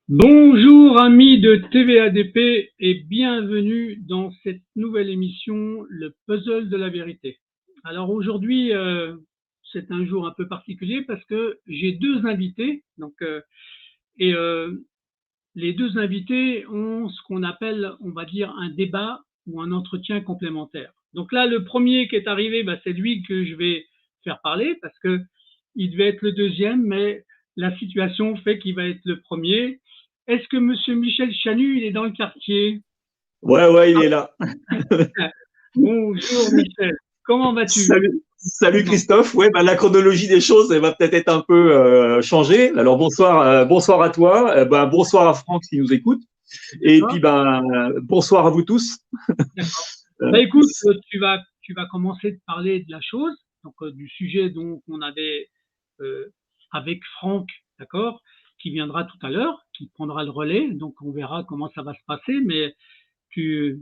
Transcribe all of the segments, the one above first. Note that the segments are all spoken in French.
Bonjour amis de TVADP et bienvenue dans cette nouvelle émission, le puzzle de la vérité. Alors aujourd'hui, c'est un jour un peu particulier parce que j'ai deux invités. Et les deux invités ont ce qu'on appelle, on va dire, un débat ou un entretien complémentaire. Donc là, le premier qui est arrivé, c'est lui que je vais faire parler parce que il devait être le deuxième, mais la situation fait qu'il va être le premier. Est-ce que Monsieur Michel Chanu, il est dans le quartier? Ouais, il est là. Bonjour Michel, comment vas-tu? Salut Christophe. Ouais, la chronologie des choses, elle va peut-être être un peu changée. Alors bonsoir à toi. Bonsoir à Franck qui nous écoute. Et puis bonsoir à vous tous. D'accord. Écoute, tu vas commencer de parler de la chose, du sujet dont on avait euh, avec Franck, d'accord, qui viendra tout à l'heure, qui prendra le relais. Donc on verra comment ça va se passer, mais tu,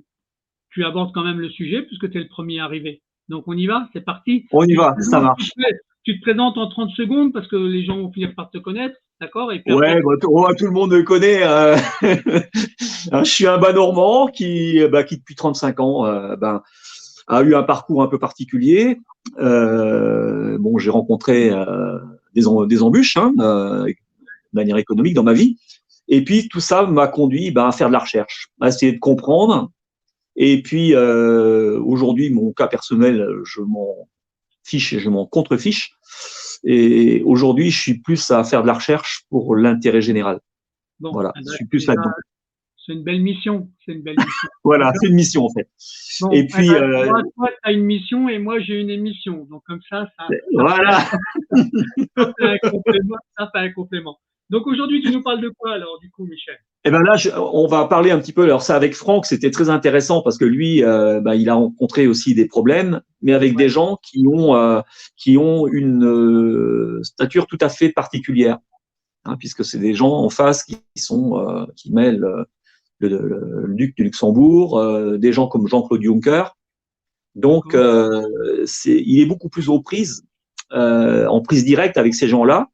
tu abordes quand même le sujet puisque tu es le premier arrivé. Donc on y va, c'est parti. On y Tu te va, ça présentes, s'il marche. te plaît. Tu te présentes en 30 secondes parce que les gens vont finir par te connaître, d'accord? Et puis après, Ouais, tout le monde me connaît. Je suis un bas normand qui depuis 35 ans a eu un parcours un peu particulier. J'ai rencontré des embûches de manière économique dans ma vie. Et puis tout ça m'a conduit à faire de la recherche, à essayer de comprendre. Et puis aujourd'hui, mon cas personnel, je m'en fiche et je m'en contrefiche. Et aujourd'hui, je suis plus à faire de la recherche pour l'intérêt général. bon, Voilà, je suis plus là-dedans. c'est une belle mission. C'est une belle mission. Voilà, c'est une mission en fait. Bon, Et puis toi, tu as une mission et moi, j'ai une émission. Donc, comme ça voilà. fait un complément. Ça fait un complément. Donc, aujourd'hui, tu nous parles de quoi, alors, du coup, Michel? Et ben là, on va parler un petit peu. Alors ça, avec Franck, c'était très intéressant parce que lui, il a rencontré aussi des problèmes, mais avec Ouais. des gens qui ont une stature tout à fait particulière, puisque c'est des gens en face qui mêlent le duc de Luxembourg, des gens comme Jean-Claude Juncker. Donc, il est beaucoup plus aux prises, en prise directe avec ces gens-là.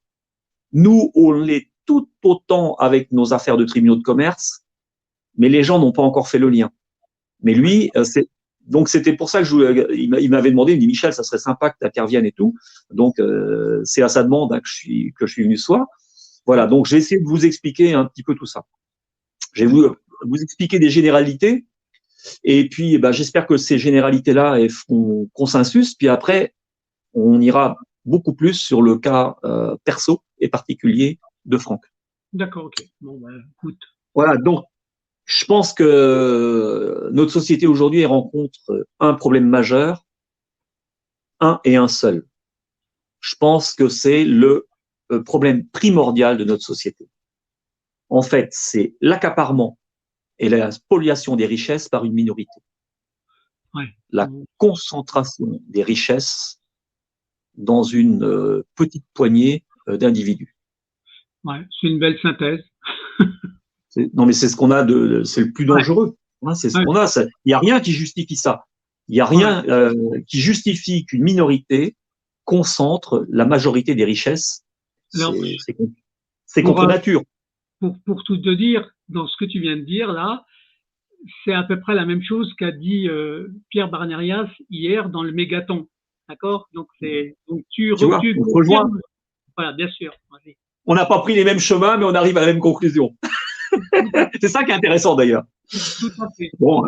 Nous, on l'est tout autant avec nos affaires de tribunaux de commerce, mais les gens n'ont pas encore fait le lien. Mais lui, donc c'était pour ça que il m'avait demandé, il me dit Michel, ça serait sympa que tu interviennes et tout. Donc c'est à sa demande que je suis venu ce soir. Voilà, donc j'ai essayé de vous expliquer un petit peu tout ça. Je vais vous expliquer des généralités, et puis j'espère que ces généralités-là feront consensus. Puis après, on ira beaucoup plus sur le cas perso et particulier de Franck. D'accord, ok. Bon, écoute. Voilà, donc je pense que notre société aujourd'hui rencontre un problème majeur, un et un seul. Je pense que c'est le problème primordial de notre société. En fait, c'est l'accaparement et la spoliation des richesses par une minorité. Ouais. La concentration des richesses dans une petite poignée d'individus. Ouais, c'est une belle synthèse. Non, mais c'est ce qu'on a c'est le plus Ouais. dangereux. C'est ce Ouais. qu'on a. Il n'y a rien qui justifie ça. Il n'y a Ouais. rien qui justifie qu'une minorité concentre la majorité des richesses. Alors, C'est pour, contre nature. pour tout te dire, dans ce que tu viens de dire là, c'est à peu près la même chose qu'a dit Pierre Barnerias hier dans le Mégaton. D'accord? Donc, tu Tu vois, on se rejoint. confirmes. Voilà, bien sûr. Vas-y. On n'a pas pris les mêmes chemins, mais on arrive à la même conclusion. C'est ça qui est intéressant d'ailleurs. Tout à fait. Bon,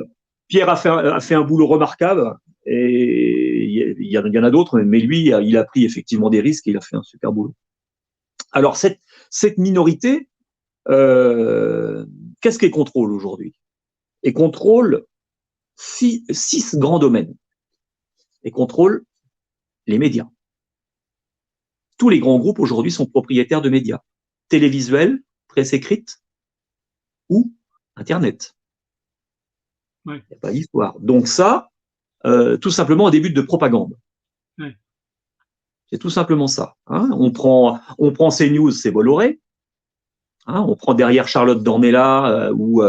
Pierre a fait un boulot remarquable et il y en a d'autres, mais lui, il a pris effectivement des risques et il a fait un super boulot. Alors, cette minorité, qu'est-ce qu'elle contrôle aujourd'hui? Elle contrôle six grands domaines. Elle contrôle les médias. Tous les grands groupes aujourd'hui sont propriétaires de médias, télévisuels, presse écrite ou Internet. Il n'y a pas d'histoire. Donc ça, tout simplement un début de propagande. Ouais. C'est tout simplement ça. On prend CNews, c'est Bolloré. On prend derrière Charlotte Dornelas ou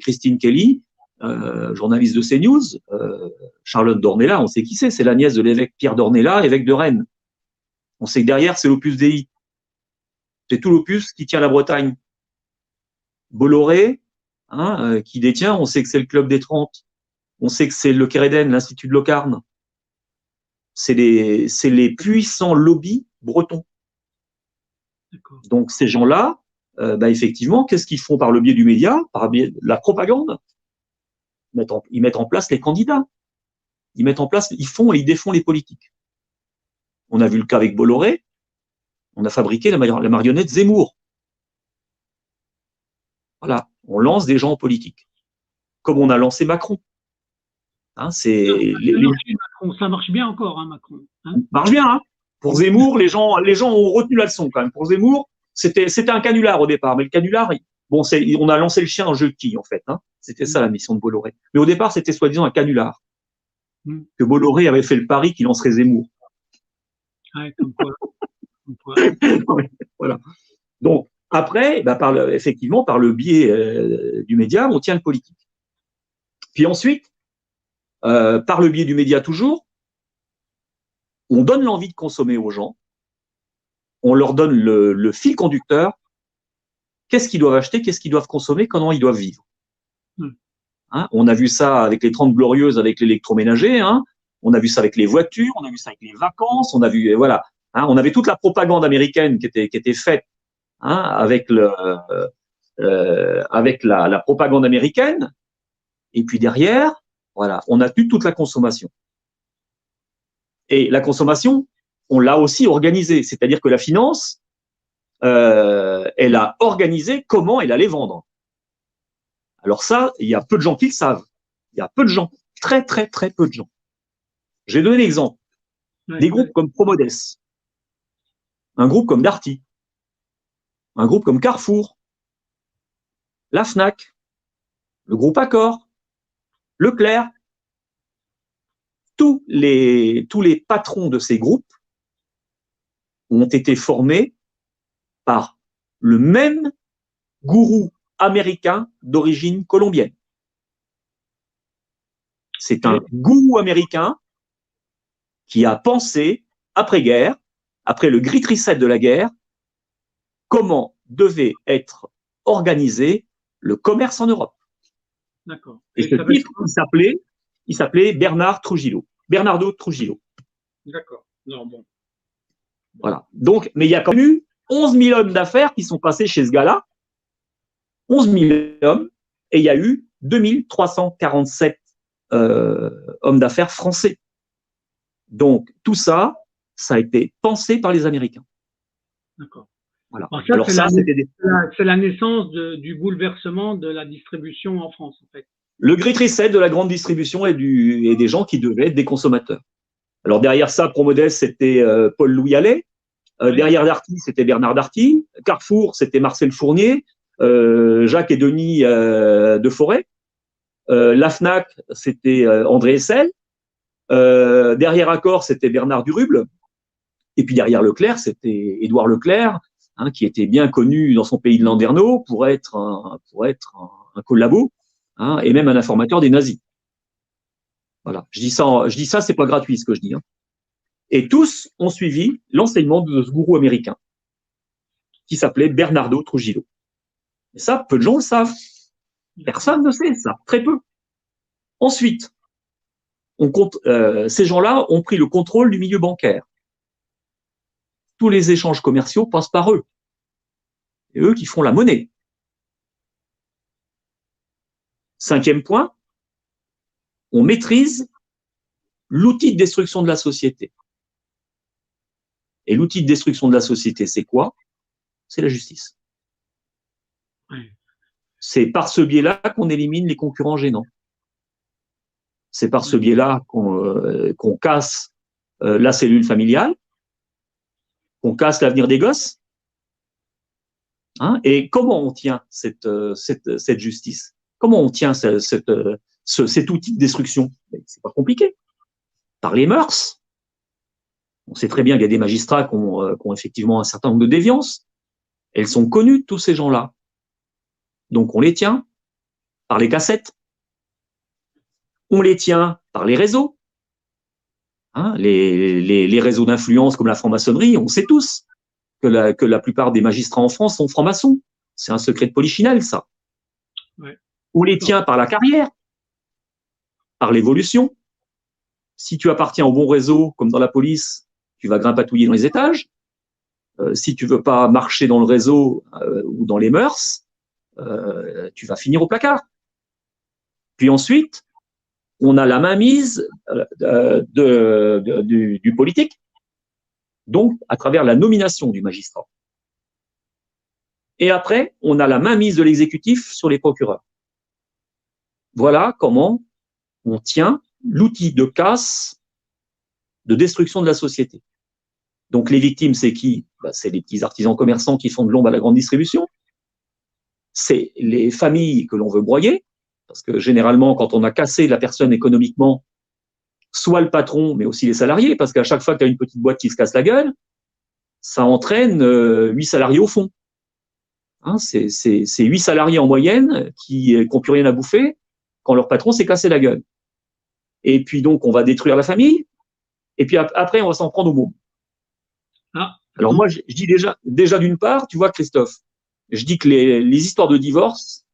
Christine Kelly, journaliste de CNews. Charlotte Dornelas, on sait qui c'est la nièce de l'évêque Pierre Dornelas, évêque de Rennes. On sait que derrière, c'est l'Opus Dei. C'est tout l'opus qui tient la Bretagne. Bolloré, qui détient, on sait que c'est le Club des 30, on sait que c'est le Kéréden, l'Institut de Locarne. C'est les puissants lobbies bretons. Donc ces gens-là, effectivement, qu'est-ce qu'ils font par le biais du média, par le biais de la propagande? Ils mettent en place les candidats. Ils défont les politiques. On a vu le cas avec Bolloré. On a fabriqué la marionnette Zemmour. Voilà, on lance des gens en politique, comme on a lancé Macron. Ça marche bien encore, Macron. Ça marche bien. Pour Zemmour, les gens ont retenu la leçon quand même. Pour Zemmour, c'était un canular au départ, mais le canular, on a lancé le chien en jeudi en fait. C'était ça la mission de Bolloré. Mais au départ, c'était soi-disant un canular. Que Bolloré avait fait le pari qu'il lancerait Zemmour. Ouais, comme quoi. Voilà. Donc, après, effectivement, par le biais du média, on tient le politique. Puis ensuite, par le biais du média toujours, on donne l'envie de consommer aux gens, on leur donne le fil conducteur, qu'est-ce qu'ils doivent acheter, qu'est-ce qu'ils doivent consommer, comment ils doivent vivre. On a vu ça avec les 30 Glorieuses, avec l'électroménager, on a vu ça avec les voitures, on a vu ça avec les vacances, on a vu, voilà, on avait toute la propagande américaine qui était faite avec la propagande américaine, et puis derrière, voilà, on a eu toute la consommation. Et la consommation, on l'a aussi organisée, c'est-à-dire que la finance, elle a organisé comment elle allait vendre. Alors ça, il y a peu de gens qui le savent. Il y a peu de gens, très très très peu de gens. Je vais donner l'exemple. Des groupes comme Promodes, un groupe comme Darty, un groupe comme Carrefour, la Fnac, le groupe Accor, Leclerc, tous les patrons de ces groupes ont été formés par le même gourou américain d'origine colombienne. C'est un gourou américain qui a pensé, après-guerre, après le Great Reset de la guerre, comment devait être organisé le commerce en Europe. D'accord. Et ce type, il s'appelait Bernardo Trujillo. D'accord. Non, bon. Voilà. Donc, mais il y a quand même eu 11 000 hommes d'affaires qui sont passés chez ce gars-là. 11 000 hommes, et il y a eu 2347 hommes d'affaires français. Donc, tout ça, ça a été pensé par les Américains. D'accord. Voilà. Alors c'est la naissance du bouleversement de la distribution en France, en fait. Le Great Reset de la grande distribution et des gens qui devaient être des consommateurs. Alors, derrière ça, Promodes, c'était Paul-Louis Allais. Derrière Darty, c'était Bernard Darty. Carrefour, c'était Marcel Fournier. Jacques et Denis de Forêt. La Fnac, c'était André Essel. Derrière Accor, c'était Bernard Duruble. Et puis derrière Leclerc, c'était Édouard Leclerc, qui était bien connu dans son pays de Landerneau pour être un collabo, et même un informateur des nazis. Voilà. Je dis ça, c'est pas gratuit ce que je dis. Et tous ont suivi l'enseignement de ce gourou américain qui s'appelait Bernardo Trujillo. Et ça, peu de gens le savent. Personne ne sait ça, très peu. Ensuite, ces gens-là ont pris le contrôle du milieu bancaire. Tous les échanges commerciaux passent par eux. Et eux qui font la monnaie. 5e point, on maîtrise l'outil de destruction de la société. Et l'outil de destruction de la société, c'est quoi? C'est la justice. C'est par ce biais-là qu'on élimine les concurrents gênants. C'est par ce biais-là qu'on casse la cellule familiale, qu'on casse l'avenir des gosses. Et comment on tient cette justice? Comment on tient cet outil de destruction? C'est pas compliqué. Par les mœurs. On sait très bien qu'il y a des magistrats qui ont effectivement un certain nombre de déviances. Elles sont connues de tous ces gens-là. Donc on les tient par les cassettes. On les tient par les réseaux. Les réseaux d'influence comme la franc-maçonnerie, on sait tous. que la plupart des magistrats en France sont francs-maçons. C'est un secret de polichinelle, ça. Ouais. On les tient par la carrière, par l'évolution. Si tu appartiens au bon réseau, comme dans la police, tu vas grimpatouiller dans les étages. Si tu veux pas marcher dans le réseau ou dans les mœurs, tu vas finir au placard. Puis ensuite, on a la mainmise du politique, donc à travers la nomination du magistrat. Et après, on a la mainmise de l'exécutif sur les procureurs. Voilà comment on tient l'outil de casse, de destruction de la société. Donc les victimes, c'est qui? C'est les petits artisans commerçants qui font de l'ombre à la grande distribution. C'est les familles que l'on veut broyer, parce que généralement, quand on a cassé la personne économiquement, soit le patron, mais aussi les salariés, parce qu'à chaque fois que tu as une petite boîte qui se casse la gueule, ça entraîne 8 salariés au fond. Hein, c'est 8 salariés en moyenne qui n'ont plus rien à bouffer quand leur patron s'est cassé la gueule. Et puis donc, on va détruire la famille, et puis après, on va s'en prendre au môme. Ah. Alors moi, je dis déjà d'une part, tu vois, Christophe, je dis que les histoires de divorce,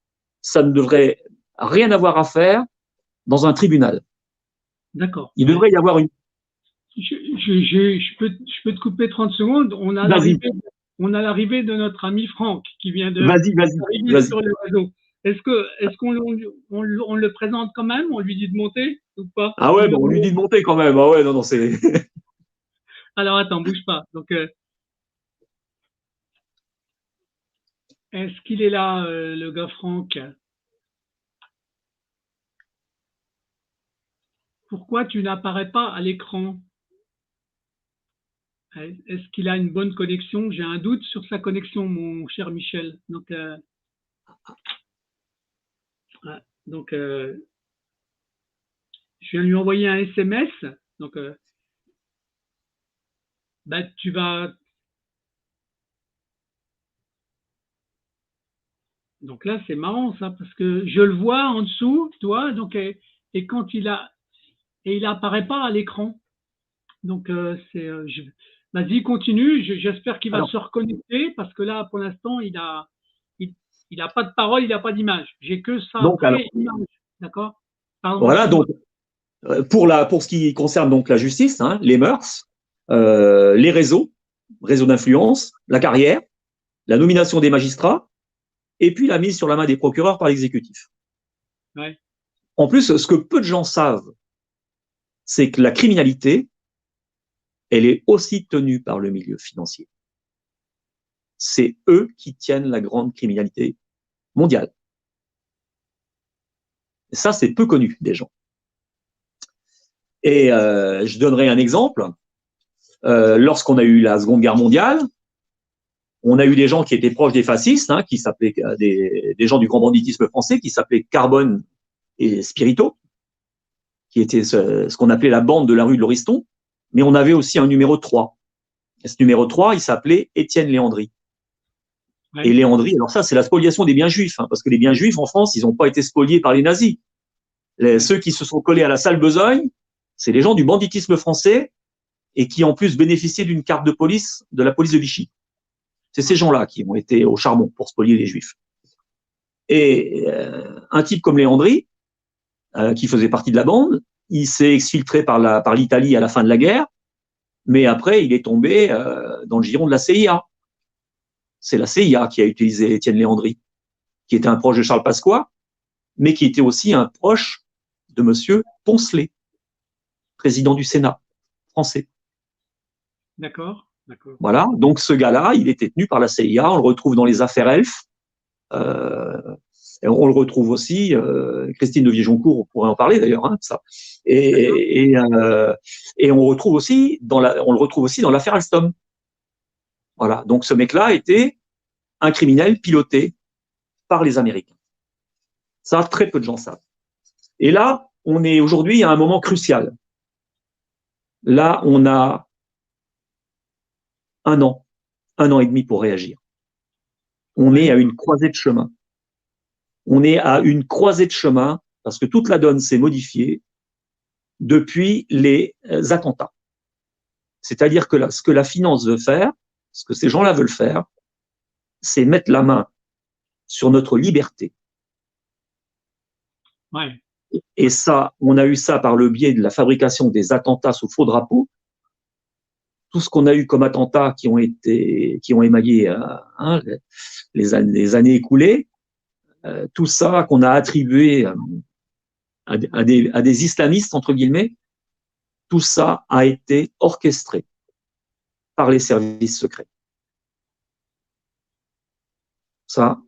ça ne devrait rien avoir à faire dans un tribunal. D'accord. Il devrait y avoir une... Je peux te couper 30 secondes. On a l'arrivée de notre ami Franck qui vient de Vas-y. sur le réseau. Est-ce qu'on le présente quand même? On lui dit de monter ou pas? Ah ouais, on lui dit de monter quand même. Ah ouais, non, c'est... Alors attends, bouge pas. Donc, est-ce qu'il est là, le gars Franck? Pourquoi tu n'apparais pas à l'écran? Est-ce qu'il a une bonne connexion? J'ai un doute sur sa connexion, mon cher Michel. Donc, je viens lui envoyer un SMS. Donc, tu vas. Donc là, c'est marrant ça, parce que je le vois en dessous, tu vois. Donc, et quand il apparaît pas à l'écran. Donc, vas-y, continue. J'espère qu'il va se reconnecter parce que là, pour l'instant, il a pas de parole, il n'a pas d'image. J'ai que ça. Image, d'accord. Pardon, voilà. Donc, pour ce qui concerne donc la justice, hein, les mœurs, les réseaux d'influence, la carrière, la nomination des magistrats, et puis la mise sur la main des procureurs par l'exécutif. Ouais. En plus, ce que peu de gens savent, c'est que la criminalité, elle est aussi tenue par le milieu financier. C'est eux qui tiennent la grande criminalité mondiale. Et ça, c'est peu connu des gens. Et je donnerai un exemple. Lorsqu'on a eu la Seconde Guerre mondiale, on a eu des gens qui étaient proches des fascistes, hein, qui s'appelaient des gens du grand banditisme français, qui s'appelaient Carbone et Spirito, qui étaient ce qu'on appelait la bande de la rue de Lauriston. Mais on avait aussi un numéro 3. Et ce numéro 3, il s'appelait Étienne Léandri. Ouais. Et Léandri, alors ça, c'est la spoliation des biens juifs, hein, parce que les biens juifs en France, ils n'ont pas été spoliés par les nazis. Ceux qui se sont collés à la sale besogne, c'est les gens du banditisme français et qui en plus bénéficiaient d'une carte de police de la police de Vichy. C'est ces gens-là qui ont été au charbon pour spolier les juifs. Et un type comme Léandri, qui faisait partie de la bande, il s'est exfiltré par l'Italie à la fin de la guerre, mais après, il est tombé dans le giron de la CIA. C'est la CIA qui a utilisé Étienne Léandri, qui était un proche de Charles Pasqua, mais qui était aussi un proche de monsieur Poncelet, président du Sénat français. D'accord. Voilà, donc ce gars-là, il était tenu par la CIA, on le retrouve dans les affaires Elf, on le retrouve aussi, Christine de Viejoncourt, on pourrait en parler d'ailleurs, hein, ça. Et on le retrouve aussi dans l'affaire Alstom. Voilà, donc ce mec-là était un criminel piloté par les Américains. Ça, très peu de gens savent. Et là, on est aujourd'hui à un moment crucial. Là, on a un an et demi pour réagir. On est à une croisée de chemin. On est à une croisée de chemin parce que toute la donne s'est modifiée depuis les attentats. C'est-à-dire que là, ce que la finance veut faire, ce que ces gens-là veulent faire, c'est mettre la main sur notre liberté. Ouais. Et ça, on a eu ça par le biais de la fabrication des attentats sous faux drapeaux. Tout ce qu'on a eu comme attentats qui ont émaillé les années écoulées, tout ça qu'on a attribué à des islamistes, entre guillemets, tout ça a été orchestré par les services secrets. Ça,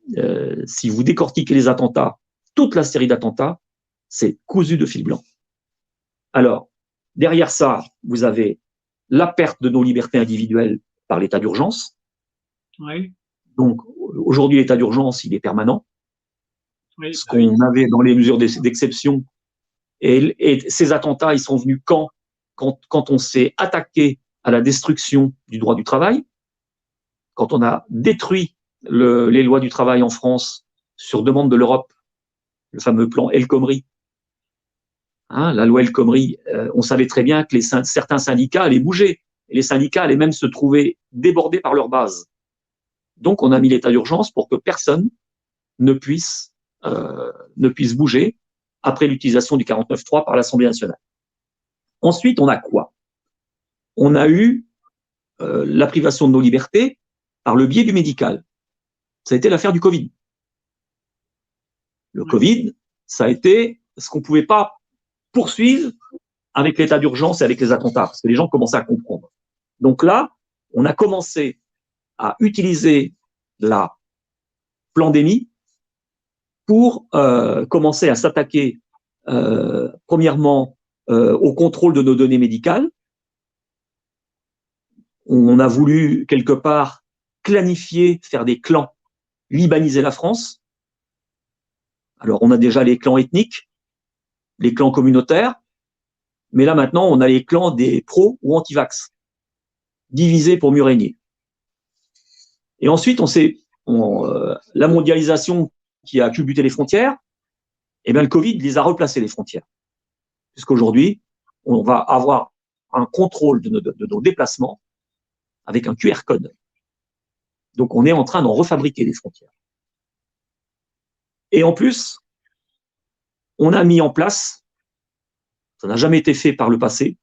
si vous décortiquez les attentats, toute la série d'attentats, c'est cousu de fil blanc. Alors, derrière ça, vous avez la perte de nos libertés individuelles par l'état d'urgence. Oui. Donc, aujourd'hui, l'état d'urgence, il est permanent. Oui, ce qu'on avait dans les mesures d'exception. Et ces attentats, ils sont venus quand on s'est attaqué à la destruction du droit du travail, quand on a détruit les lois du travail en France sur demande de l'Europe, le fameux plan El Khomri. La loi El Khomri, on savait très bien que certains syndicats allaient bouger. Et les syndicats allaient même se trouver débordés par leur base. Donc, on a mis l'état d'urgence pour que personne ne puisse bouger après l'utilisation du 49.3 par l'Assemblée nationale. Ensuite, on a quoi? On a eu la privation de nos libertés par le biais du médical. Ça a été l'affaire du Covid. Le Covid, ça a été ce qu'on ne pouvait pas poursuivre avec l'état d'urgence et avec les attentats, parce que les gens commençaient à comprendre. Donc là, on a commencé à utiliser la pandémie pour commencer à s'attaquer premièrement au contrôle de nos données médicales. On a voulu quelque part clanifier, faire des clans, libaniser la France. Alors on a déjà les clans ethniques, les clans communautaires, mais là maintenant on a les clans des pros ou anti-vax, divisés pour mieux régner. Et ensuite la mondialisation qui a culbuté les frontières, eh bien le Covid les a replacées les frontières. Puisqu'aujourd'hui, on va avoir un contrôle de nos déplacements avec un QR code. Donc, on est en train d'en refabriquer des frontières. Et en plus, on a mis en place, ça n'a jamais été fait par le passé,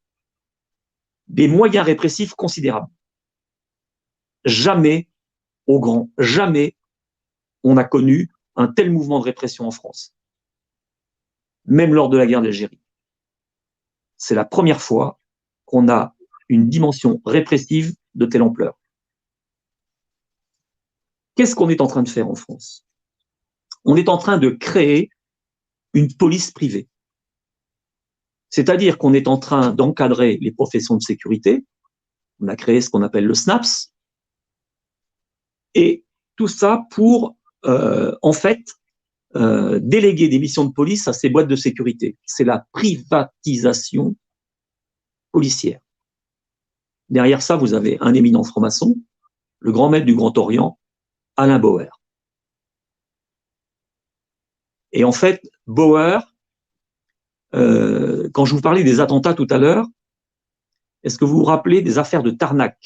des moyens répressifs considérables. Jamais, au grand, jamais, on a connu un tel mouvement de répression en France. Même lors de la guerre d'Algérie. C'est la première fois qu'on a une dimension répressive de telle ampleur. Qu'est-ce qu'on est en train de faire en France? On est en train de créer une police privée. C'est-à-dire qu'on est en train d'encadrer les professions de sécurité. On a créé ce qu'on appelle le SNAPS. Et tout ça pour, en fait, déléguer des missions de police à ces boîtes de sécurité. C'est la privatisation policière. Derrière ça, vous avez un éminent franc-maçon, le grand maître du Grand Orient, Alain Bauer. Et en fait, Bauer, quand je vous parlais des attentats tout à l'heure, est-ce que vous vous rappelez des affaires de Tarnac?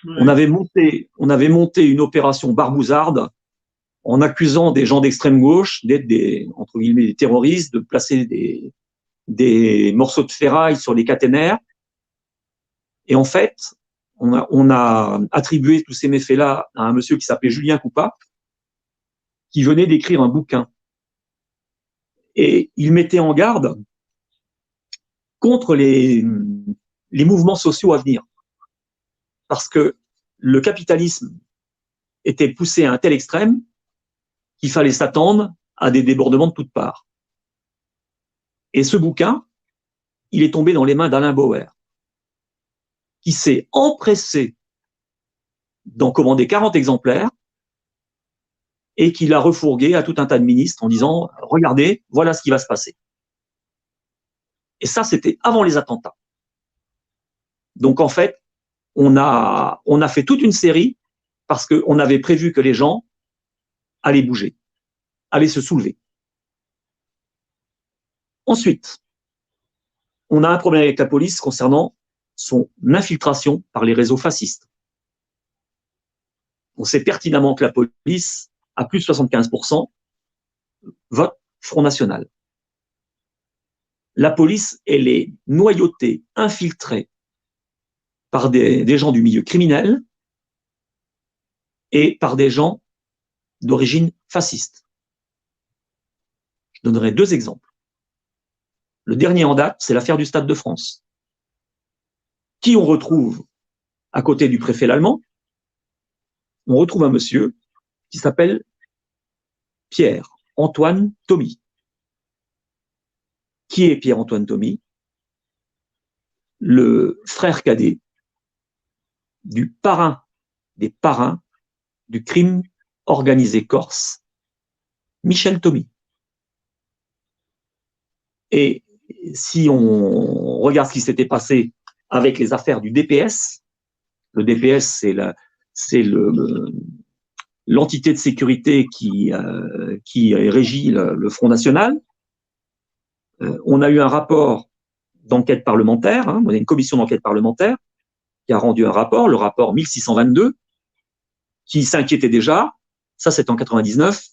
Oui. On avait monté une opération barbouzarde en accusant des gens d'extrême gauche d'être entre guillemets, des terroristes, de placer des morceaux de ferraille sur les caténaires. Et en fait, on a attribué tous ces méfaits-là à un monsieur qui s'appelait Julien Coupat, qui venait d'écrire un bouquin. Et il mettait en garde contre les mouvements sociaux à venir. Parce que le capitalisme était poussé à un tel extrême qu'il fallait s'attendre à des débordements de toutes parts. Et ce bouquin, il est tombé dans les mains d'Alain Bauer, qui s'est empressé d'en commander 40 exemplaires et qui l'a refourgué à tout un tas de ministres en disant « Regardez, voilà ce qui va se passer ». Et ça, c'était avant les attentats. Donc, en fait, on a fait toute une série parce qu'on avait prévu que les gens allaient bouger, allaient se soulever. Ensuite, on a un problème avec la police concernant son infiltration par les réseaux fascistes. On sait pertinemment que la police, à plus de 75%, vote Front National. La police, elle est noyautée, infiltrée par des gens du milieu criminel et par des gens d'origine fasciste. Je donnerai 2 exemples. Le dernier en date, c'est l'affaire du Stade de France. Qui on retrouve à côté du préfet Lallemand? On retrouve un monsieur qui s'appelle Pierre-Antoine Thomy. Qui est Pierre-Antoine Thomy? Le frère cadet du parrain des parrains du crime organisé corse, Michel Thomy. Et si on regarde ce qui s'était passé avec les affaires du DPS, le DPS, c'est l'entité de sécurité qui régit le Front National. On a eu un rapport d'enquête parlementaire, on a une commission d'enquête parlementaire qui a rendu un rapport, le rapport 1622, qui s'inquiétait déjà, ça c'est en 99,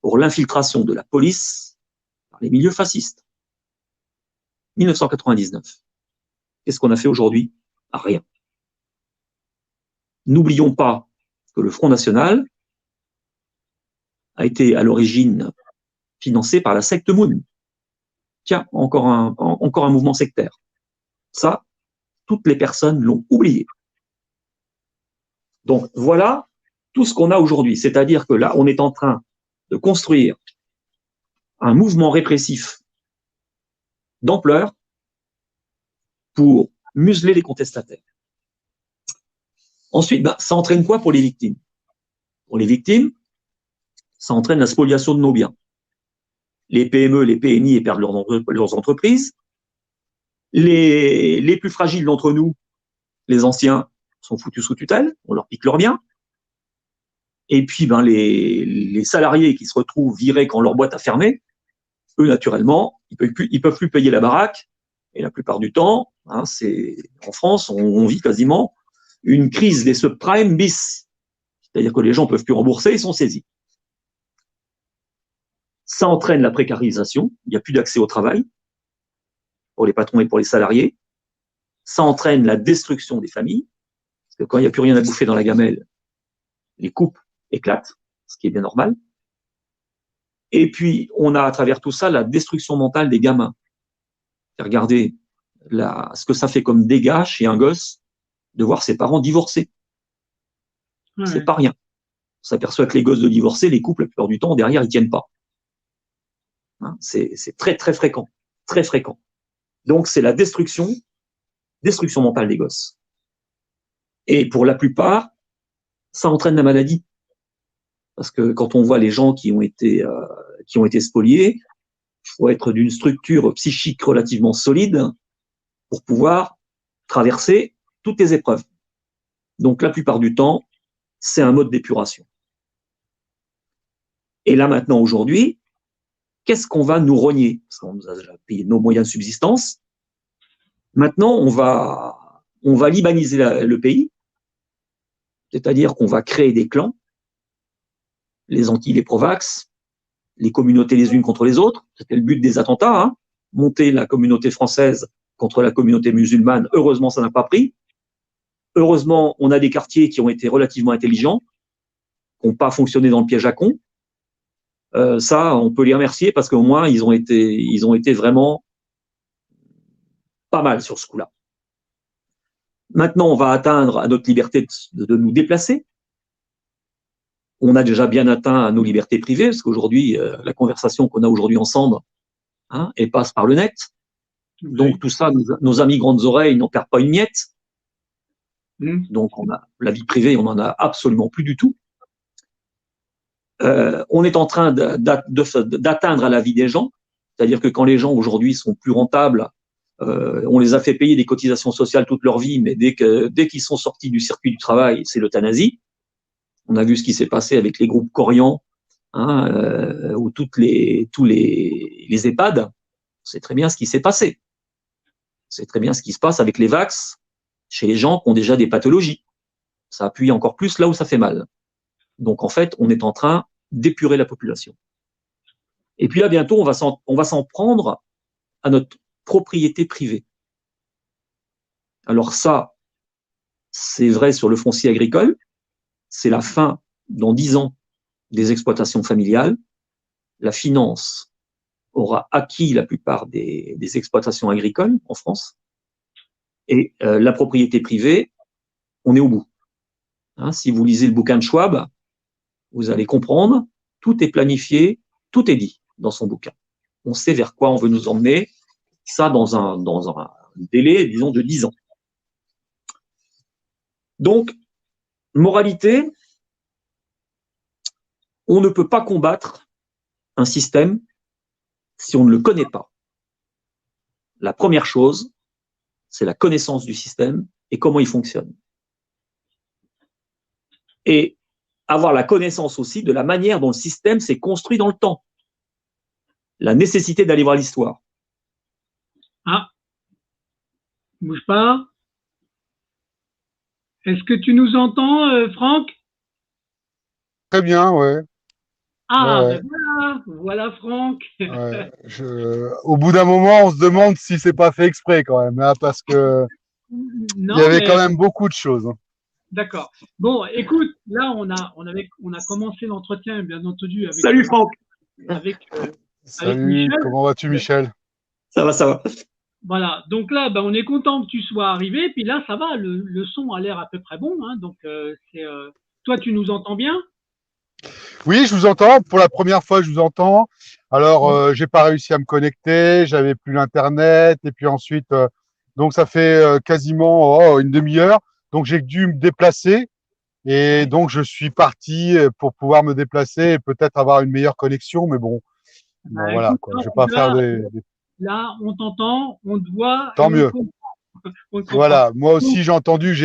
pour l'infiltration de la police par les milieux fascistes. 1999. Qu'est-ce qu'on a fait aujourd'hui? Rien. N'oublions pas que le Front National a été à l'origine financé par la secte Moon. Tiens, encore un mouvement sectaire. Ça, toutes les personnes l'ont oublié. Donc voilà tout ce qu'on a aujourd'hui. C'est-à-dire que là, on est en train de construire un mouvement répressif d'ampleur pour museler les contestataires. Ensuite, ça entraîne quoi pour les victimes? Pour les victimes, ça entraîne la spoliation de nos biens. Les PME, les PMI perdent leurs entreprises. Les plus fragiles d'entre nous, les anciens, sont foutus sous tutelle, on leur pique leurs biens. Et puis, les salariés qui se retrouvent virés quand leur boîte a fermé, eux, naturellement, ils peuvent plus payer la baraque. Et la plupart du temps, en France, on vit quasiment une crise des subprimes bis. C'est-à-dire que les gens ne peuvent plus rembourser, ils sont saisis. Ça entraîne la précarisation, il n'y a plus d'accès au travail pour les patrons et pour les salariés. Ça entraîne la destruction des familles, parce que quand il n'y a plus rien à bouffer dans la gamelle, les couples éclatent, ce qui est bien normal. Et puis, on a à travers tout ça la destruction mentale des gamins. Regardez ce que ça fait comme dégâts chez un gosse de voir ses parents divorcés. Ouais. C'est pas rien. On s'aperçoit que les gosses de divorcés, les couples, la plupart du temps, derrière, ils tiennent pas. C'est très, très fréquent. Très fréquent. Donc, c'est la destruction mentale des gosses. Et pour la plupart, ça entraîne la maladie. Parce que quand on voit les gens qui ont été spoliés, il faut être d'une structure psychique relativement solide pour pouvoir traverser toutes les épreuves. Donc, la plupart du temps, c'est un mode d'épuration. Et là, maintenant, aujourd'hui, qu'est-ce qu'on va nous rogner? Parce qu'on nous a déjà payé nos moyens de subsistance. Maintenant, on va libaniser le pays, c'est-à-dire qu'on va créer des clans, les anti, les pro-vax, les communautés les unes contre les autres. C'était le but des attentats, monter la communauté française contre la communauté musulmane. Heureusement, ça n'a pas pris. Heureusement, on a des quartiers qui ont été relativement intelligents, qui n'ont pas fonctionné dans le piège à con. Ça, on peut les remercier parce qu'au moins, ils ont été vraiment pas mal sur ce coup-là. Maintenant, on va atteindre à notre liberté de nous déplacer. On a déjà bien atteint à nos libertés privées, parce qu'aujourd'hui, la conversation qu'on a aujourd'hui ensemble, elle passe par le net. Donc, tout ça, nos amis grandes oreilles n'en perdent pas une miette. Donc, la vie privée, on n'en a absolument plus du tout. On est en train d'atteindre à la vie des gens, c'est-à-dire que quand les gens aujourd'hui sont plus rentables, on les a fait payer des cotisations sociales toute leur vie, mais dès qu'ils sont sortis du circuit du travail, c'est l'euthanasie. On a vu ce qui s'est passé avec les groupes Corian, ou tous les EHPAD. On sait très bien ce qui s'est passé. C'est très bien ce qui se passe avec les vax chez les gens qui ont déjà des pathologies. Ça appuie encore plus là où ça fait mal. Donc, en fait, on est en train d'épurer la population. Et puis là, bientôt, on va s'en prendre à notre propriété privée. Alors ça, c'est vrai sur le foncier agricole. C'est la fin, dans 10 ans, des exploitations familiales. La finance aura acquis la plupart des exploitations agricoles en France. Et la propriété privée, on est au bout. Hein, si vous lisez le bouquin de Schwab, vous allez comprendre, tout est planifié, tout est dit dans son bouquin. On sait vers quoi on veut nous emmener, ça dans un délai, disons, de 10 ans. Donc, moralité, on ne peut pas combattre un système si on ne le connaît pas. La première chose, c'est la connaissance du système et comment il fonctionne. Et avoir la connaissance aussi de la manière dont le système s'est construit dans le temps. La nécessité d'aller voir l'histoire. Ah, bouge pas. Est-ce que tu nous entends, Franck? Très bien, ouais. Ah, Ouais, ben voilà Franck. ouais. Au bout d'un moment, on se demande si c'est pas fait exprès quand même, hein, parce que il y Non, avait quand mais même beaucoup de choses, hein. d'accord. Bon, écoute, là on a commencé l'entretien, bien entendu, Salut Franck. avec, avec Salut, Michel. comment vas-tu, Michel? Ça va, ça va. Voilà. Donc là, ben, on est content que tu sois arrivé. Puis là, ça va. Le son a l'air à peu près bon. Hein, donc toi, tu nous entends bien? Oui, je vous entends. Pour la première fois, je vous entends. Alors, j'ai pas réussi à me connecter, j'avais plus l'internet, et puis ensuite, donc ça fait quasiment une demi-heure. Donc j'ai dû me déplacer, et Ouais. donc je suis parti pour pouvoir me déplacer et peut-être avoir une meilleure connexion. Mais bon, bon Ben, voilà écoute, quoi. Je vais pas faire des... là, on t'entend, on te voit et Tant mieux. on te comprend. Voilà, moi Donc, aussi j'ai entendu,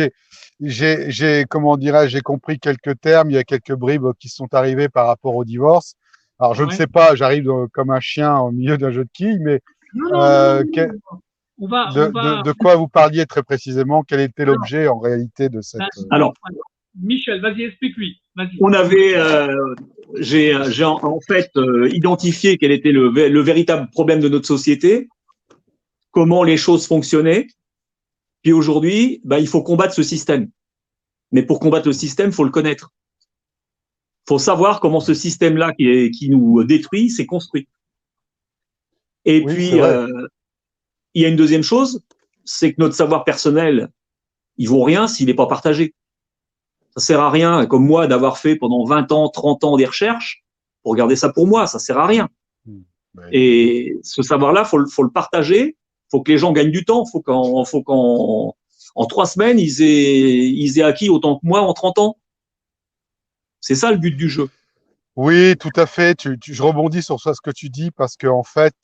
comment dirais-je, j'ai compris quelques termes, il y a quelques bribes qui sont arrivées par rapport au divorce. Alors je ne ouais. sais pas, j'arrive comme un chien au milieu d'un jeu de quilles, mais Non, non, non, non, que- non. On va. de quoi vous parliez très précisément? Quel était Alors, l'objet en réalité de ben, cette... Alors, Michel, vas-y, explique-lui. Vas-y. on avait, j'ai en fait identifié quel était le véritable problème de notre société, comment les choses fonctionnaient. Puis aujourd'hui, bah, il faut combattre ce système. Mais pour combattre le système, il faut le connaître. Il faut savoir comment ce système-là qui nous détruit s'est construit. Et Oui, c'est puis, vrai. il y a une deuxième chose, c'est que notre savoir personnel, il vaut rien s'il n'est pas partagé. Ça sert à rien, comme moi, d'avoir fait pendant 20 ans, 30 ans des recherches pour garder ça pour moi. Ça sert à rien. Ben, Et ce savoir-là, faut le partager. Faut que les gens gagnent du temps. Faut qu'en en 3 semaines, ils aient acquis autant que moi en 30 ans. C'est ça le but du jeu. oui, tout à fait. Je rebondis sur ce que tu dis parce que en fait,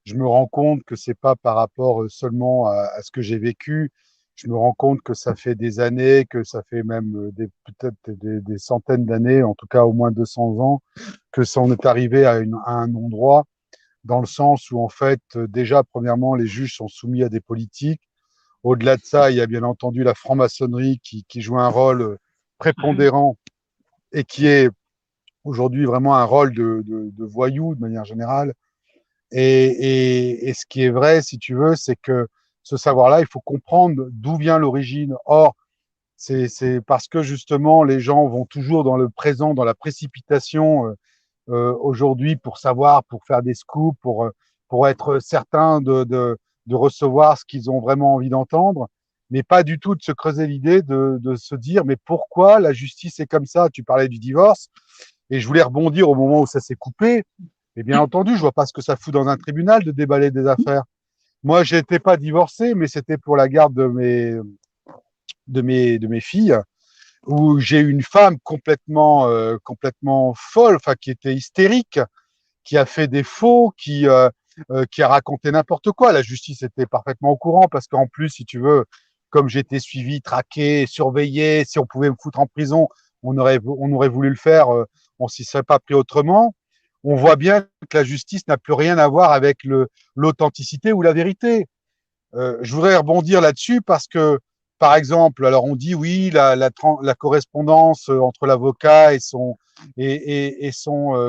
je me rends compte que c'est pas par rapport seulement à ce que j'ai vécu. Je me rends compte que ça fait des années, que ça fait même peut-être des centaines d'années, en tout cas au moins 200 ans, que ça en est arrivé à un endroit, dans le sens où en fait, déjà, premièrement, les juges sont soumis à des politiques. Au-delà de ça, il y a bien entendu la franc-maçonnerie qui joue un rôle prépondérant et qui est aujourd'hui vraiment un rôle de voyou de manière générale. Et ce qui est vrai, si tu veux, c'est que ce savoir-là, il faut comprendre d'où vient l'origine. Or, c'est parce que justement, les gens vont toujours dans le présent, dans la précipitation aujourd'hui pour savoir, pour faire des scoops, pour être certain de recevoir ce qu'ils ont vraiment envie d'entendre, mais pas du tout de se creuser l'idée de se dire, mais pourquoi la justice est comme ça? Tu parlais du divorce, et je voulais rebondir au moment où ça s'est coupé. Et bien entendu, je vois pas ce que ça fout dans un tribunal de déballer des affaires. Moi, j'étais pas divorcé, mais c'était pour la garde de mes filles, où j'ai eu une femme complètement folle, enfin qui était hystérique, qui a fait des faux, qui a raconté n'importe quoi. La justice était parfaitement au courant parce qu'en plus, si tu veux, comme j'étais suivi, traqué, surveillé, si on pouvait me foutre en prison, on aurait voulu le faire, on s'y serait pas pris autrement. On voit bien que la justice n'a plus rien à voir avec l'authenticité ou la vérité. Je voudrais rebondir là-dessus parce que, par exemple, alors on dit oui, la correspondance entre l'avocat et son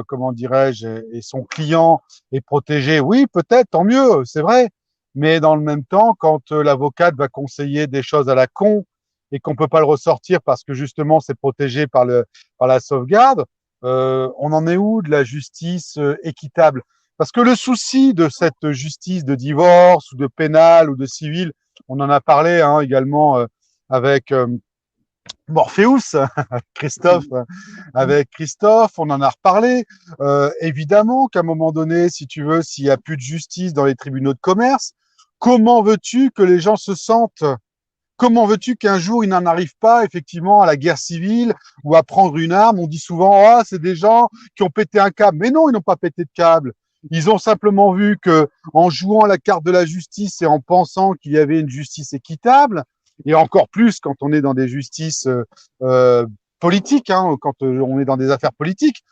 comment dirais-je, et son client est protégée. Oui, peut-être, tant mieux, c'est vrai. Mais dans le même temps, quand l'avocate va conseiller des choses à la con et qu'on peut pas le ressortir parce que justement c'est protégé par la sauvegarde, on en est où de la justice équitable? Parce que le souci de cette justice de divorce ou de pénal ou de civil, on en a parlé également avec Morpheus, Christophe, avec Christophe, on en a reparlé. Évidemment qu'à un moment donné, si tu veux, s'il n'y a plus de justice dans les tribunaux de commerce, comment veux-tu que les gens se sentent? Comment veux-tu qu'un jour il n'en arrive pas effectivement à la guerre civile ou à prendre une arme? On dit souvent, ah, c'est des gens qui ont pété un câble. Mais non, ils n'ont pas pété de câble. Ils ont simplement vu que, en jouant la carte de la justice et en pensant qu'il y avait une justice équitable, et encore plus quand on est dans des justices politiques, quand on est dans des affaires politiques,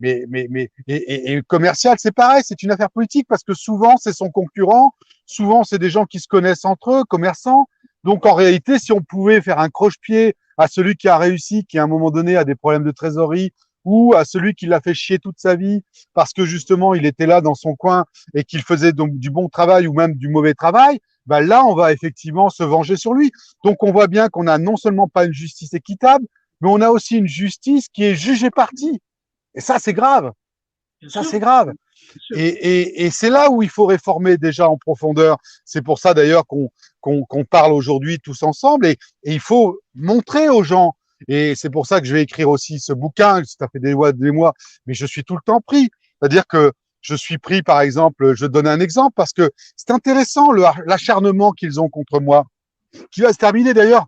et commercial, c'est pareil, c'est une affaire politique parce que souvent c'est son concurrent, souvent c'est des gens qui se connaissent entre eux, commerçants. Donc en réalité, si on pouvait faire un croche-pied à celui qui a réussi, qui à un moment donné a des problèmes de trésorerie, ou à celui qui l'a fait chier toute sa vie parce que justement il était là dans son coin et qu'il faisait donc du bon travail ou même du mauvais travail, ben là on va effectivement se venger sur lui. Donc on voit bien qu'on a non seulement pas une justice équitable, mais on a aussi une justice qui est jugée partie. Et ça c'est grave. Ça c'est grave. Et c'est là où il faut réformer déjà en profondeur. C'est pour ça d'ailleurs qu'on parle aujourd'hui tous ensemble et il faut montrer aux gens. Et c'est pour ça que je vais écrire aussi ce bouquin. Ça fait des mois, mais je suis tout le temps pris. C'est-à-dire que je suis pris, par exemple, je donne un exemple parce que c'est intéressant l'acharnement qu'ils ont contre moi, qui va se terminer d'ailleurs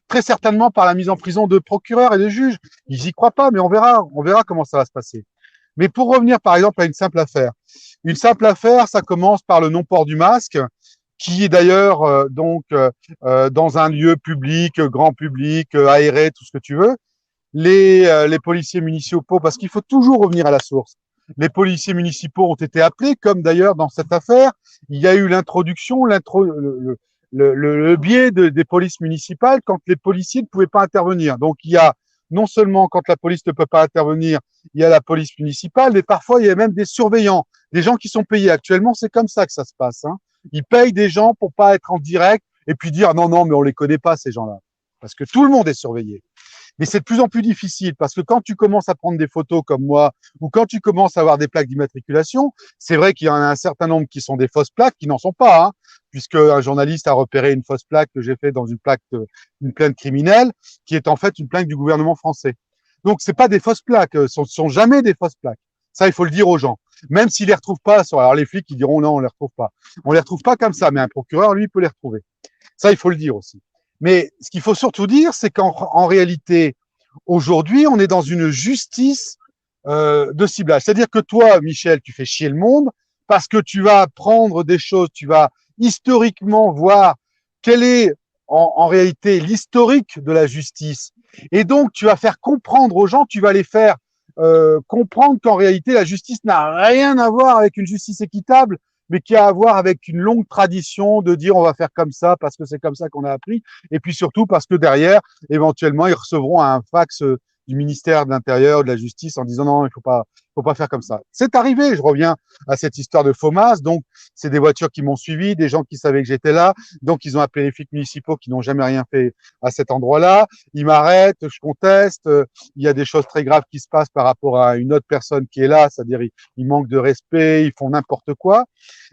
très certainement par la mise en prison de procureurs et de juges. Ils y croient pas, mais on verra comment ça va se passer. Mais pour revenir par exemple à une simple affaire, ça commence par le non-port du masque, qui est d'ailleurs dans un lieu public, grand public, aéré, tout ce que tu veux. Les policiers municipaux, parce qu'il faut toujours revenir à la source. Les policiers municipaux ont été appelés, comme d'ailleurs dans cette affaire, il y a eu l'introduction, le biais des polices municipales quand les policiers ne pouvaient pas intervenir. Donc il y a non seulement quand la police ne peut pas intervenir, il y a la police municipale, mais parfois il y a même des surveillants, des gens qui sont payés. Actuellement, c'est comme ça que ça se passe. Ils payent des gens pour pas être en direct et puis dire non, mais on les connaît pas ces gens-là, parce que tout le monde est surveillé. Mais c'est de plus en plus difficile parce que quand tu commences à prendre des photos comme moi ou quand tu commences à avoir des plaques d'immatriculation, c'est vrai qu'il y en a un certain nombre qui sont des fausses plaques qui n'en sont pas, puisque un journaliste a repéré une fausse plaque que j'ai fait dans une plainte criminelle qui est en fait une plaque du gouvernement français. Donc c'est pas des fausses plaques, ce sont jamais des fausses plaques. Ça, il faut le dire aux gens. Même s'ils les retrouvent pas, alors les flics ils diront non, on les retrouve pas. On les retrouve pas comme ça, mais un procureur lui peut les retrouver. Ça, il faut le dire aussi. Mais ce qu'il faut surtout dire, c'est qu'en réalité, aujourd'hui, on est dans une justice de ciblage. C'est-à-dire que toi, Michel, tu fais chier le monde parce que tu vas prendre des choses, tu vas historiquement voir quel est en réalité l'historique de la justice. Et donc, tu vas faire comprendre aux gens, tu vas les faire comprendre qu'en réalité, la justice n'a rien à voir avec une justice équitable, mais qui a à voir avec une longue tradition de dire on va faire comme ça parce que c'est comme ça qu'on a appris, et puis surtout parce que derrière, éventuellement, ils recevront un fax du ministère de l'Intérieur, de la Justice, en disant non, il faut pas faire comme ça. C'est arrivé, je reviens à cette histoire de FOMAS, donc c'est des voitures qui m'ont suivi, des gens qui savaient que j'étais là, donc ils ont appelé les flics municipaux qui n'ont jamais rien fait à cet endroit-là, ils m'arrêtent, je conteste, il y a des choses très graves qui se passent par rapport à une autre personne qui est là, c'est-à-dire ils manquent de respect, ils font n'importe quoi,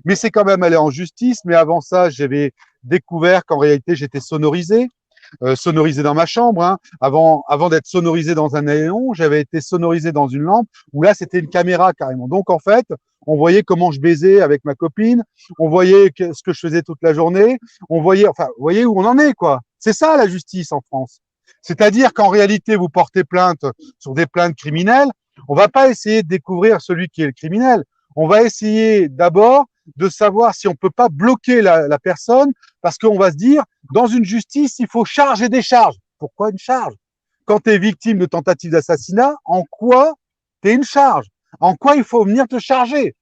mais c'est quand même allé en justice, mais avant ça, j'avais découvert qu'en réalité, j'étais sonorisé dans ma chambre. Avant d'être sonorisé dans un néon, j'avais été sonorisé dans une lampe où là, c'était une caméra carrément. Donc, en fait, on voyait comment je baisais avec ma copine, on voyait ce que je faisais toute la journée, on voyait, enfin, vous voyez où on en est, quoi. C'est ça, la justice en France. C'est-à-dire qu'en réalité, vous portez plainte sur des plaintes criminelles, on va pas essayer de découvrir celui qui est le criminel. On va essayer d'abord de savoir si on peut pas bloquer la personne parce qu'on va se dire, dans une justice, il faut charge et décharge. Pourquoi une charge? Quand tu es victime de tentative d'assassinat, en quoi tu es une charge? En quoi il faut venir te charger?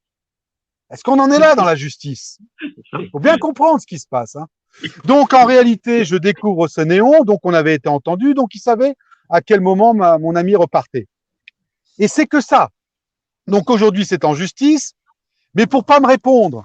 Est-ce qu'on en est là dans la justice? Il faut bien comprendre ce qui se passe. Hein. Donc, en réalité, je découvre ce néon. Donc, on avait été entendu. Donc, il savait à quel moment mon ami repartait. Et c'est que ça. Donc, aujourd'hui, c'est en justice. Mais pour pas me répondre,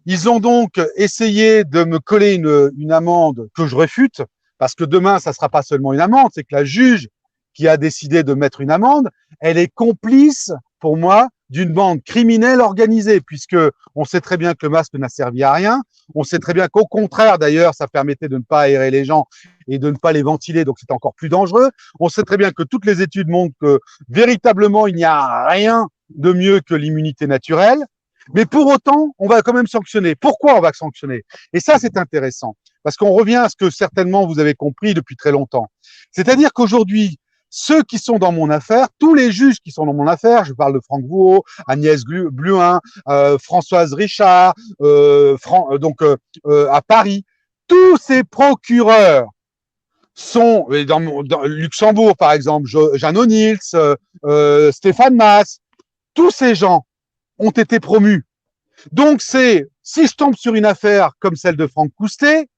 ils ont donc essayé de me coller une amende que je réfute, parce que demain, ça sera pas seulement une amende, c'est que la juge qui a décidé de mettre une amende, elle est complice, pour moi, d'une bande criminelle organisée, puisque on sait très bien que le masque n'a servi à rien. On sait très bien qu'au contraire, d'ailleurs, ça permettait de ne pas aérer les gens et de ne pas les ventiler, donc c'est encore plus dangereux. On sait très bien que toutes les études montrent que véritablement, il n'y a rien de mieux que l'immunité naturelle. Mais pour autant, on va quand même sanctionner. Pourquoi on va sanctionner? Et ça, c'est intéressant, parce qu'on revient à ce que certainement vous avez compris depuis très longtemps. C'est-à-dire qu'aujourd'hui, ceux qui sont dans mon affaire, tous les juges qui sont dans mon affaire, je parle de Franck Vouault, Agnès Bluin, Françoise Richard, à Paris, tous ces procureurs sont, dans Luxembourg par exemple, Jeanne O'Neill, Stéphane Maas, tous ces gens ont été promus. Donc si je tombe sur une affaire comme celle de Franck Coustet,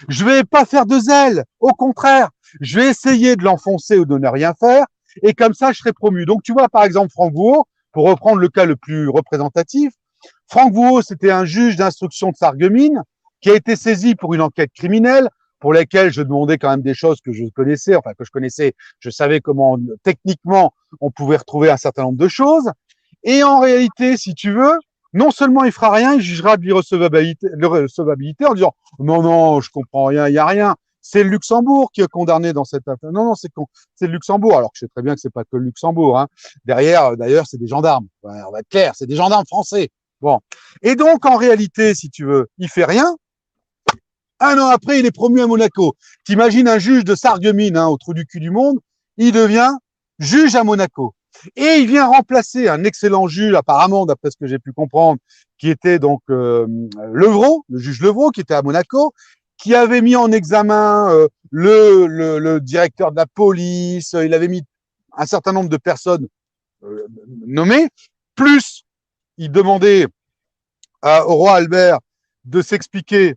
je vais pas faire de zèle. Au contraire, je vais essayer de l'enfoncer ou de ne rien faire. Et comme ça, je serai promu. Donc, tu vois, par exemple, Franck Vouault, pour reprendre le cas le plus représentatif, Franck Vouault, c'était un juge d'instruction de Sarreguemines qui a été saisi pour une enquête criminelle pour laquelle je demandais quand même des choses que je connaissais, je savais comment, techniquement, on pouvait retrouver un certain nombre de choses. Et en réalité, si tu veux, non seulement il fera rien, il jugera de l'irrecevabilité en disant non, je comprends rien, il n'y a rien. C'est le Luxembourg qui est condamné dans cette affaire. Non, c'est le Luxembourg. Alors que je sais très bien que c'est pas que le Luxembourg. Hein. Derrière, d'ailleurs, c'est des gendarmes. Ouais, on va être clair, c'est des gendarmes français. Bon. Et donc, en réalité, si tu veux, il fait rien. Un an après, il est promu à Monaco. T'imagines un juge de Sarreguemines, au trou du cul du monde, il devient juge à Monaco. Et il vient remplacer un excellent juge, apparemment, d'après ce que j'ai pu comprendre, qui était donc Levrault, le juge Levrault, qui était à Monaco, qui avait mis en examen le directeur de la police, il avait mis un certain nombre de personnes nommées, plus il demandait au roi Albert de s'expliquer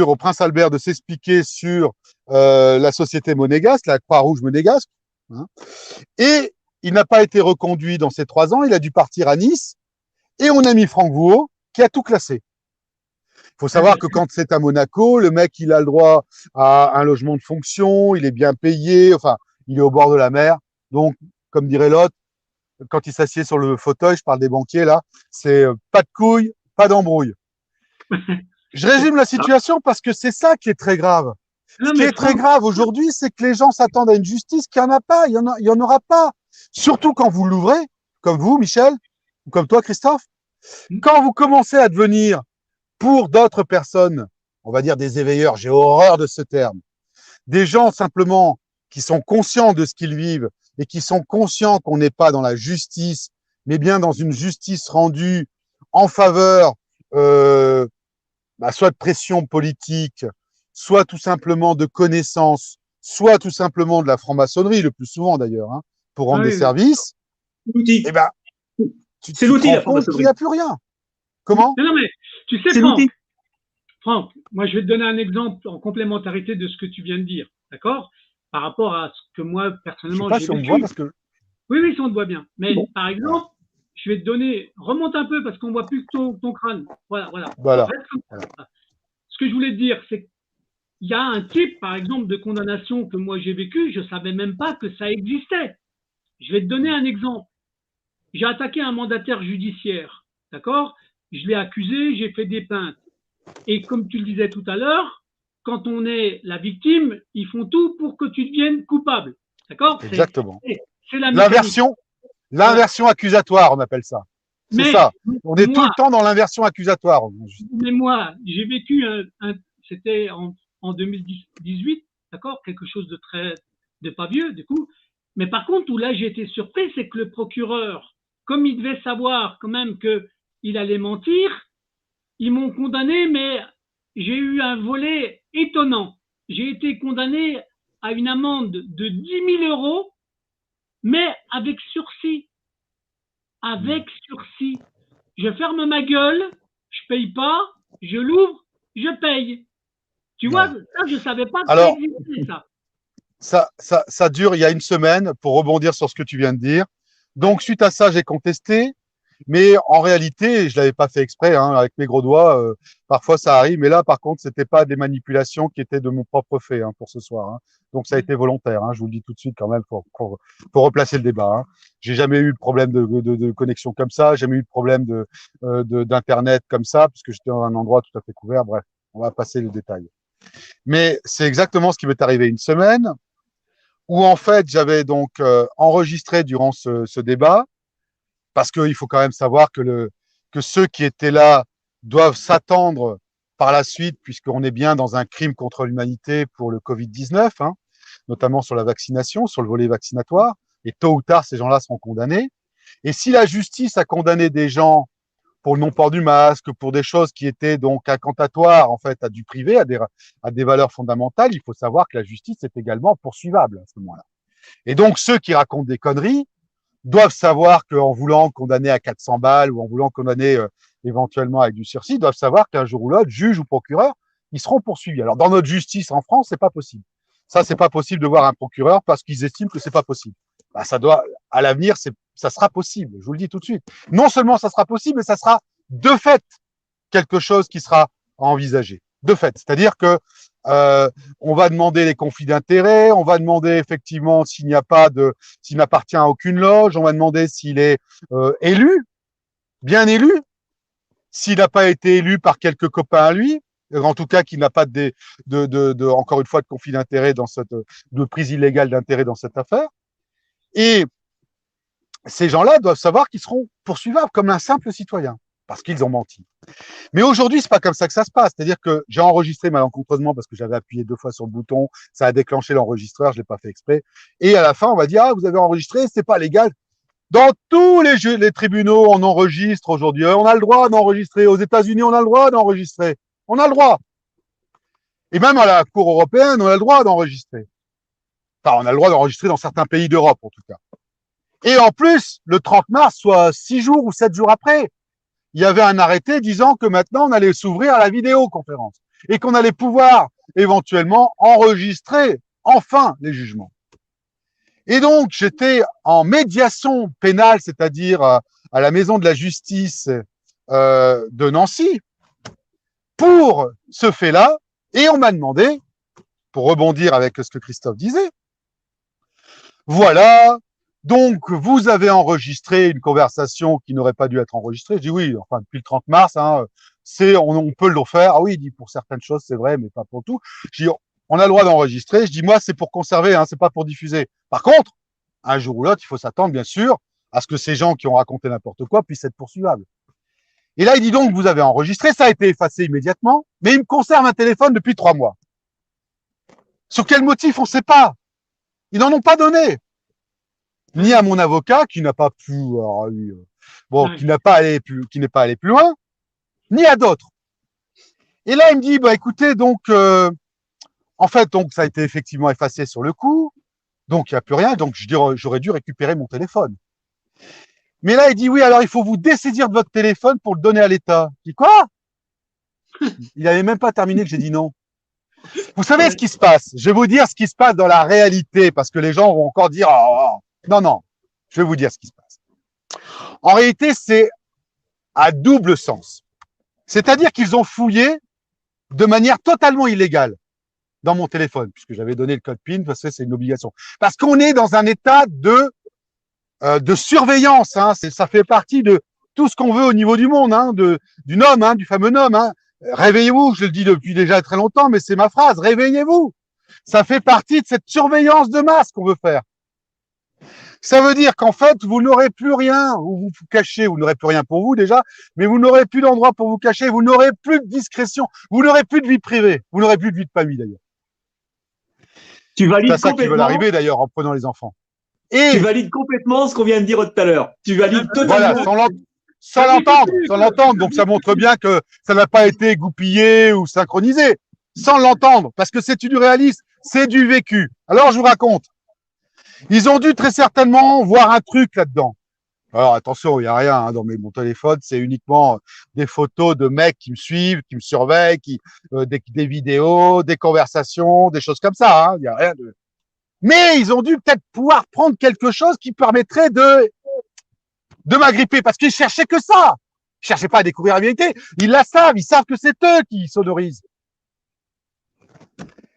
au prince Albert de s'expliquer sur la société monégasque, la Croix-Rouge monégasque, hein, et il n'a pas été reconduit dans ces 3 ans, il a dû partir à Nice, et on a mis Franck Vouault, qui a tout classé. Il faut savoir que quand c'est à Monaco, le mec, il a le droit à un logement de fonction, il est bien payé, enfin, il est au bord de la mer. Donc, comme dirait l'autre, quand il s'assied sur le fauteuil, je parle des banquiers là, c'est pas de couilles, pas d'embrouille. Je résume la situation parce que c'est ça qui est très grave. Ce qui est très grave aujourd'hui, c'est que les gens s'attendent à une justice qui en a pas, il y en aura pas. Surtout quand vous l'ouvrez, comme vous, Michel, ou comme toi, Christophe, quand vous commencez à devenir, pour d'autres personnes, on va dire des éveilleurs, j'ai horreur de ce terme, des gens simplement qui sont conscients de ce qu'ils vivent et qui sont conscients qu'on n'est pas dans la justice, mais bien dans une justice rendue en faveur soit de pression politique, soit tout simplement de connaissances, soit tout simplement de la franc-maçonnerie, le plus souvent d'ailleurs, pour rendre des services, l'outil. Eh ben, c'est l'outil, la franc-maçonnerie. Il n'y a plus rien. Comment? Non, mais tu sais, Franck, moi je vais te donner un exemple en complémentarité de ce que tu viens de dire, d'accord? Par rapport à ce que moi, personnellement, j'ai vécu. Je sais pas si on me voit parce que… Oui, ça on te voit bien. Mais bon. Par exemple, je vais te donner, remonte un peu parce qu'on voit plus que ton crâne. Voilà. Ce que je voulais te dire, c'est qu'il y a un type, par exemple, de condamnation que moi j'ai vécu, je ne savais même pas que ça existait. Je vais te donner un exemple. J'ai attaqué un mandataire judiciaire, d'accord? Je l'ai accusé, j'ai fait des plaintes. Et comme tu le disais tout à l'heure, quand on est la victime, ils font tout pour que tu deviennes coupable. D'accord? Exactement. C'est la mécanique. L'inversion accusatoire, on appelle ça. C'est ça. On est tout le temps dans l'inversion accusatoire. Mais moi, j'ai vécu c'était en 2018, d'accord? Quelque chose de pas vieux, du coup. Mais par contre, où là j'ai été surpris, c'est que le procureur, comme il devait savoir quand même qu'il allait mentir, ils m'ont condamné, mais j'ai eu un volet étonnant. J'ai été condamné à une amende de 10 000 €, mais avec sursis. Avec sursis. je ferme ma gueule, je paye pas, je l'ouvre, je paye. Tu vois, ça, je savais pas que ça Alors, existait, ça. ça dure il y a une semaine, pour rebondir sur ce que tu viens de dire. Donc, suite à ça, j'ai contesté. Mais en réalité, je l'avais pas fait exprès, hein, avec mes gros doigts. Parfois, ça arrive. Mais là, par contre, c'était pas des manipulations qui étaient de mon propre fait, hein, pour ce soir. Hein. Donc, ça a été volontaire. Hein, je vous le dis tout de suite quand même pour replacer le débat. Hein. J'ai jamais eu de problème de connexion comme ça. Jamais eu de problème d'internet comme ça, puisque j'étais dans un endroit tout à fait couvert. Bref, on va passer le détail. Mais c'est exactement ce qui m'est arrivé une semaine, où en fait, j'avais donc enregistré durant ce débat. Parce qu'il faut quand même savoir que ceux qui étaient là doivent s'attendre par la suite, puisqu'on est bien dans un crime contre l'humanité pour le Covid-19, hein, notamment sur la vaccination, sur le volet vaccinatoire. Et tôt ou tard, ces gens-là seront condamnés. Et si la justice a condamné des gens pour le non-port du masque, pour des choses qui étaient donc incantatoires en fait à du privé, à des valeurs fondamentales, il faut savoir que la justice est également poursuivable à ce moment-là. Et donc ceux qui racontent des conneries doivent savoir qu'en voulant condamner à 400 balles ou en voulant condamner éventuellement avec du sursis, doivent savoir qu'un jour ou l'autre, juge ou procureur, ils seront poursuivis. Alors dans notre justice en France, c'est pas possible. Ça, c'est pas possible de voir un procureur parce qu'ils estiment que c'est pas possible. Bah, ça doit, à l'avenir, ça sera possible. Je vous le dis tout de suite. Non seulement ça sera possible, mais ça sera de fait quelque chose qui sera envisagé. De fait. C'est-à-dire que on va demander les conflits d'intérêts, on va demander effectivement s'il n'appartient à aucune loge, on va demander s'il est élu, bien élu, s'il n'a pas été élu par quelques copains à lui, en tout cas qu'il n'a pas encore une fois de conflit d'intérêt de prise illégale d'intérêt dans cette affaire. Et ces gens-là doivent savoir qu'ils seront poursuivables comme un simple citoyen parce qu'ils ont menti. Mais aujourd'hui, c'est pas comme ça que ça se passe. C'est-à-dire que j'ai enregistré malencontreusement parce que j'avais appuyé 2 fois sur le bouton, ça a déclenché l'enregistreur, je l'ai pas fait exprès. Et à la fin, on va dire, ah, vous avez enregistré, c'est pas légal. Dans tous les tribunaux, on enregistre aujourd'hui. On a le droit d'enregistrer. Aux États-Unis, on a le droit d'enregistrer. On a le droit. Et même à la Cour européenne, on a le droit d'enregistrer. Enfin, on a le droit d'enregistrer dans certains pays d'Europe, en tout cas. Et en plus, le 30 mars, soit 6 jours ou 7 jours après, il y avait un arrêté disant que maintenant, on allait s'ouvrir à la vidéoconférence et qu'on allait pouvoir éventuellement enregistrer enfin les jugements. Et donc, j'étais en médiation pénale, c'est-à-dire à la maison de la justice de Nancy pour ce fait-là. Et on m'a demandé, pour rebondir avec ce que Christophe disait, voilà, donc vous avez enregistré une conversation qui n'aurait pas dû être enregistrée. Je dis oui, enfin depuis le 30 mars, hein, on peut le faire. Ah oui, il dit pour certaines choses c'est vrai, mais pas pour tout. Je dis on a le droit d'enregistrer. Je dis moi c'est pour conserver, hein, c'est pas pour diffuser. Par contre, un jour ou l'autre, il faut s'attendre bien sûr à ce que ces gens qui ont raconté n'importe quoi puissent être poursuivables. Et là il dit donc vous avez enregistré, ça a été effacé immédiatement, mais il me conserve un téléphone depuis 3 mois. Sur quel motif on ne sait pas. Ils n'en ont pas donné. Ni à mon avocat qui n'a pas pu, qui n'est pas allé plus loin, ni à d'autres. Et là, il me dit, bah écoutez, donc, en fait, donc ça a été effectivement effacé sur le coup, donc il n'y a plus rien, donc j'aurais dû récupérer mon téléphone. Mais là, il dit, oui, alors il faut vous dessaisir de votre téléphone pour le donner à l'État. Je dis, quoi? Il n'avait même pas terminé que j'ai dit non. Vous savez ce qui se passe? Je vais vous dire ce qui se passe dans la réalité, parce que les gens vont encore dire, non, je vais vous dire ce qui se passe. En réalité, c'est à double sens. C'est-à-dire qu'ils ont fouillé de manière totalement illégale dans mon téléphone, puisque j'avais donné le code PIN, parce que c'est une obligation. Parce qu'on est dans un état de surveillance. Hein. Ça fait partie de tout ce qu'on veut au niveau du monde, hein, du nom, hein, du fameux nom. Hein. Réveillez-vous, je le dis depuis déjà très longtemps, mais c'est ma phrase, réveillez-vous. Ça fait partie de cette surveillance de masse qu'on veut faire. Ça veut dire qu'en fait, vous n'aurez plus rien où vous vous cachez, vous n'aurez plus rien pour vous déjà, mais vous n'aurez plus d'endroit pour vous cacher, vous n'aurez plus de discrétion, vous n'aurez plus de vie privée, vous n'aurez plus de vie de famille d'ailleurs. Tu valides complètement. C'est ça qui veut arriver d'ailleurs en prenant les enfants. Et tu valides complètement ce qu'on vient de dire tout à l'heure. Tu valides totalement. Voilà, sans l'entendre. Donc ça montre bien que ça n'a pas été goupillé ou synchronisé. Sans l'entendre, parce que c'est du réalisme, c'est du vécu. Alors je vous raconte. Ils ont dû très certainement voir un truc là-dedans. Alors attention, il n'y a rien hein, dans mon téléphone, c'est uniquement des photos de mecs qui me suivent, qui me surveillent, des vidéos, des conversations, des choses comme ça. Hein, il n'y a rien de. Mais ils ont dû peut-être pouvoir prendre quelque chose qui permettrait de m'agripper, parce qu'ils cherchaient que ça. Ils cherchaient pas à découvrir la vérité. Ils la savent, ils savent que c'est eux qui sonorisent.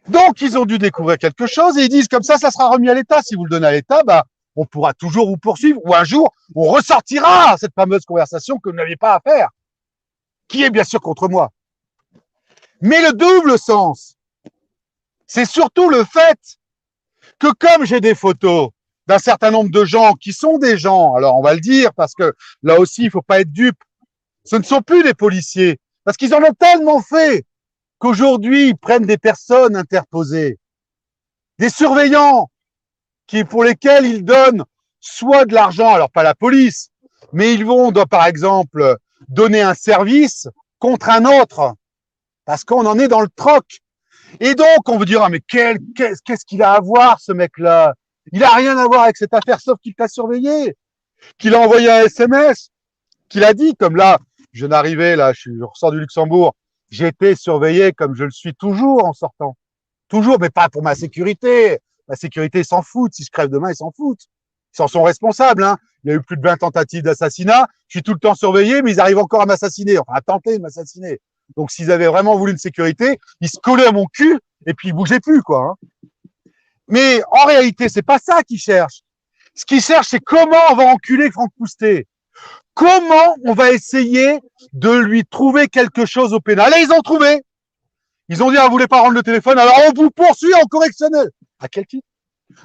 Donc ils ont dû découvrir quelque chose et ils disent comme ça sera remis à l'État. Si vous le donnez à l'État, bah on pourra toujours vous poursuivre ou un jour on ressortira cette fameuse conversation que vous n'aviez pas à faire, qui est bien sûr contre moi. Mais le double sens, c'est surtout le fait que comme j'ai des photos d'un certain nombre de gens qui sont des gens, alors on va le dire parce que là aussi il faut pas être dupe, ce ne sont plus des policiers parce qu'ils en ont tellement fait qu'aujourd'hui ils prennent des personnes interposées, des surveillants pour lesquels ils donnent soit de l'argent, alors pas la police, mais ils vont, par exemple, donner un service contre un autre, parce qu'on en est dans le troc. Et donc, on vous dira, mais qu'est-ce qu'il a à voir, ce mec-là? Il a rien à voir avec cette affaire, sauf qu'il t'a surveillé, qu'il a envoyé un SMS, qu'il a dit, comme là, je viens d'arriver, là, je ressors du Luxembourg, j'ai été surveillé comme je le suis toujours en sortant. Toujours, mais pas pour ma sécurité. La sécurité, ils s'en foutent. Si je crève demain, ils s'en foutent. Ils s'en sont responsables. Hein. Il y a eu plus de 20 tentatives d'assassinat. Je suis tout le temps surveillé, mais ils arrivent encore à m'assassiner. Enfin, à tenter de m'assassiner. Donc, s'ils avaient vraiment voulu une sécurité, ils se collaient à mon cul et puis ils bougeaient plus, quoi. Hein. Mais en réalité, c'est pas ça qu'ils cherchent. Ce qu'ils cherchent, c'est comment on va enculer Franck Poustet. Comment on va essayer de lui trouver quelque chose au pénal. Et ils ont trouvé. Ils ont dit, ah, vous voulez pas rendre le téléphone, alors on vous poursuit en correctionnel. À quel titre?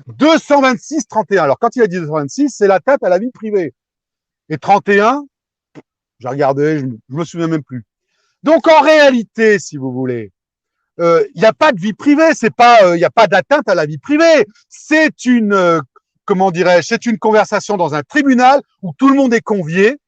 226-31. Alors, quand il a dit 226, c'est l'atteinte à la vie privée. Et 31, j'ai regardé, je me souviens même plus. Donc, en réalité, si vous voulez, il n'y a pas de vie privée, c'est pas, il n'y a pas d'atteinte à la vie privée. C'est une, comment dirais-je, c'est une conversation dans un tribunal où tout le monde est convié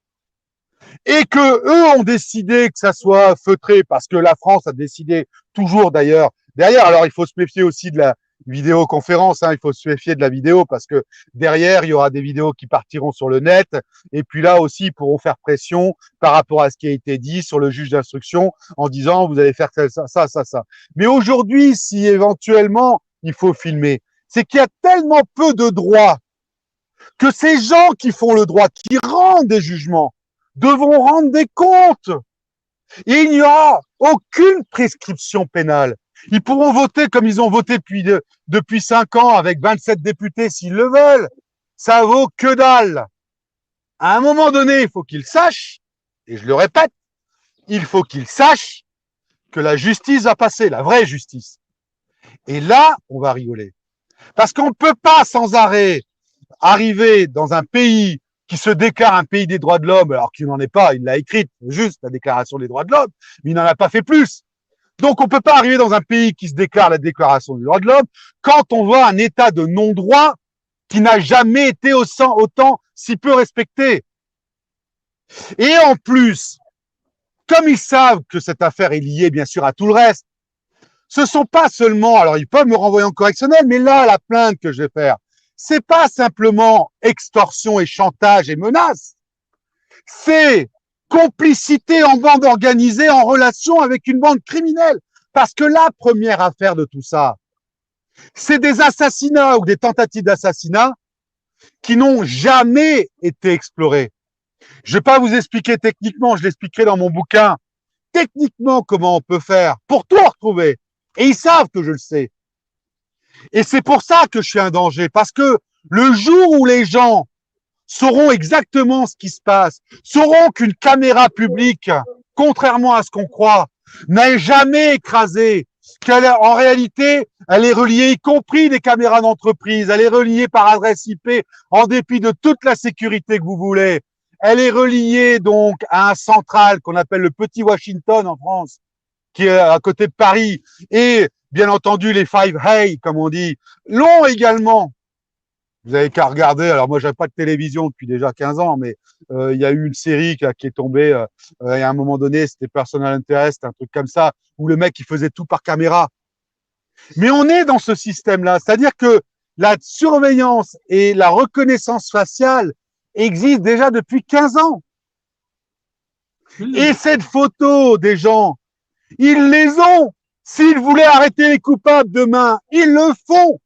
et que eux ont décidé que ça soit feutré parce que la France a décidé toujours d'ailleurs derrière. Alors il faut se méfier aussi de la vidéoconférence, hein, il faut se méfier de la vidéo parce que derrière il y aura des vidéos qui partiront sur le net et puis là aussi ils pourront faire pression par rapport à ce qui a été dit sur le juge d'instruction en disant vous allez faire ça. Mais aujourd'hui, si éventuellement il faut filmer, c'est qu'il y a tellement peu de droits que ces gens qui font le droit, qui rendent des jugements, devront rendre des comptes. Et il n'y aura aucune prescription pénale. Ils pourront voter comme ils ont voté depuis 5 ans avec 27 députés s'ils le veulent. Ça vaut que dalle. À un moment donné, il faut qu'ils sachent, et je le répète, il faut qu'ils sachent que la justice va passer, la vraie justice. Et là, on va rigoler. Parce qu'on ne peut pas sans arrêt arriver dans un pays qui se déclare un pays des droits de l'homme, alors qu'il n'en est pas, il l'a écrite, juste la déclaration des droits de l'homme, mais il n'en a pas fait plus. Donc on ne peut pas arriver dans un pays qui se déclare la déclaration des droits de l'homme quand on voit un état de non-droit qui n'a jamais été autant si peu respecté. Et en plus, comme ils savent que cette affaire est liée bien sûr à tout le reste, ce sont pas seulement, alors ils peuvent me renvoyer en correctionnel, mais là, la plainte que je vais faire, c'est pas simplement extorsion et chantage et menace, c'est complicité en bande organisée en relation avec une bande criminelle. Parce que la première affaire de tout ça, c'est des assassinats ou des tentatives d'assassinat qui n'ont jamais été explorés. Je ne vais pas vous expliquer techniquement, je l'expliquerai dans mon bouquin, techniquement comment on peut faire pour tout retrouver. Et ils savent que je le sais. Et c'est pour ça que je suis un danger, parce que le jour où les gens sauront exactement ce qui se passe, sauront qu'une caméra publique, contrairement à ce qu'on croit, n'a jamais écrasé, qu'en réalité, elle est reliée, y compris des caméras d'entreprise, elle est reliée par adresse IP, en dépit de toute la sécurité que vous voulez. Elle est reliée donc à un central qu'on appelle le Petit Washington en France, qui est à côté de Paris, et bien entendu les Five Hay, comme on dit, l'ont également. Vous avez qu'à regarder, alors moi j'avais pas de télévision depuis déjà 15 ans, mais il y a eu une série qui est tombée, à un moment donné, c'était Personal Interest, un truc comme ça, où le mec il faisait tout par caméra. Mais on est dans ce système-là, c'est-à-dire que la surveillance et la reconnaissance faciale existe déjà depuis 15 ans. Et cette photo des gens, ils les ont. S'ils voulaient arrêter les coupables demain, ils le font.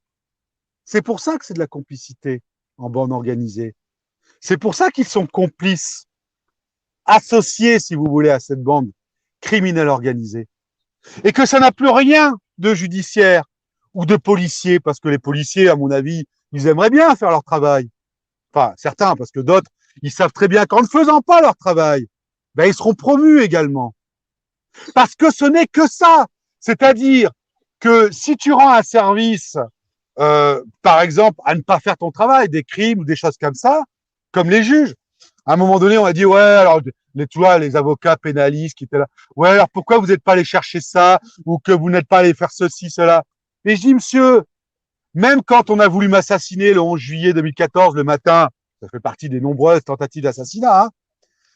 C'est pour ça que c'est de la complicité en bande organisée. C'est pour ça qu'ils sont complices, associés, si vous voulez, à cette bande criminelle organisée. Et que ça n'a plus rien de judiciaire ou de policier, parce que les policiers, à mon avis, ils aimeraient bien faire leur travail. Enfin, certains, parce que d'autres, ils savent très bien qu'en ne faisant pas leur travail, ben, ils seront promus également. Parce que ce n'est que ça. C'est-à-dire que si tu rends un service, par exemple, à ne pas faire ton travail, des crimes ou des choses comme ça, comme les juges, à un moment donné, on a dit, ouais, alors, tu vois, les avocats pénalistes qui étaient là, ouais, alors pourquoi vous n'êtes pas allé chercher ça, ou que vous n'êtes pas allé faire ceci, cela? Et je dis, monsieur, même quand on a voulu m'assassiner le 11 juillet 2014, le matin, ça fait partie des nombreuses tentatives d'assassinat,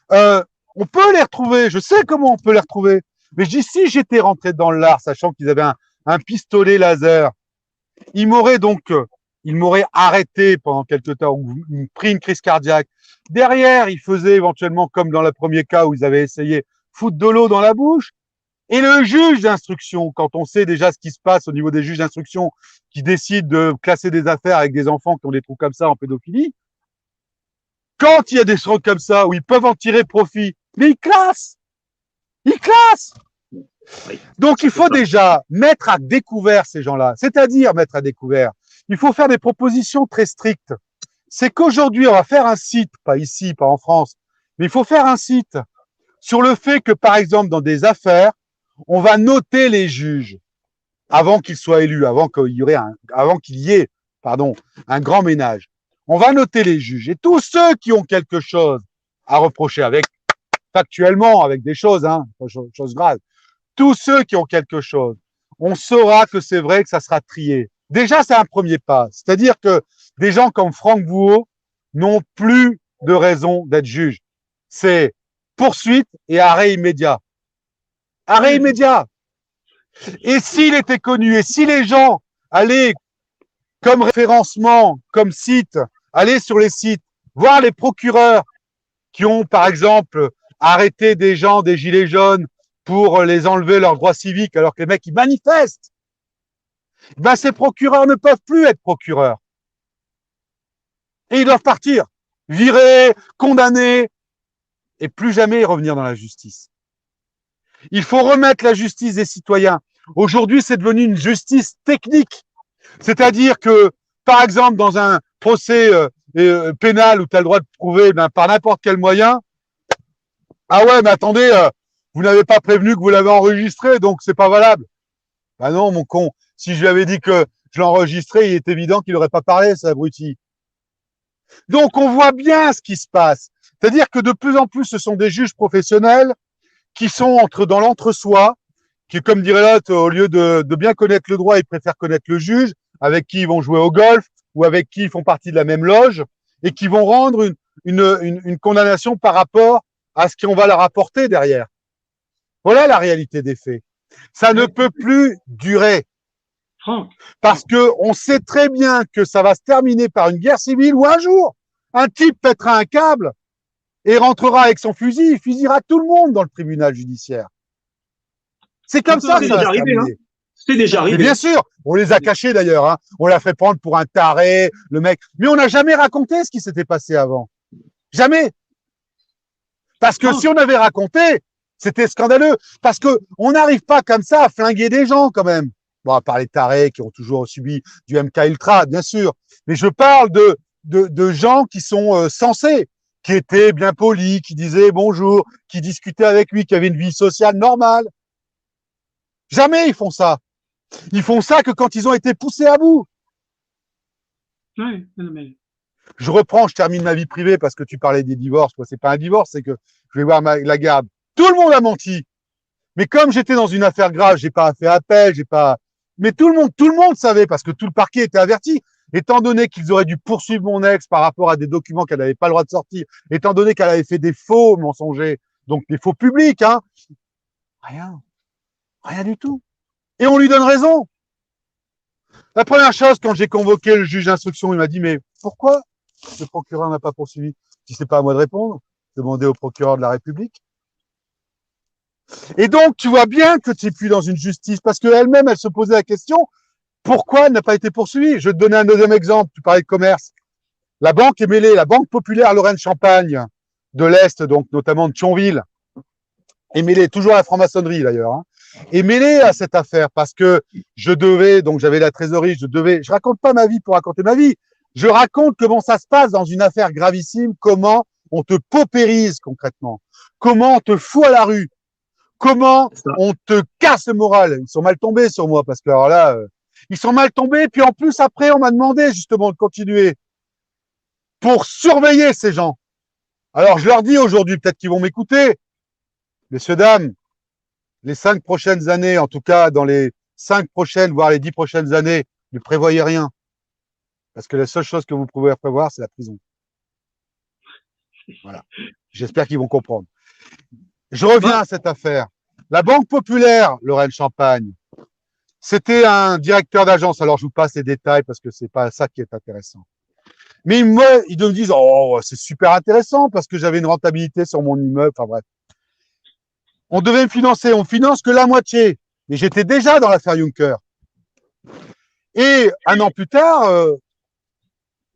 hein, on peut les retrouver, je sais comment on peut les retrouver. Mais je dis, si j'étais rentré dans l'art, sachant qu'ils avaient un pistolet laser, ils m'auraient arrêté pendant quelque temps, ou pris une crise cardiaque. Derrière, ils faisaient éventuellement, comme dans le premier cas où ils avaient essayé, foutre de l'eau dans la bouche. Et le juge d'instruction, quand on sait déjà ce qui se passe au niveau des juges d'instruction qui décident de classer des affaires avec des enfants qui ont des trous comme ça en pédophilie, quand il y a des trucs comme ça où ils peuvent en tirer profit, mais ils classent. Ils classent. Donc, il faut déjà mettre à découvert ces gens-là, c'est-à-dire mettre à découvert. Il faut faire des propositions très strictes. C'est qu'aujourd'hui, on va faire un site, pas ici, pas en France, mais il faut faire un site sur le fait que, par exemple, dans des affaires, on va noter les juges avant qu'ils soient élus, avant qu'il y ait, un grand ménage. On va noter les juges et tous ceux qui ont quelque chose à reprocher factuellement, avec des choses, choses graves. Tous ceux qui ont quelque chose, on saura que c'est vrai que ça sera trié. Déjà, c'est un premier pas. C'est-à-dire que des gens comme Franck Vouault n'ont plus de raison d'être juges. C'est poursuite et arrêt immédiat. Arrêt immédiat. Et s'il était connu, et si les gens allaient comme référencement, comme site, aller sur les sites, voir les procureurs qui ont, par exemple, arrêté des gens, des gilets jaunes, pour les enlever leurs droits civiques alors que les mecs, ils manifestent. Ben, ces procureurs ne peuvent plus être procureurs. Et ils doivent partir, virés, condamnés, et plus jamais revenir dans la justice. Il faut remettre la justice des citoyens. Aujourd'hui, c'est devenu une justice technique. C'est-à-dire que, par exemple, dans un procès pénal où tu as le droit de prouver par n'importe quel moyen, ah ouais, mais attendez, vous n'avez pas prévenu que vous l'avez enregistré, donc c'est pas valable. Ben non, mon con. Si je lui avais dit que je l'enregistrais, il est évident qu'il n'aurait pas parlé, ce abruti. Donc, on voit bien ce qui se passe. C'est-à-dire que de plus en plus, ce sont des juges professionnels qui sont dans l'entre-soi, qui, comme dirait l'autre, au lieu de bien connaître le droit, ils préfèrent connaître le juge, avec qui ils vont jouer au golf, ou avec qui ils font partie de la même loge, et qui vont rendre une condamnation par rapport à ce qu'on va leur apporter derrière. Voilà la réalité des faits. Ça ne peut plus durer. Parce que on sait très bien que ça va se terminer par une guerre civile où un jour, un type pètera un câble et rentrera avec son fusil, il fusillera tout le monde dans le tribunal judiciaire. C'est comme ça que ça va se terminer. C'est déjà arrivé. Mais bien sûr, on les a cachés d'ailleurs. Hein. On l'a fait prendre pour un taré, le mec. Mais on n'a jamais raconté ce qui s'était passé avant. Jamais. Parce que si on avait raconté, c'était scandaleux. Parce que on n'arrive pas comme ça à flinguer des gens quand même. Bon, à part les tarés qui ont toujours subi du MK Ultra, bien sûr. Mais je parle de gens qui sont sensés, qui étaient bien polis, qui disaient bonjour, qui discutaient avec lui, qui avaient une vie sociale normale. Jamais ils font ça. Ils font ça que quand ils ont été poussés à bout. Oui, mais... Je termine ma vie privée parce que tu parlais des divorces. Moi, c'est pas un divorce, c'est que je vais voir la garde. Tout le monde a menti. Mais comme j'étais dans une affaire grave, j'ai pas fait appel, mais tout le monde savait parce que tout le parquet était averti. Étant donné qu'ils auraient dû poursuivre mon ex par rapport à des documents qu'elle n'avait pas le droit de sortir, étant donné qu'elle avait fait des faux mensongers, donc des faux publics, hein. Rien du tout. Et on lui donne raison. La première chose, quand j'ai convoqué le juge d'instruction, il m'a dit, mais pourquoi le procureur n'a pas poursuivi? Si c'est pas à moi de répondre, demandez au procureur de la République. Et donc, tu vois bien que tu n'es plus dans une justice parce qu'elle-même, elle se posait la question, pourquoi elle n'a pas été poursuivie? Je vais te donner un deuxième exemple. Tu parlais de commerce. La banque est mêlée, la Banque populaire Lorraine-Champagne de l'Est, donc notamment de Thionville, est mêlée, toujours à la franc-maçonnerie d'ailleurs, hein, est mêlée à cette affaire parce que je devais, donc j'avais la trésorerie, je raconte pas ma vie pour raconter ma vie, je raconte comment ça se passe dans une affaire gravissime, comment on te paupérise concrètement, comment on te fout à la rue, comment on te casse le moral. Ils sont mal tombés sur moi parce que alors là, ils sont mal tombés. Puis en plus, après, on m'a demandé justement de continuer pour surveiller ces gens. Alors, je leur dis aujourd'hui, peut-être qu'ils vont m'écouter, messieurs, dames, les 5 prochaines années, en tout cas dans les 5 prochaines, voire les 10 prochaines années, ne prévoyez rien. Parce que la seule chose que vous pouvez prévoir, c'est la prison. Voilà. J'espère qu'ils vont comprendre. Je reviens à cette affaire. La Banque populaire Lorraine-Champagne, c'était un directeur d'agence. Alors, je vous passe les détails parce que c'est pas ça qui est intéressant. Mais ils me disent, oh, c'est super intéressant parce que j'avais une rentabilité sur mon immeuble. Enfin bref. On devait me financer. On finance que la moitié. Mais j'étais déjà dans l'affaire Juncker. Et un an plus tard,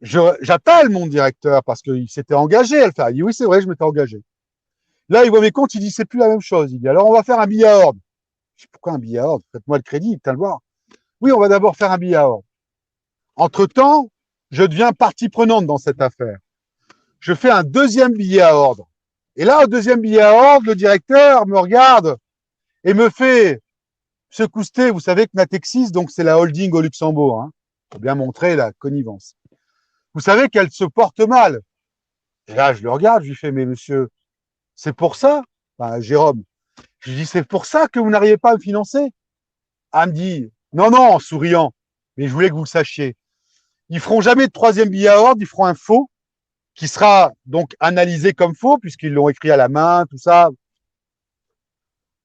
j'appelle mon directeur parce qu'il s'était engagé à le faire. Il dit, oui, c'est vrai, je m'étais engagé. Là, il voit mes comptes, il dit, c'est plus la même chose. Il dit, alors on va faire un billet à ordre. Je dis, pourquoi un billet à ordre? Faites-moi le crédit, putain le voir. Oui, on va d'abord faire un billet à ordre. Entre-temps, je deviens partie prenante dans cette affaire. Je fais un deuxième billet à ordre. Et là, au deuxième billet à ordre, le directeur me regarde et me fait, Monsieur Coustet, vous savez que Natexis, donc c'est la holding au Luxembourg, hein. Faut bien montrer la connivence. Vous savez qu'elle se porte mal. Et là, je le regarde, je lui fais, mais monsieur, c'est pour ça, enfin, Jérôme, je lui dis, c'est pour ça que vous n'arrivez pas à me financer. Elle me dit, non, non, en souriant, mais je voulais que vous le sachiez. Ils feront jamais de troisième billet à ordre, ils feront un faux qui sera donc analysé comme faux puisqu'ils l'ont écrit à la main, tout ça.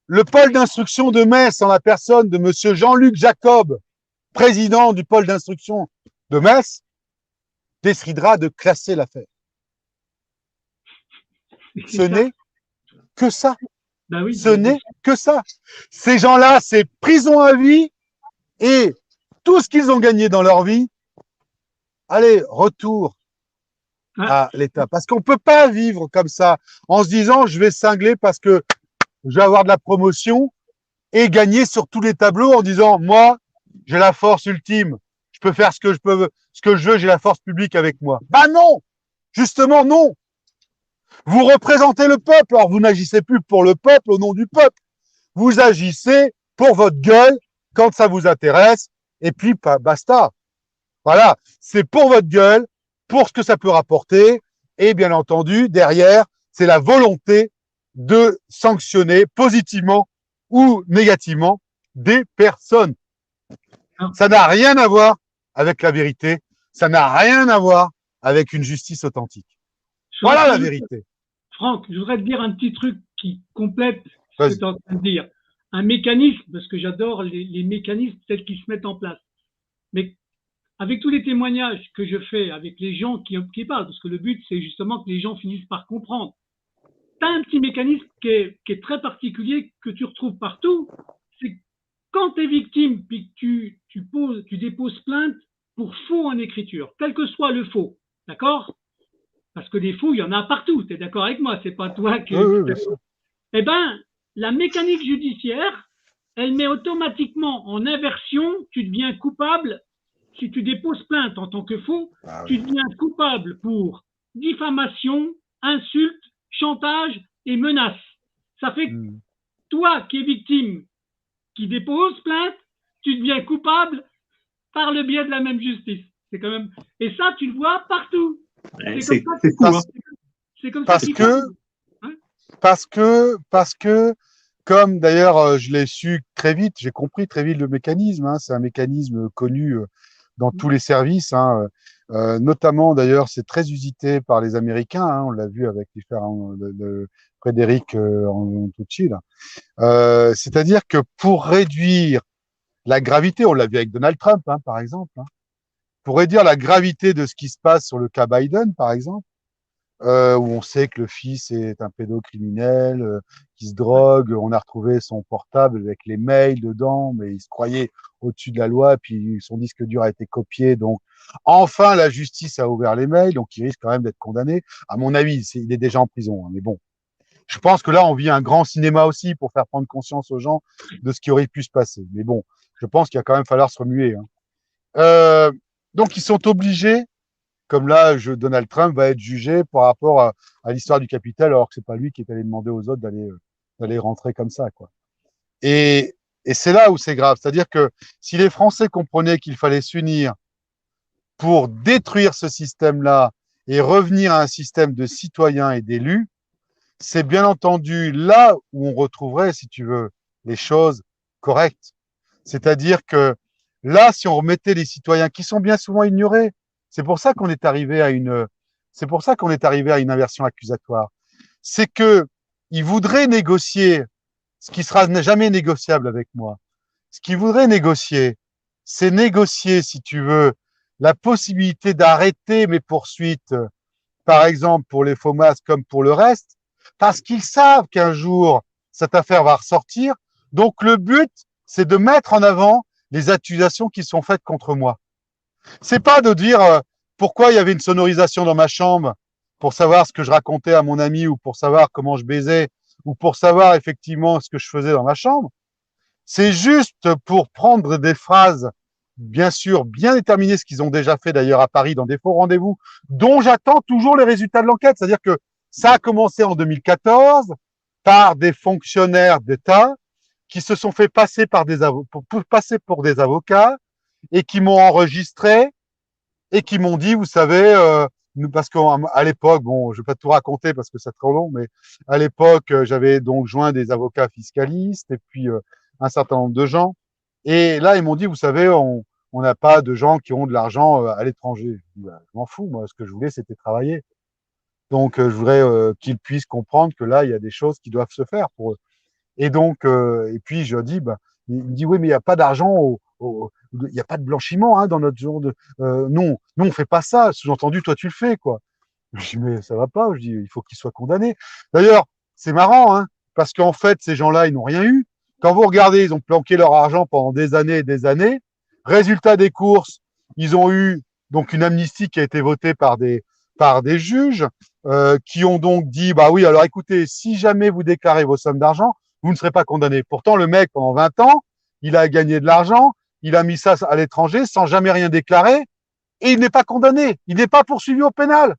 Le pôle d'instruction de Metz, en la personne de monsieur Jean-Luc Jacob, président du pôle d'instruction de Metz, décidera de classer l'affaire. Ce n'est que ça. Ben oui, Ce n'est que ça. Ces gens-là, c'est prison à vie et tout ce qu'ils ont gagné dans leur vie, allez, retour à l'État. Parce qu'on ne peut pas vivre comme ça en se disant je vais cingler parce que je vais avoir de la promotion et gagner sur tous les tableaux en disant moi, j'ai la force ultime, je peux faire ce que je veux, j'ai la force publique avec moi. Bah non, justement non. Vous représentez le peuple, alors vous n'agissez plus pour le peuple au nom du peuple. Vous agissez pour votre gueule quand ça vous intéresse et puis basta. Voilà, c'est pour votre gueule, pour ce que ça peut rapporter et bien entendu, derrière, c'est la volonté de sanctionner positivement ou négativement des personnes. Ça n'a rien à voir avec la vérité, ça n'a rien à voir avec une justice authentique. Voilà la vérité. Franck, je voudrais te dire un petit truc qui complète ce que tu es en train de dire. Un mécanisme, parce que j'adore les mécanismes tels qu'ils se mettent en place. Mais avec tous les témoignages que je fais avec les gens qui parlent, parce que le but, c'est justement que les gens finissent par comprendre. Tu as un petit mécanisme qui est très particulier, que tu retrouves partout. C'est quand tu es victime, puis que tu déposes plainte pour faux en écriture, quel que soit le faux, d'accord? Parce que des faux, il y en a partout, tu es d'accord avec moi, c'est pas toi qui... Oui, eh bien, la mécanique judiciaire, elle met automatiquement en inversion, tu deviens coupable. Si tu déposes plainte en tant que faux, tu deviens coupable pour diffamation, insulte, chantage et menace. Ça fait que toi qui es victime, qui dépose plainte, tu deviens coupable par le biais de la même justice. C'est quand même... Et ça, tu le vois partout. C'est fou, hein. C'est comme ça. Parce que, comme d'ailleurs je l'ai su très vite, j'ai compris très vite le mécanisme, hein, c'est un mécanisme connu dans tous les services, hein, notamment d'ailleurs c'est très usité par les Américains, hein, on l'a vu avec différents de Frédéric Antucci, là. C'est-à-dire que pour réduire la gravité, on l'a vu avec Donald Trump, hein, par exemple, hein, pour réduire la gravité de ce qui se passe sur le cas Biden, par exemple, où on sait que le fils est un pédocriminel, qui se drogue. On a retrouvé son portable avec les mails dedans, mais il se croyait au-dessus de la loi, puis son disque dur a été copié. Donc, enfin, la justice a ouvert les mails, donc il risque quand même d'être condamné. À mon avis, il est déjà en prison, hein, mais bon. Je pense que là, on vit un grand cinéma aussi pour faire prendre conscience aux gens de ce qui aurait pu se passer. Mais bon, je pense qu'il va quand même falloir se remuer, hein. Donc, ils sont obligés, comme là, Donald Trump va être jugé par rapport à l'histoire du capital, alors que c'est pas lui qui est allé demander aux autres d'aller rentrer comme ça, quoi. Et, et c'est là où c'est grave. C'est-à-dire que si les Français comprenaient qu'il fallait s'unir pour détruire ce système-là et revenir à un système de citoyens et d'élus, c'est bien entendu là où on retrouverait, si tu veux, les choses correctes. C'est-à-dire que là, si on remettait les citoyens qui sont bien souvent ignorés, c'est pour ça qu'on est arrivé à une inversion accusatoire. C'est que ils voudraient négocier ce qui sera jamais négociable avec moi. Ce qu'ils voudraient négocier, c'est négocier, si tu veux, la possibilité d'arrêter mes poursuites, par exemple pour les faux masques comme pour le reste, parce qu'ils savent qu'un jour, cette affaire va ressortir. Donc, le but, c'est de mettre en avant les accusations qui sont faites contre moi. C'est pas de dire pourquoi il y avait une sonorisation dans ma chambre pour savoir ce que je racontais à mon ami ou pour savoir comment je baisais ou pour savoir effectivement ce que je faisais dans ma chambre. C'est juste pour prendre des phrases, bien sûr, bien déterminées, ce qu'ils ont déjà fait d'ailleurs à Paris dans des faux rendez-vous, dont j'attends toujours les résultats de l'enquête. C'est-à-dire que ça a commencé en 2014 par des fonctionnaires d'État qui se sont fait passer pour des avocats et qui m'ont enregistré et qui m'ont dit, vous savez, parce qu'à l'époque, bon, je vais pas tout raconter parce que c'est trop long, mais à l'époque, j'avais donc joint des avocats fiscalistes et puis un certain nombre de gens. Et là, ils m'ont dit, vous savez, on n'a pas de gens qui ont de l'argent à l'étranger. Je dis, bah, je m'en fous, moi, ce que je voulais, c'était travailler. Donc, je voudrais qu'ils puissent comprendre que là, il y a des choses qui doivent se faire pour eux. Et donc, et puis je dis, bah, il me dit, oui, mais il n'y a pas d'argent, il n'y a pas de blanchiment hein, dans notre genre de. Non, on fait pas ça. Sous-entendu, toi, tu le fais, quoi. Je dis, mais ça va pas. Je dis, il faut qu'ils soient condamnés. D'ailleurs, c'est marrant, hein, parce qu'en fait, ces gens-là, ils n'ont rien eu. Quand vous regardez, ils ont planqué leur argent pendant des années et des années. Résultat des courses, ils ont eu donc une amnistie qui a été votée par des juges qui ont donc dit, bah oui, alors écoutez, si jamais vous déclarez vos sommes d'argent, vous ne serez pas condamné. Pourtant, le mec, pendant 20 ans, il a gagné de l'argent, il a mis ça à l'étranger sans jamais rien déclarer, et il n'est pas condamné. Il n'est pas poursuivi au pénal.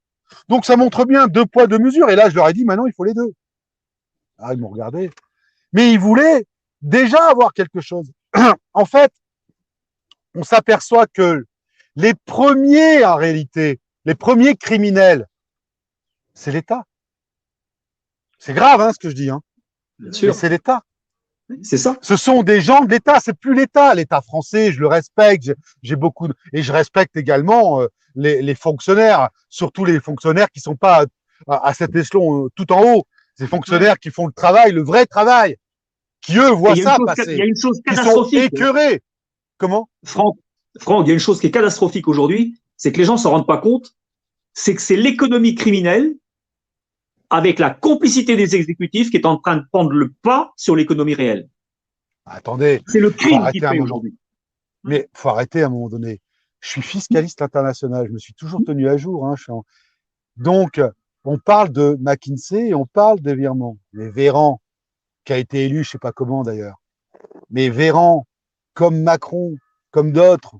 Donc, ça montre bien 2 poids, 2 mesures. Et là, je leur ai dit, maintenant, il faut les deux. Ah, ils m'ont regardé. Mais ils voulaient déjà avoir quelque chose. En fait, on s'aperçoit que les premiers, en réalité, les premiers criminels, c'est l'État. C'est grave, hein, ce que je dis, hein. Bien sûr. Mais c'est l'État. C'est ça. Ce sont des gens de l'État, c'est plus l'État. L'État français, je le respecte, j'ai beaucoup et je respecte également les fonctionnaires, surtout les fonctionnaires qui sont pas à cet échelon tout en haut. Ces fonctionnaires qui font le travail, le vrai travail, qui eux voient ça passer. Il y a une chose qui sont catastrophique. écœurés. Comment? Franck, il y a une chose qui est catastrophique aujourd'hui, c'est que les gens s'en rendent pas compte, c'est que c'est l'économie criminelle avec la complicité des exécutifs qui est en train de prendre le pas sur l'économie réelle. Attendez. C'est le crime qui fait aujourd'hui. Mais faut arrêter à un moment donné. Je suis fiscaliste international, je me suis toujours tenu à jour. Hein, Donc, on parle de McKinsey et on parle des Véran. Mais Véran, qui a été élu, je sais pas comment d'ailleurs, mais Véran, comme Macron, comme d'autres,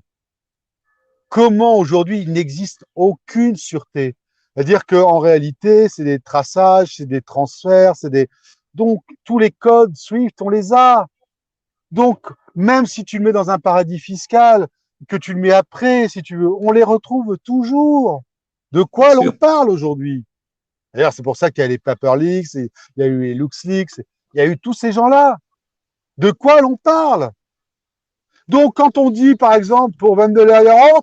comment aujourd'hui il n'existe aucune sûreté? C'est-à-dire qu'en réalité, c'est des traçages, c'est des transferts, donc tous les codes SWIFT, on les a. Donc, même si tu le mets dans un paradis fiscal, que tu le mets après, si tu veux, on les retrouve toujours. De quoi l'on parle aujourd'hui? D'ailleurs, c'est pour ça qu'il y a les Paper Leaks, il y a eu les LuxLeaks, il y a eu tous ces gens-là. De quoi l'on parle? Donc, quand on dit, par exemple, pour Vandeleur, oh,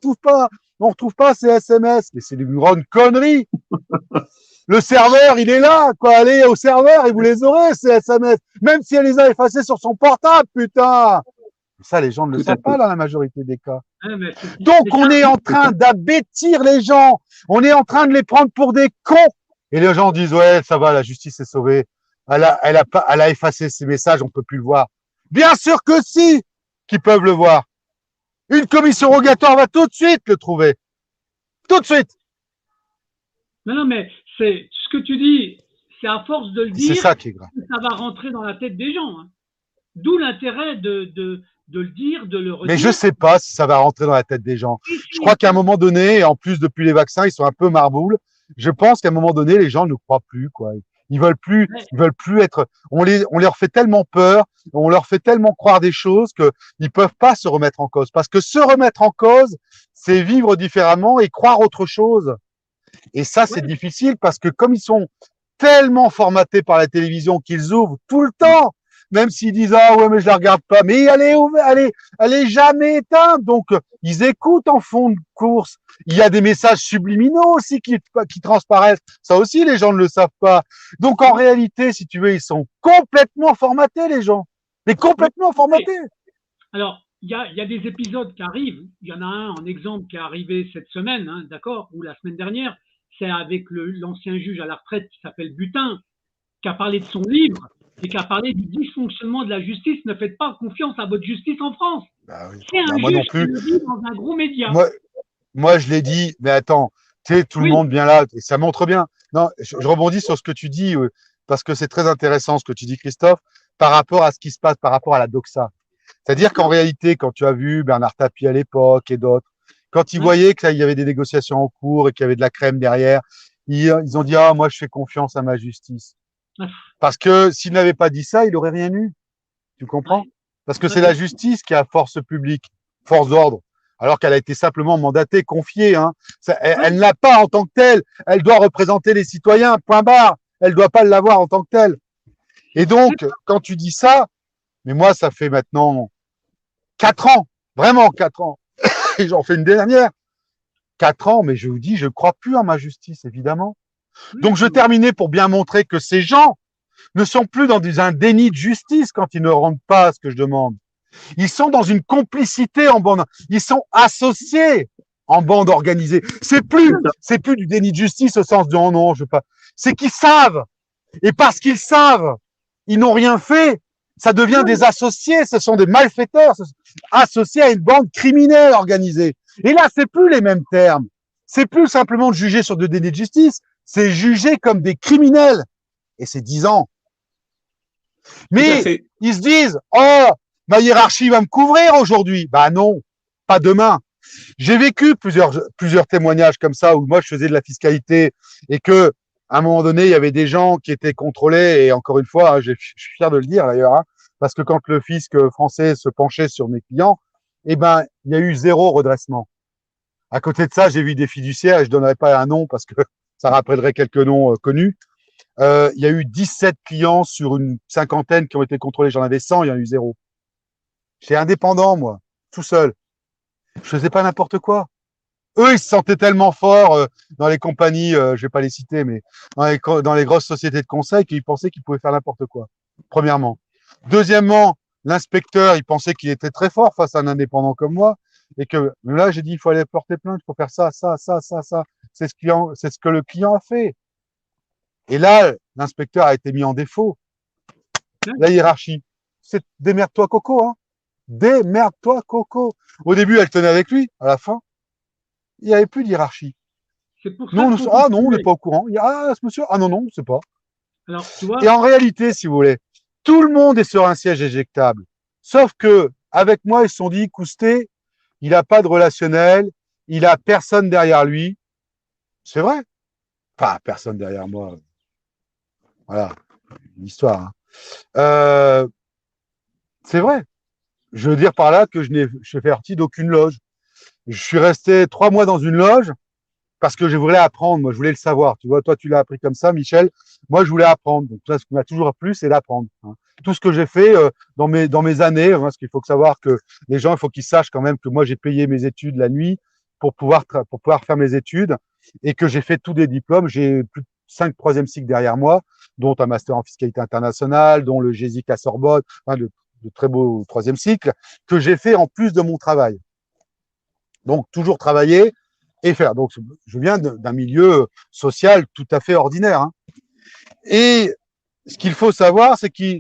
on retrouve pas ces SMS, mais c'est une grande connerie. Le serveur, il est là, quoi. Allez au serveur et vous les aurez, ces SMS. Même si elle les a effacés sur son portable, putain. Ça, les gens ne le savent pas dans la majorité des cas. Donc, on est en train d'abêtir les gens. On est en train de les prendre pour des cons. Et les gens disent, ouais, ça va, la justice est sauvée. Elle a effacé ses messages, on peut plus le voir. Bien sûr que si, qu'ils peuvent le voir. Une commission rogatoire va tout de suite le trouver. Tout de suite. Non, mais c'est ce que tu dis, c'est à force de le C'est dire ça qui est grave. que ça va rentrer dans la tête des gens. Hein. D'où l'intérêt de le dire, de le redire. Mais je sais pas si ça va rentrer dans la tête des gens. Si, Je crois qu'à un moment donné, et en plus depuis les vaccins, ils sont un peu marboules. Je pense qu'à un moment donné, les gens ne croient plus, quoi. Ils veulent plus être. On leur fait tellement peur, on leur fait tellement croire des choses que ils peuvent pas se remettre en cause. Parce que se remettre en cause, c'est vivre différemment et croire autre chose. Et ça, c'est difficile parce que comme ils sont tellement formatés par la télévision qu'ils ouvrent tout le temps, même s'ils disent ah ouais mais je la regarde pas, mais elle est jamais éteinte, donc ils écoutent en fond de course. Il y a des messages subliminaux aussi qui transparaissent. Ça aussi les gens ne le savent pas. Donc en réalité, si tu veux, ils sont complètement formatés les gens, mais complètement formatés. Alors il y a des épisodes qui arrivent. Il y en a un en exemple qui est arrivé cette semaine, hein, d'accord, ou la semaine dernière. C'est avec l'ancien juge à la retraite qui s'appelle Butin, qui a parlé de son livre et qui a parlé du dysfonctionnement de la justice. Ne faites pas confiance à votre justice en France. Bah oui. C'est un moi juge non plus. qui le dit dans un gros média. Moi, je l'ai dit, mais attends, tu sais, tout le monde vient là, et ça montre bien. Non, je rebondis sur ce que tu dis, parce que c'est très intéressant ce que tu dis, Christophe, par rapport à ce qui se passe, par rapport à la doxa. C'est-à-dire qu'en réalité, quand tu as vu Bernard Tapie à l'époque et d'autres, quand ils voyaient qu'il y avait des négociations en cours et qu'il y avait de la crème derrière, ils ont dit, ah, moi, je fais confiance à ma justice. Parce que s'il n'avait pas dit ça, il n'aurait rien eu. Tu comprends? Parce que c'est la justice qui a force publique, force d'ordre, alors qu'elle a été simplement mandatée, confiée. Hein. Elle ne l'a pas en tant que telle. Elle doit représenter les citoyens, point barre. Elle ne doit pas l'avoir en tant que telle. Et donc, quand tu dis ça, mais moi, ça fait maintenant 4 ans, vraiment 4 ans, et j'en fais une dernière. 4 ans, mais je vous dis, je ne crois plus en ma justice, évidemment. Donc, je terminais pour bien montrer que ces gens ne sont plus dans un déni de justice quand ils ne rendent pas ce que je demande. Ils sont dans une complicité en bande. Ils sont associés en bande organisée. C'est plus du déni de justice au sens de oh non, je veux pas. C'est qu'ils savent. Et parce qu'ils savent, ils n'ont rien fait. Ça devient des associés. Ce sont des malfaiteurs associés à une bande criminelle organisée. Et là, c'est plus les mêmes termes. C'est plus simplement de juger sur de déni de justice. C'est juger comme des criminels. Et c'est 10 ans. Mais ils se disent, oh, ma hiérarchie va me couvrir aujourd'hui. Bah non, pas demain. J'ai vécu plusieurs témoignages comme ça où moi je faisais de la fiscalité et que à un moment donné il y avait des gens qui étaient contrôlés et encore une fois, hein, je suis fier de le dire d'ailleurs, hein, parce que quand le fisc français se penchait sur mes clients, eh ben il y a eu 0 redressement. À côté de ça, j'ai vu des fiduciaires et je donnerai pas un nom parce que ça rappellerait quelques noms connus. Il y a eu 17 clients sur une cinquantaine qui ont été contrôlés. J'en avais 100, il y en a eu 0. J'étais indépendant, moi, tout seul. Je faisais pas n'importe quoi. Eux, ils se sentaient tellement forts dans les compagnies, je vais pas les citer, mais dans les grosses sociétés de conseil qu'ils pensaient qu'ils pouvaient faire n'importe quoi. Premièrement. Deuxièmement, l'inspecteur, il pensait qu'il était très fort face à un indépendant comme moi. Et que là, j'ai dit, il faut aller porter plainte, il faut faire ça, ça, ça, ça, ça. C'est ce que le client a fait. Et là, l'inspecteur a été mis en défaut. La hiérarchie. C'est démerde-toi, Coco, hein. Démerde-toi, Coco. Au début, elle tenait avec lui. À la fin, il n'y avait plus de hiérarchie. Non, on n'est pas au courant. Ah, ce monsieur, ah non, on ne sait pas. Alors, tu vois. Et en réalité, si vous voulez, tout le monde est sur un siège éjectable. Sauf que, avec moi, ils se sont dit, Coustet, il n'a pas de relationnel, il a personne derrière lui. C'est vrai. Enfin, personne derrière moi. Voilà, une histoire. Hein. C'est vrai. Je veux dire par là que je fais partie d'aucune loge. Je suis resté 3 mois dans une loge parce que je voulais apprendre. Moi, je voulais le savoir. Tu vois, toi, tu l'as appris comme ça, Michel. Moi, je voulais apprendre. Donc, là, ce qui m'a toujours plu, c'est d'apprendre. Hein. Tout ce que j'ai fait dans mes années, hein, parce qu'il faut savoir que les gens, il faut qu'ils sachent quand même que moi, j'ai payé mes études la nuit pour pouvoir faire mes études et que j'ai fait tous des diplômes. J'ai plus de 5 troisième cycles derrière moi, dont un master en fiscalité internationale, dont le GESIC à Sorbonne, enfin, de très beau 3e cycle, que j'ai fait en plus de mon travail. Donc, toujours travailler et faire. Donc, je viens d'un milieu social tout à fait ordinaire. Hein. Et ce qu'il faut savoir, c'est que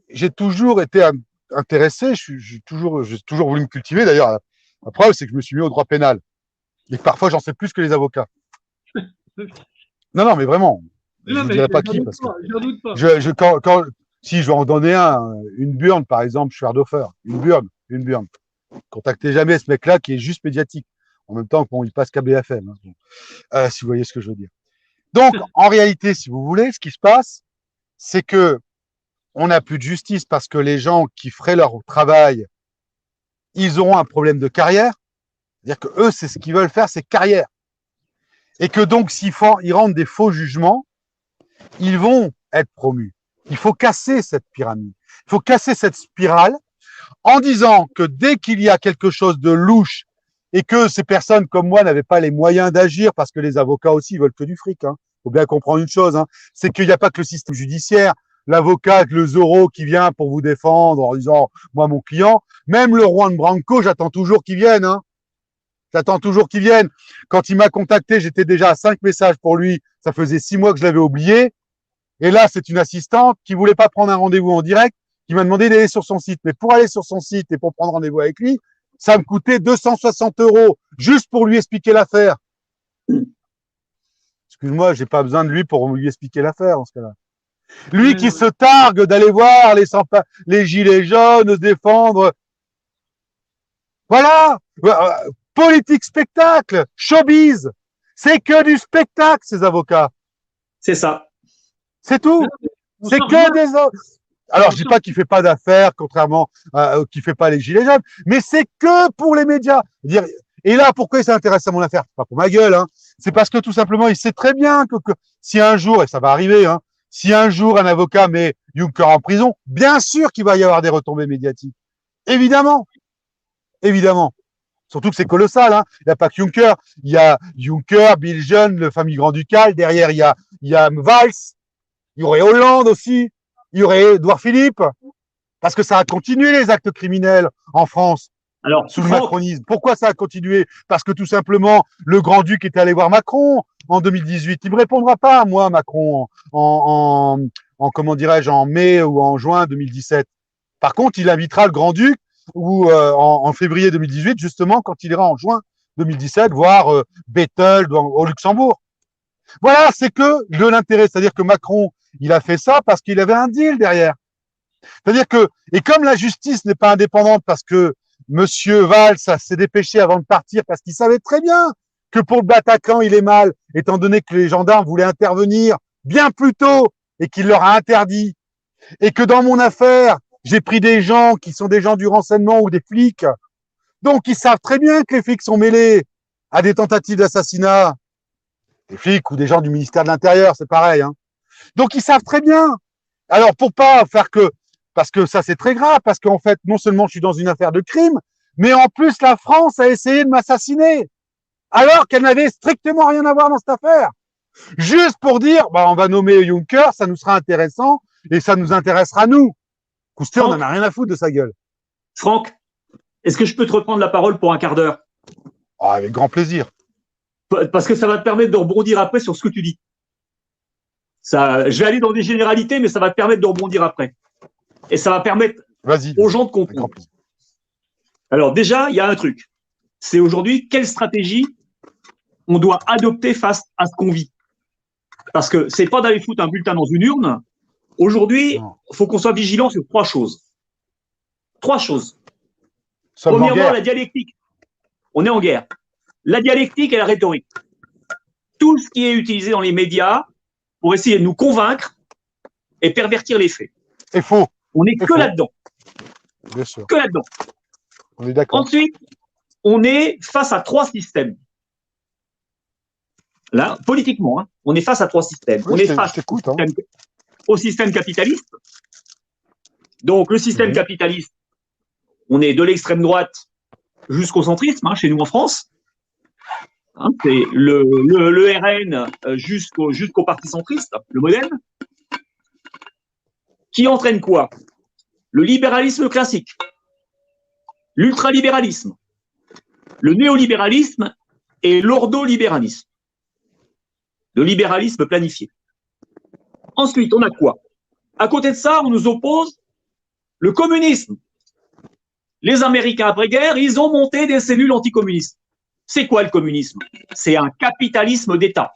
j'ai toujours été intéressé, j'ai toujours voulu me cultiver. D'ailleurs, la preuve, c'est que je me suis mis au droit pénal. Et parfois, j'en sais plus que les avocats. Non, mais vraiment. Je Non, vous mais dirai pas qui, parce que j'en doute pas. si je vais en donner une burne, par exemple, je suis Erdhofer. Une burne. Contactez jamais ce mec-là qui est juste médiatique. En même temps, il passe KBFM. Hein. Si vous voyez ce que je veux dire. Donc, en réalité, si vous voulez, ce qui se passe, c'est que on n'a plus de justice parce que les gens qui feraient leur travail, ils auront un problème de carrière. C'est-à-dire que eux, c'est ce qu'ils veulent faire, c'est carrière. Et que donc, ils rendent des faux jugements, ils vont être promus. Il faut casser cette pyramide. Il faut casser cette spirale en disant que dès qu'il y a quelque chose de louche et que ces personnes comme moi n'avaient pas les moyens d'agir, parce que les avocats aussi ils veulent que du fric, hein. Faut bien comprendre une chose, hein. C'est qu'il n'y a pas que le système judiciaire, l'avocat avec le Zorro qui vient pour vous défendre en disant moi mon client, même le Juan Branco, j'attends toujours qu'il vienne, hein. J'attends toujours qu'il vienne. Quand il m'a contacté, j'étais déjà à 5 messages pour lui. Ça faisait 6 mois que je l'avais oublié. Et là, c'est une assistante qui voulait pas prendre un rendez-vous en direct, qui m'a demandé d'aller sur son site. Mais pour aller sur son site et pour prendre rendez-vous avec lui, ça me coûtait 260 € juste pour lui expliquer l'affaire. Excuse-moi, j'ai pas besoin de lui pour lui expliquer l'affaire en ce cas-là. Lui qui se targue d'aller voir les gilets jaunes se défendre. Voilà. Politique, spectacle, showbiz. C'est que du spectacle, ces avocats. C'est ça. C'est tout. C'est que des autres. Alors, je dis pas qu'il fait pas d'affaires, contrairement qu'il fait pas les gilets jaunes, mais c'est que pour les médias. Et là, pourquoi il s'intéresse à mon affaire? C'est pas pour ma gueule, hein. C'est parce que tout simplement, il sait très bien que si un jour, et ça va arriver, hein, si un jour un avocat met Juncker en prison, bien sûr qu'il va y avoir des retombées médiatiques. Évidemment. Évidemment. Surtout que c'est colossal, hein. Il n'y a pas que Juncker. Il y a Juncker, Bilgen, le famille Grand-Ducal. Derrière, il y a Valls. Il y aurait Hollande aussi. Il y aurait Édouard Philippe. Parce que ça a continué les actes criminels en France. Alors, sous le macronisme. Pourquoi ça a continué? Parce que tout simplement, le grand-duc était allé voir Macron en 2018. Il me répondra pas, moi, Macron, comment dirais-je, en mai ou en juin 2017. Par contre, il invitera le grand-duc ou en février 2018, justement, quand il ira en juin 2017 voir Bettel au Luxembourg. Voilà, c'est que de l'intérêt. C'est-à-dire que Macron, il a fait ça parce qu'il avait un deal derrière. C'est-à-dire que, et comme la justice n'est pas indépendante parce que Monsieur Valls s'est dépêché avant de partir parce qu'il savait très bien que pour le Bataclan, il est mal, étant donné que les gendarmes voulaient intervenir bien plus tôt et qu'il leur a interdit. Et que dans mon affaire, j'ai pris des gens qui sont des gens du renseignement ou des flics. Donc, ils savent très bien que les flics sont mêlés à des tentatives d'assassinat. Des flics ou des gens du ministère de l'Intérieur, c'est pareil, hein. Donc, ils savent très bien. Alors, pour pas faire parce que ça, c'est très grave, parce qu'en fait, non seulement je suis dans une affaire de crime, mais en plus, la France a essayé de m'assassiner, alors qu'elle n'avait strictement rien à voir dans cette affaire. Juste pour dire, on va nommer Juncker, ça nous sera intéressant, et ça nous intéressera nous. Coustet, on n'en a rien à foutre de sa gueule. Franck, est-ce que je peux te reprendre la parole pour un quart d'heure? Avec grand plaisir. Parce que ça va te permettre de rebondir après sur ce que tu dis. Je vais aller dans des généralités, mais ça va te permettre de rebondir après. Et ça va permettre aux gens de comprendre. Alors déjà, il y a un truc. C'est aujourd'hui, quelle stratégie on doit adopter face à ce qu'on vit. Parce que c'est pas d'aller foutre un bulletin dans une urne. Aujourd'hui, il faut qu'on soit vigilant sur 3 choses. 3 choses. Premièrement, la dialectique. On est en guerre. La dialectique et la rhétorique. Tout ce qui est utilisé dans les médias pour essayer de nous convaincre et pervertir les faits. C'est faux. On n'est que là-dedans. Bien sûr. Que là-dedans. On est d'accord. Ensuite, on est face à 3 systèmes. Là, politiquement, hein, on est face à 3 systèmes. Oui, on est face au système capitaliste. Donc, le système capitaliste, on est de l'extrême droite jusqu'au centrisme, hein, chez nous en France. Hein, c'est le RN jusqu'au parti centriste, le MoDem, qui entraîne quoi? Le libéralisme classique, l'ultralibéralisme, le néolibéralisme et l'ordolibéralisme, le libéralisme planifié. Ensuite, on a quoi? À côté de ça, on nous oppose le communisme. Les Américains après-guerre, ils ont monté des cellules anticommunistes. C'est quoi le communisme? C'est un capitalisme d'État.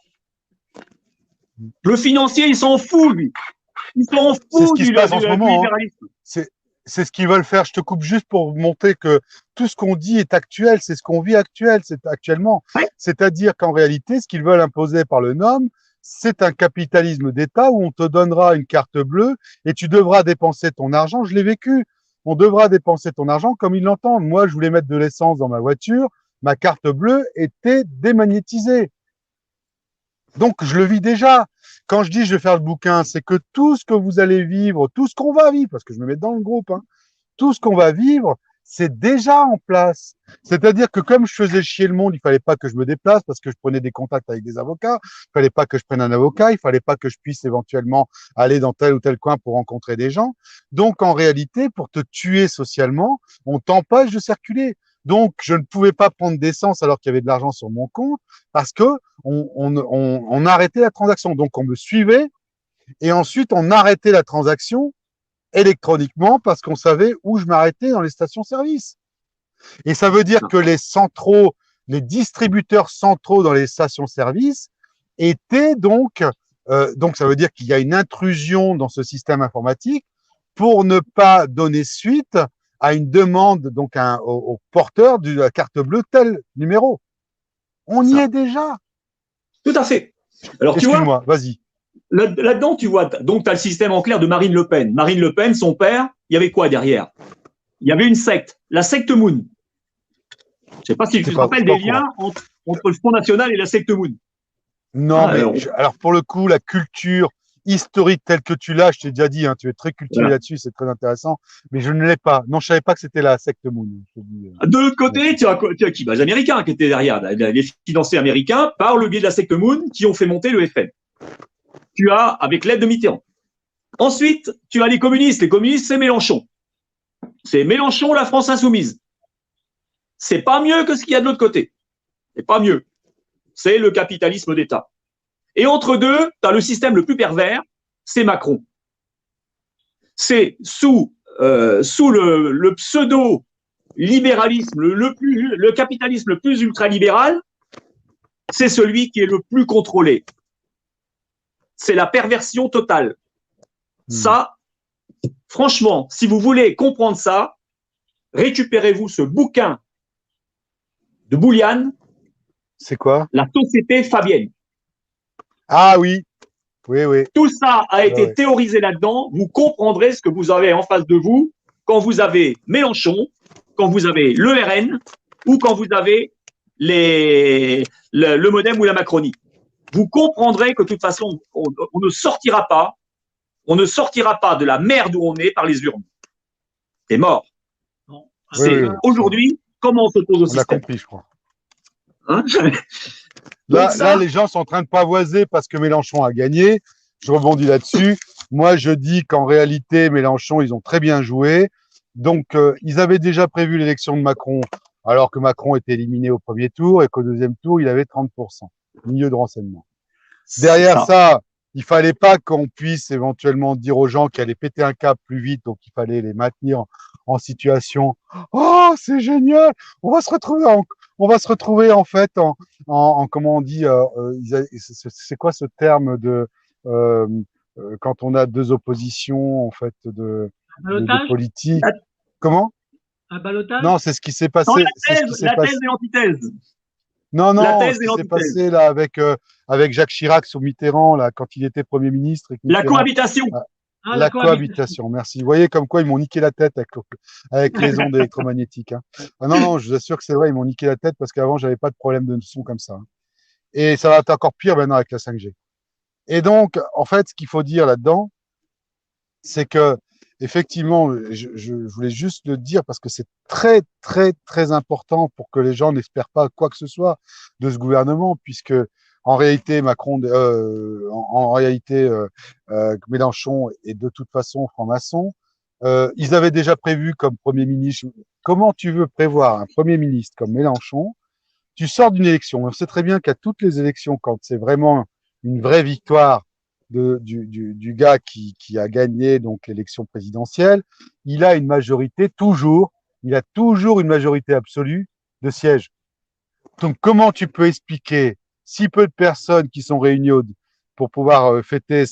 Le financier, il s'en fout, lui. Il s'en fout C'est ce qui se passe en ce moment. libéralisme. C'est ce qu'ils veulent faire. Je te coupe juste pour montrer que tout ce qu'on dit est actuel, c'est ce qu'on vit actuellement. Ouais. C'est-à-dire qu'en réalité, ce qu'ils veulent imposer par le NOM, c'est un capitalisme d'État où on te donnera une carte bleue et tu devras dépenser ton argent. Je l'ai vécu. On devra dépenser ton argent comme ils l'entendent. Moi, je voulais mettre de l'essence dans ma voiture. Ma carte bleue était démagnétisée. Donc, je le vis déjà. Quand je dis je vais faire le bouquin, c'est que tout ce que vous allez vivre, tout ce qu'on va vivre, parce que je me mets dans le groupe, hein, tout ce qu'on va vivre, c'est déjà en place. C'est-à-dire que comme je faisais chier le monde, il fallait pas que je me déplace parce que je prenais des contacts avec des avocats. Il fallait pas que je prenne un avocat. Il fallait pas que je puisse éventuellement aller dans tel ou tel coin pour rencontrer des gens. Donc, en réalité, pour te tuer socialement, on t'empêche de circuler. Donc, je ne pouvais pas prendre d'essence alors qu'il y avait de l'argent sur mon compte parce que on arrêtait la transaction. Donc, on me suivait et ensuite, on arrêtait la transaction électroniquement parce qu'on savait où je m'arrêtais dans les stations-service. Et ça veut dire que les centraux, les distributeurs centraux dans les stations-service étaient donc ça veut dire qu'il y a une intrusion dans ce système informatique pour ne pas donner suite à une demande donc au porteur de la carte bleue tel numéro. On y est déjà. Tout à fait. Alors, tu vois, excuse-moi, vas-y. Là-dedans, tu vois, donc tu as le système en clair de Marine Le Pen. Marine Le Pen, son père, il y avait quoi derrière? Il y avait une secte, la secte Moon. Je ne sais pas si tu te rappelles des liens entre le Front National et la secte Moon. Non, mais alors pour le coup, la culture historique telle que tu l'as, je t'ai déjà dit, hein, tu es très cultivé là-dessus, c'est très intéressant, mais je ne l'ai pas. Non, je savais pas que c'était la secte Moon. De l'autre côté, tu as qui? Les Américains qui étaient derrière, les financiers américains, par le biais de la secte Moon, qui ont fait monter le FN. Tu as, avec l'aide de Mitterrand. Ensuite, tu as les communistes. Les communistes, c'est Mélenchon. C'est Mélenchon, la France insoumise. C'est pas mieux que ce qu'il y a de l'autre côté. C'est pas mieux. C'est le capitalisme d'État. Et entre deux, tu as le système le plus pervers, c'est Macron. C'est sous le pseudo-libéralisme, le capitalisme le plus ultralibéral, c'est celui qui est le plus contrôlé. C'est la perversion totale. Ça, franchement, si vous voulez comprendre ça, récupérez-vous ce bouquin de Bouliane. C'est quoi? La société fabienne. Ah oui, oui, oui. Tout ça a été théorisé là-dedans. Vous comprendrez ce que vous avez en face de vous quand vous avez Mélenchon, quand vous avez le RN ou quand vous avez le Modem ou la Macronie. Vous comprendrez que de toute façon, on ne sortira pas de la merde où on est par les urnes. C'est mort. Aujourd'hui, comment on s'oppose au système? On l'a compris, je crois. Hein? Là, les gens sont en train de pavoiser parce que Mélenchon a gagné. Je rebondis là-dessus. Moi, je dis qu'en réalité, Mélenchon, ils ont très bien joué. Donc, ils avaient déjà prévu l'élection de Macron, alors que Macron était éliminé au premier tour et qu'au deuxième tour, il avait 30%. Milieu de renseignement. Derrière ça, il fallait pas qu'on puisse éventuellement dire aux gens qu'ils allaient péter un câble plus vite, donc il fallait les maintenir en situation. Oh, c'est génial! On va se retrouver en fait en comment on dit, c'est quoi ce terme de quand on a deux oppositions en fait de politique. Comment? Un ballottage? Non, c'est ce qui s'est passé. La thèse et l'antithèse. Non, ce qui s'est passé là avec Jacques Chirac sous Mitterrand là quand il était Premier ministre. La cohabitation. La cohabitation, merci. Vous voyez comme quoi ils m'ont niqué la tête avec les ondes électromagnétiques. Hein. Ah non, je vous assure que c'est vrai, ils m'ont niqué la tête parce qu'avant, j'avais pas de problème de son comme ça. Hein. Et ça va être encore pire maintenant avec la 5G. Et donc, en fait, ce qu'il faut dire là-dedans, c'est que, effectivement, je voulais juste le dire parce que c'est très, très, très important pour que les gens n'espèrent pas quoi que ce soit de ce gouvernement, puisque en réalité, Mélenchon est de toute façon franc-maçon. Ils avaient déjà prévu comme Premier ministre. Comment tu veux prévoir un Premier ministre comme Mélenchon tu sors d'une élection. On sait très bien qu'à toutes les élections, quand c'est vraiment une vraie victoire du gars qui a gagné donc l'élection présidentielle, il a une majorité toujours, il a toujours une majorité absolue de sièges. Donc, comment tu peux expliquer si peu de personnes qui sont réunies pour pouvoir fêter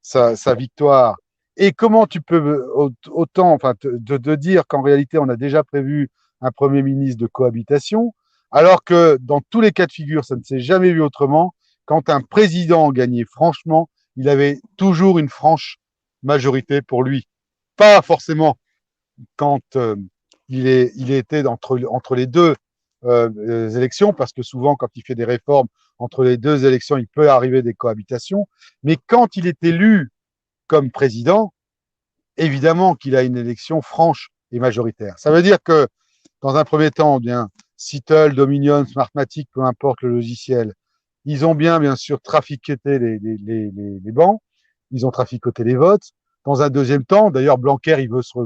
sa victoire, et comment tu peux autant, enfin, de dire qu'en réalité, on a déjà prévu un Premier ministre de cohabitation, alors que dans tous les cas de figure, ça ne s'est jamais vu autrement. Quand un président gagnait franchement, il avait toujours une franche majorité pour lui. Pas forcément quand il était entre les deux élections, parce que souvent, quand il fait des réformes entre les deux élections, il peut arriver des cohabitations. Mais quand il est élu comme président, évidemment qu'il a une élection franche et majoritaire. Ça veut dire que, dans un premier temps, bien, Seattle, Dominion, Smartmatic, peu importe le logiciel, ils ont bien sûr, trafiqué les bancs, ils ont traficoté les votes. Dans un deuxième temps, d'ailleurs, Blanquer, il veut se...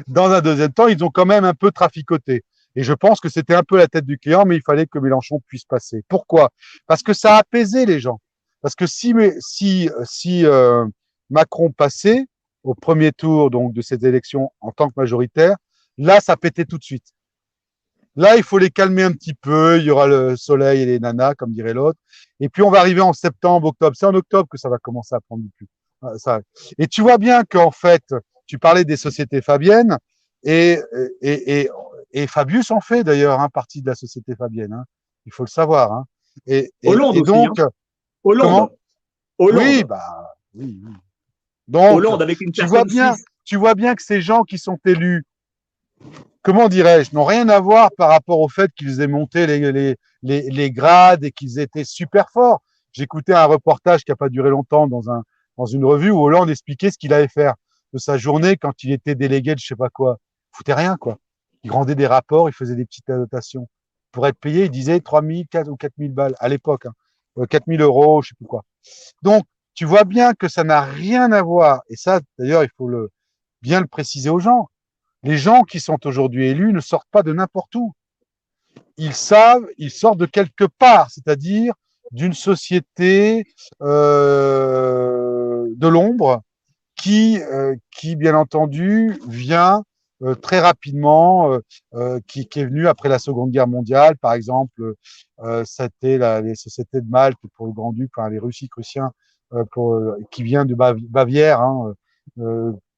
Dans un deuxième temps, ils ont quand même un peu traficoté. Et je pense que c'était un peu la tête du client, mais il fallait que Mélenchon puisse passer. Pourquoi? Parce que ça a apaisé les gens. Parce que si Macron passait au premier tour donc de cette élection en tant que majoritaire, là, ça pétait tout de suite. Là, il faut les calmer un petit peu. Il y aura le soleil et les nanas, comme dirait l'autre. Et puis, on va arriver en septembre, octobre. C'est en octobre que ça va commencer à prendre du plus. Ça. Et tu vois bien qu'en fait, tu parlais des sociétés fabiennes et Fabius en fait d'ailleurs partie de la société fabienne. Hein. Il faut le savoir. Hein. Hollande et donc, aussi. Hein. Hollande. Comment Hollande. Oui. Donc, Hollande avec une tu vois bien que ces gens qui sont élus, comment dirais-je, n'ont rien à voir par rapport au fait qu'ils aient monté les grades et qu'ils étaient super forts. J'écoutais un reportage qui n'a pas duré longtemps dans une revue où Hollande expliquait ce qu'il allait faire de sa journée quand il était délégué de je sais pas quoi. Il foutait rien, quoi. Il rendait des rapports, il faisait des petites annotations. Pour être payé, il disait 3 000, 4 ou 4 000 balles à l'époque. 4 000 euros, je sais plus quoi. Donc, tu vois bien que ça n'a rien à voir. Et ça, d'ailleurs, il faut bien le préciser aux gens. Les gens qui sont aujourd'hui élus ne sortent pas de n'importe où. Ils sortent de quelque part, c'est-à-dire d'une société de l'ombre qui, bien entendu, vient très rapidement, qui est venu après la Seconde Guerre mondiale. Par exemple, c'était les sociétés de Malte pour le Grand-Duc, enfin, les Russiens, qui vient de Bavière, hein,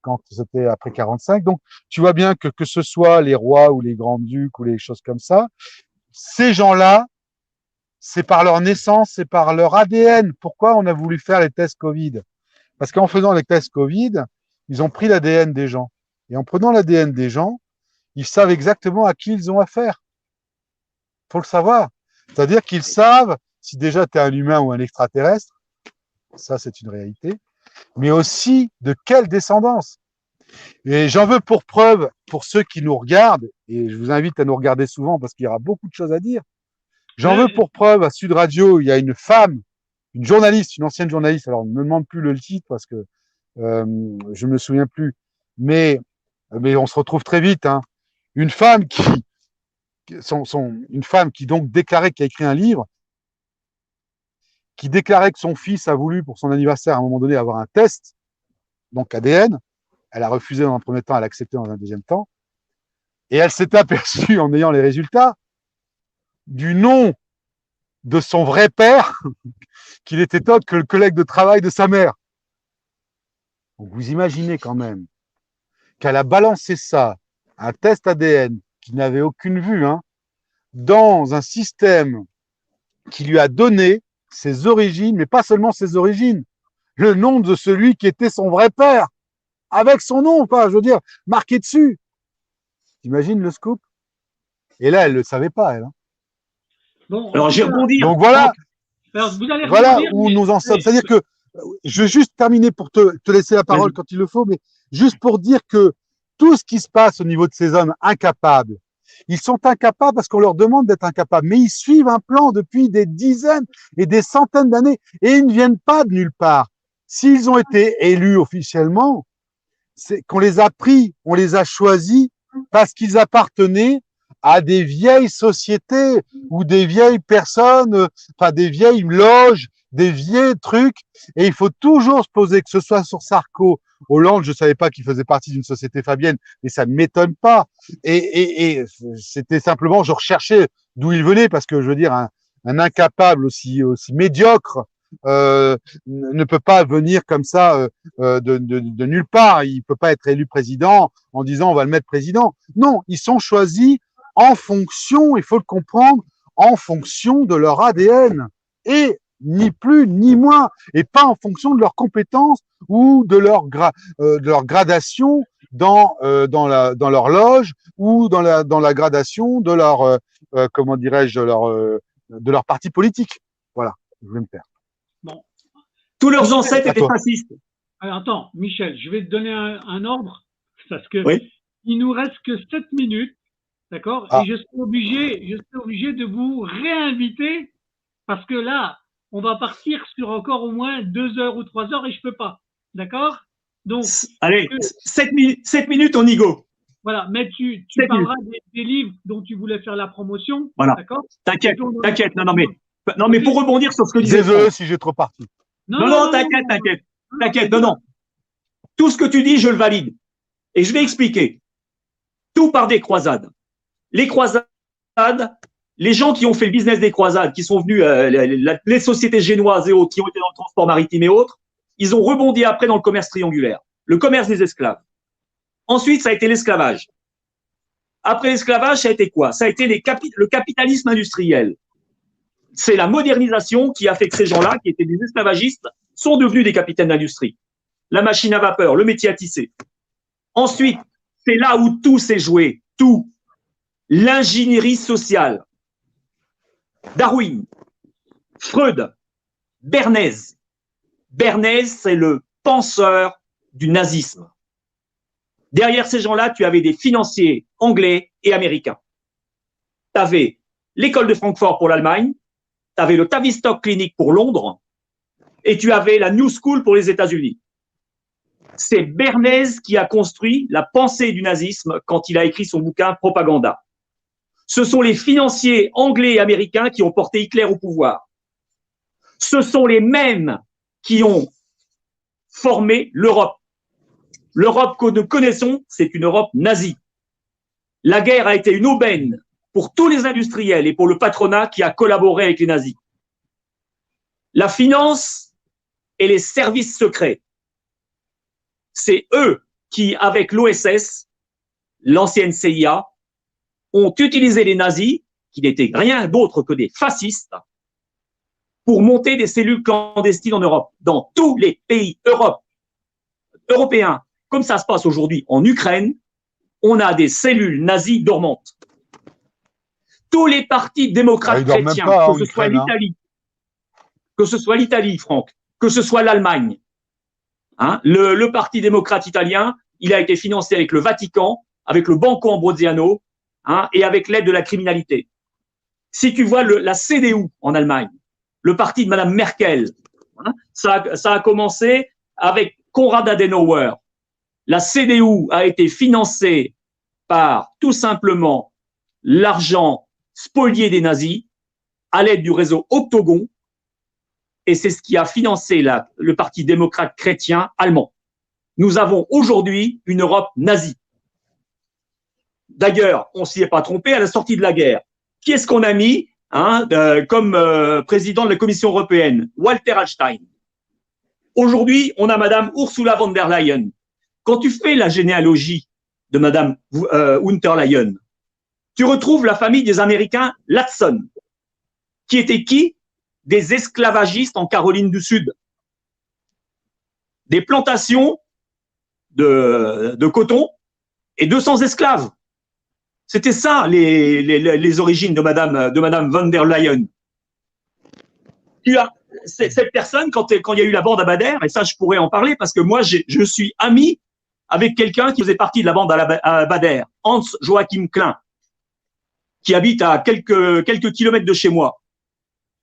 quand c'était après 45. Donc, tu vois bien que ce soit les rois ou les grands-ducs ou les choses comme ça, ces gens-là, c'est par leur naissance, c'est par leur ADN. Pourquoi on a voulu faire les tests Covid? Parce qu'en faisant les tests Covid, ils ont pris l'ADN des gens. Et en prenant l'ADN des gens, ils savent exactement à qui ils ont affaire. Il faut le savoir. C'est-à-dire qu'ils savent si déjà tu es un humain ou un extraterrestre, ça c'est une réalité, mais aussi de quelle descendance. Et j'en veux pour preuve, pour ceux qui nous regardent, et je vous invite à nous regarder souvent parce qu'il y aura beaucoup de choses à dire, j'en veux pour preuve à Sud Radio, il y a une femme, une journaliste, une ancienne journaliste, alors ne me demande plus le titre parce que je me souviens plus, mais on se retrouve très vite. Hein. Une femme une femme qui donc déclarait, qui a écrit un livre, qui déclarait que son fils a voulu pour son anniversaire à un moment donné avoir un test, donc ADN. Elle a refusé dans un premier temps, elle a accepté dans un deuxième temps, et elle s'est aperçue en ayant les résultats du nom de son vrai père qu'il était autre que le collègue de travail de sa mère. Donc vous imaginez quand même qu'elle a balancé ça, un test ADN qui n'avait aucune vue, hein, dans un système qui lui a donné ses origines, mais pas seulement ses origines, le nom de celui qui était son vrai père, avec son nom, quoi, je veux dire, marqué dessus. T'imagines le scoop? Et là, elle ne le savait pas, elle. Hein. Bon, alors, j'ai rebondi. Donc voilà, alors, vous allez voilà rebondir, où mais... nous en sommes. C'est-à-dire que, je vais juste terminer pour te laisser la parole quand il le faut, mais juste pour dire que tout ce qui se passe au niveau de ces hommes incapables, ils sont incapables parce qu'on leur demande d'être incapables, mais ils suivent un plan depuis des dizaines et des centaines d'années et ils ne viennent pas de nulle part. S'ils ont été élus officiellement, c'est qu'on les a pris, on les a choisis parce qu'ils appartenaient à des vieilles sociétés ou des vieilles personnes, enfin des vieilles loges, des vieux trucs. Et il faut toujours se poser, que ce soit sur Sarko, Hollande, je savais pas qu'il faisait partie d'une société fabienne, mais ça ne m'étonne pas. Et c'était simplement, je recherchais d'où il venait, parce que je veux dire, un incapable aussi médiocre ne peut pas venir comme ça de nulle part. Il peut pas être élu président en disant on va le mettre président. Non, ils sont choisis en fonction, il faut le comprendre, en fonction de leur ADN. Et ni plus ni moins, et pas en fonction de leurs compétences ou de leur gradation dans leur loge ou dans la gradation de leur comment dirais-je de leur parti politique. Voilà, je vais me taire. Bon. Tous leurs ancêtres étaient fascistes. Alors, attends, Michel, je vais te donner un ordre, parce que oui. Il nous reste que 7 minutes, d'accord? Et je suis obligé de vous réinviter, parce que là, on va partir sur encore au moins 2 heures ou 3 heures et je peux pas, d'accord? Donc, allez, 7 minutes, on y go. Voilà, mais tu parleras des livres dont tu voulais faire la promotion, voilà. D'accord? T'inquiète. Non, mais pour rebondir sur ce que disait. Désolé si j'ai trop parti. Non, t'inquiète. Non. Tout ce que tu dis, je le valide. Et je vais expliquer. Tout par des croisades. Les croisades, les gens qui ont fait le business des croisades, qui sont venus, les sociétés génoises et autres, qui ont été dans le transport maritime et autres, ils ont rebondi après dans le commerce triangulaire, le commerce des esclaves. Ensuite, ça a été l'esclavage. Après l'esclavage, ça a été quoi? Ça a été le capitalisme industriel. C'est la modernisation qui a fait que ces gens-là, qui étaient des esclavagistes, sont devenus des capitaines d'industrie. La machine à vapeur, le métier à tisser. Ensuite, c'est là où tout s'est joué, tout. L'ingénierie sociale. Darwin, Freud, Bernays. Bernays, c'est le penseur du nazisme. Derrière ces gens-là, tu avais des financiers anglais et américains. Tu avais l'école de Francfort pour l'Allemagne, tu avais le Tavistock Clinic pour Londres, et tu avais la New School pour les États-Unis. C'est Bernays qui a construit la pensée du nazisme quand il a écrit son bouquin Propaganda. Ce sont les financiers anglais et américains qui ont porté Hitler au pouvoir. Ce sont les mêmes qui ont formé l'Europe. L'Europe que nous connaissons, c'est une Europe nazie. La guerre a été une aubaine pour tous les industriels et pour le patronat qui a collaboré avec les nazis. La finance et les services secrets, c'est eux qui, avec l'OSS, l'ancienne CIA, ont utilisé les nazis, qui n'étaient rien d'autre que des fascistes, pour monter des cellules clandestines en Europe. Dans tous les pays européens, comme ça se passe aujourd'hui en Ukraine, on a des cellules nazies dormantes. Tous les partis démocrates chrétiens, que ce soit l'Italie, Franck, que ce soit l'Allemagne, hein, le parti démocrate italien, il a été financé avec le Vatican, avec le Banco Ambrosiano, hein, et avec l'aide de la criminalité. Si tu vois la CDU en Allemagne, le parti de Madame Merkel, hein, ça a commencé avec Konrad Adenauer. La CDU a été financée par tout simplement l'argent spolié des nazis à l'aide du réseau Octogon, et c'est ce qui a financé le Parti démocrate chrétien allemand. Nous avons aujourd'hui une Europe nazie. D'ailleurs, on s'y est pas trompé, à la sortie de la guerre, qui est-ce qu'on a mis comme président de la Commission européenne? Walter Hallstein. Aujourd'hui, on a Madame Ursula von der Leyen. Quand tu fais la généalogie de Madame von der Leyen, tu retrouves la famille des Américains Latson, qui étaient qui? Des esclavagistes en Caroline du Sud. Des plantations de coton et 200 esclaves. C'était ça les origines de Madame von der Leyen. Cette personne, quand il y a eu la bande à Bader, et ça je pourrais en parler parce que moi je suis ami avec quelqu'un qui faisait partie de la bande à Bader, Hans Joachim Klein, qui habite à quelques kilomètres de chez moi.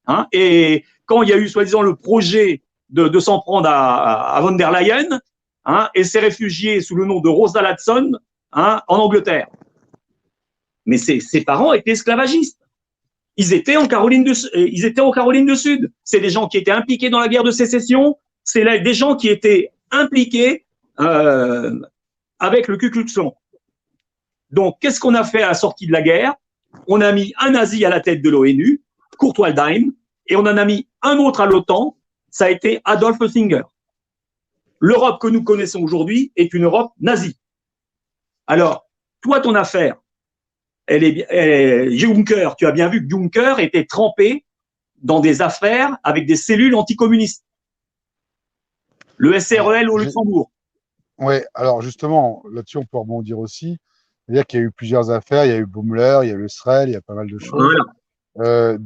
Hein, et quand il y a eu soi-disant le projet de s'en prendre à von der Leyen, hein, et s'est réfugié sous le nom de Rosa Latson, hein, en Angleterre. mais ses parents étaient esclavagistes. Ils étaient en Caroline du Sud. C'est des gens qui étaient impliqués dans la guerre de sécession. C'est là des gens qui étaient impliqués avec le Ku Klux Klan. Donc, qu'est-ce qu'on a fait à la sortie de la guerre? On a mis un nazi à la tête de l'ONU, Kurt Waldheim, et on en a mis un autre à l'OTAN, ça a été Adolf Hitler. L'Europe que nous connaissons aujourd'hui est une Europe nazie. Alors, toi, ton affaire, Juncker, tu as bien vu que Juncker était trempé dans des affaires avec des cellules anticommunistes. Le SREL au Luxembourg. Oui, alors justement, là-dessus, on peut rebondir aussi. C'est-à-dire qu'il y a eu plusieurs affaires, il y a eu Baumler, il y a eu le SREL, il y a pas mal de choses. Voilà.